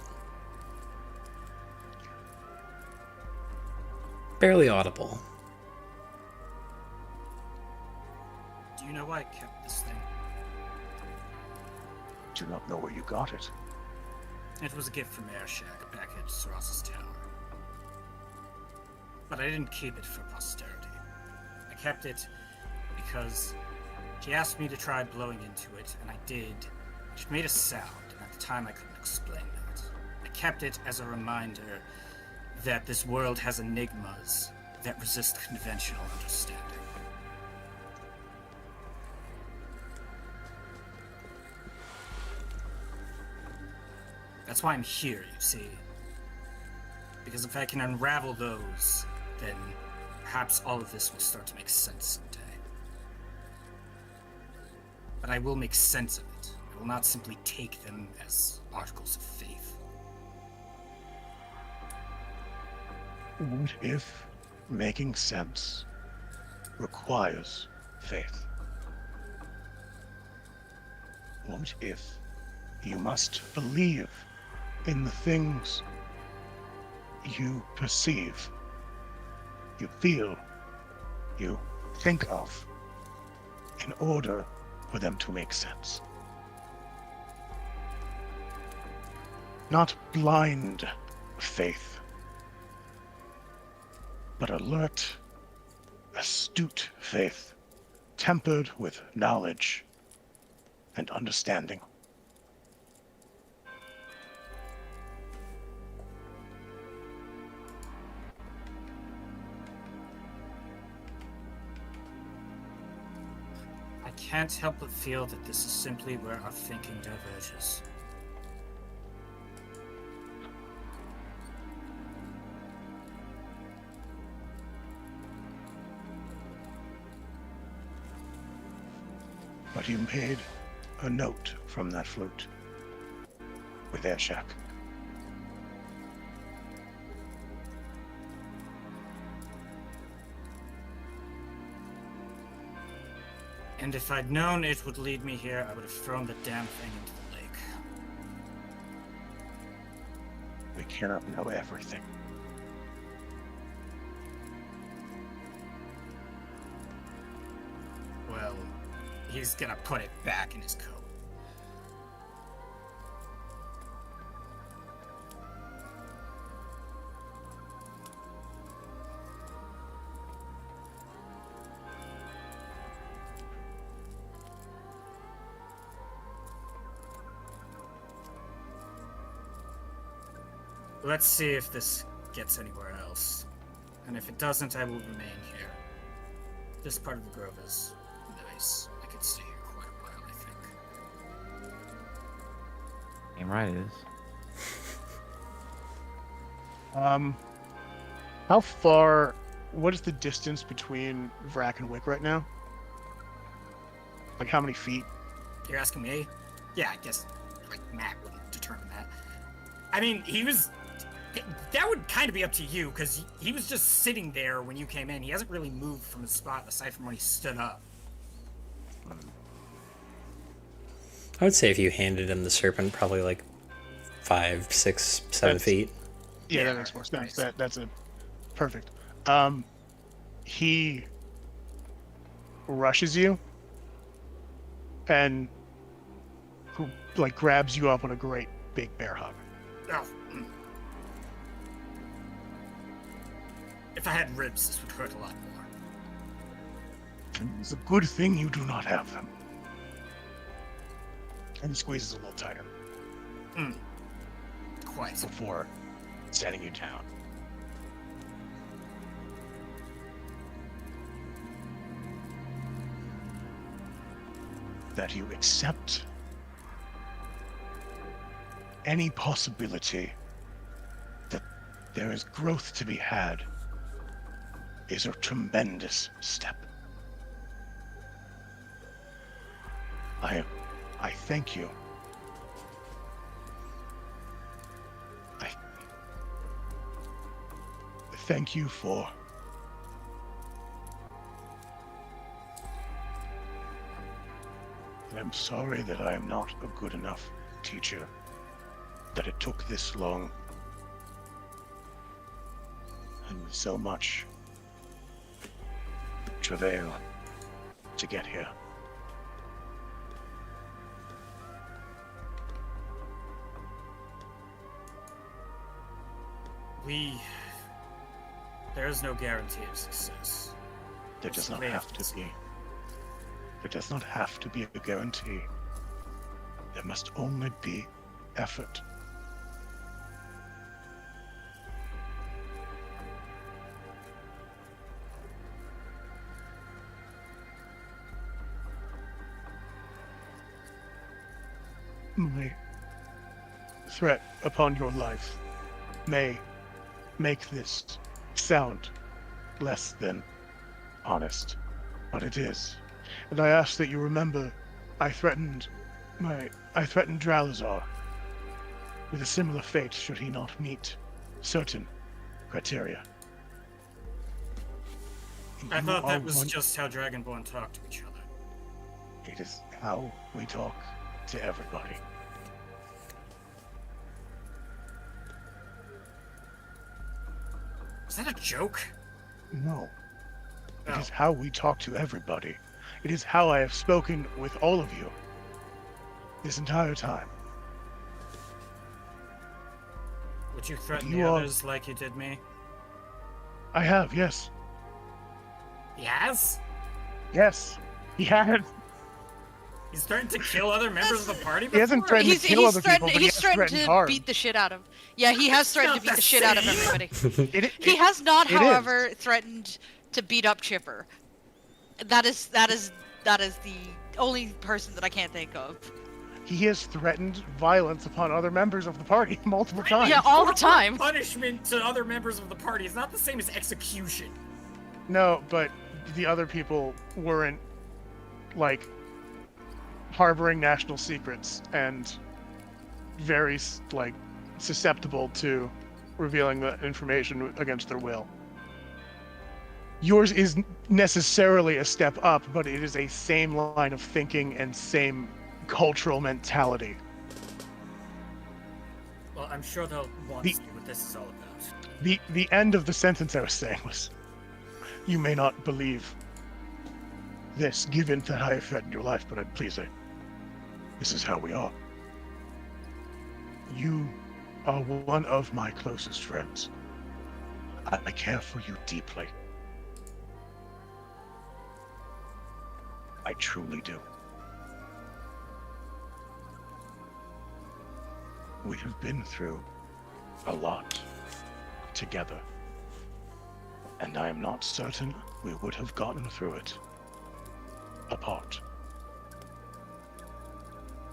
Barely audible. Do you know why I kept this thing? Do not know where you got it. It was a gift from Ershak back at Saras's tower. But I didn't keep it for posterity. I kept it because she asked me to try blowing into it, and I did. It made a sound, and at the time I couldn't explain that. I kept it as a reminder that this world has enigmas that resist conventional understanding. That's why I'm here, you see. Because if I can unravel those, then perhaps all of this will start to make sense someday. But I will make sense of it. I will not simply take them as articles of faith. What if making sense requires faith? What if you must believe in the things you perceive, you feel, you think of, in order for them to make sense? Not blind faith, but alert, astute faith, tempered with knowledge and understanding. I can't help but feel that this is simply where our thinking diverges. But you made a note from that flute with Ershak. And if I'd known it would lead me here, I would have thrown the damn thing into the lake. We cannot know everything. Well, he's gonna put it back in his coat. Let's see if this gets anywhere else. And if it doesn't, I will remain here. This part of the grove is nice. I could stay here quite a while, I think. Damn right it is. How far? What is the distance between Vrak and Wick right now? Like how many feet? You're asking me? Yeah, I guess like Matt wouldn't determine that. I mean, he was. That would kind of be up to you, because he was just sitting there when you came in. He hasn't really moved from his spot aside from when he stood up. I would say if you handed him the serpent, probably like 5, 6, 7 feet. Yeah, that makes more sense. That's a perfect. He rushes you and like grabs you up on a great big bear hug. Oh. If I had ribs, this would hurt a lot more. It's a good thing you do not have them. And he squeezes a little tighter. Quite. Before setting you down. That you accept any possibility that there is growth to be had is a tremendous step. I thank you. I thank you for I'm sorry that I am not a good enough teacher, that it took this long and so much travail to get here. There is no guarantee of success. There does not have to be. There does not have to be a guarantee. There must only be effort. My threat upon your life may make this sound less than honest, but it is. And I ask that you remember I threatened Dralazar with a similar fate should he not meet certain criteria. I thought that was just how Dragonborn talk to each other. It is how we talk to everybody. Is that a joke? No. It Oh. is how we talk to everybody. It is how I have spoken with all of you this entire time. Would you threaten You the are- others like you did me? I have, yes. Yes? Yes. He has. He's threatened to kill other members of the party He hasn't before? threatened to kill other people, but he he's has threatened threatened to harm. beat the shit out of. Yeah, he has threatened to beat the shit out of everybody. He It has not, it is. however, threatened to beat up Chipper. That is the only person that I can't think of. He has threatened violence upon other members of the party multiple times. Yeah, all the time. Punishment to other members of the party is not the same as execution. No, but the other people weren't, like, harboring national secrets and very, like, susceptible to revealing the information against their will. Yours is necessarily a step up, but it is a same line of thinking and same cultural mentality. Well, I'm sure they'll want to see what this is all about. The end of the sentence I was saying was, you may not believe this, given that I have threatened your life, but please, this is how we are. You are one of my closest friends. I care for you deeply. I truly do. We have been through a lot together, and I am not certain we would have gotten through it apart.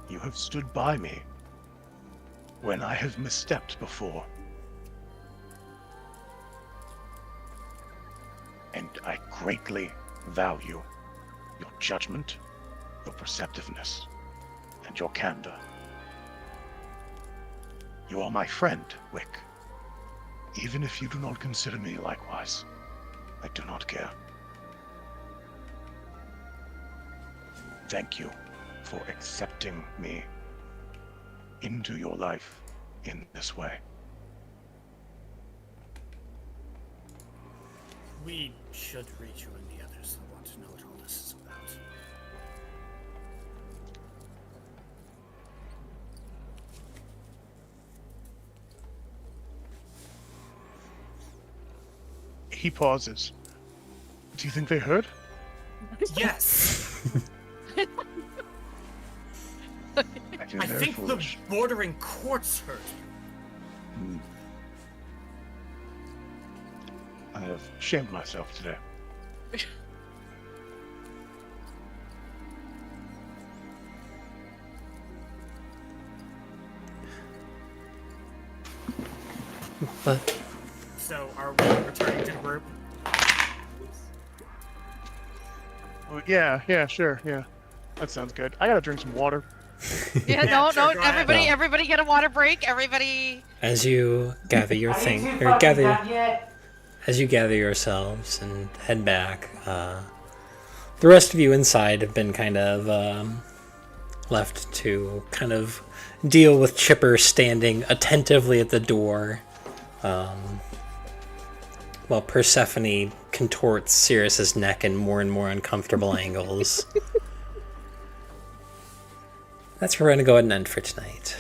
You have stood by me when I have misstepped before, and I greatly value your judgment, your perceptiveness, and your candor. You are my friend, Wick. Even if you do not consider me likewise, I do not care. Thank you for accepting me into your life in this way. We should rejoin the others who want to know what all this is about. He pauses. Do you think they heard? Yes! I think the bordering courts heard you. I have shamed myself today. But So, are we returning to the group? Oh, yeah, sure, yeah. That sounds good. I gotta drink some water. Yeah, no, everybody get a water break. Everybody. As you gather your thing, or as you gather yourselves and head back, the rest of you inside have been kind of left to kind of deal with Chipper standing attentively at the door, while Persephone contorts Sirius's neck in more and more uncomfortable angles. That's where we're going to go ahead and end for tonight.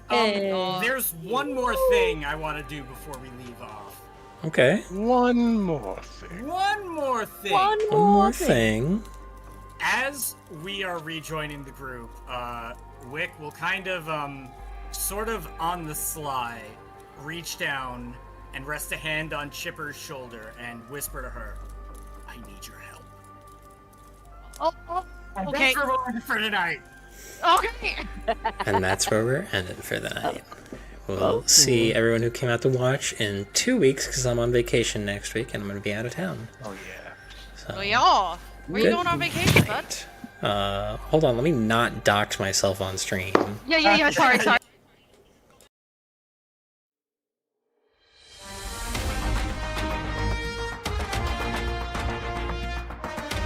There's one more thing I want to do before we leave off. Okay. One more thing. One more thing. One more thing. As we are rejoining the group, Wick will kind of, sort of on the sly, reach down and rest a hand on Chipper's shoulder and whisper to her, I need your help. Okay. That's where we'll end for tonight. Okay. And that's where we're ending for the night. We'll see everyone who came out to watch in 2 weeks, because I'm on vacation next week and I'm going to be out of town. Oh, yeah. So, Well, y'all, where you going on vacation, bud? hold on, let me not dox myself on stream. Yeah. Sorry.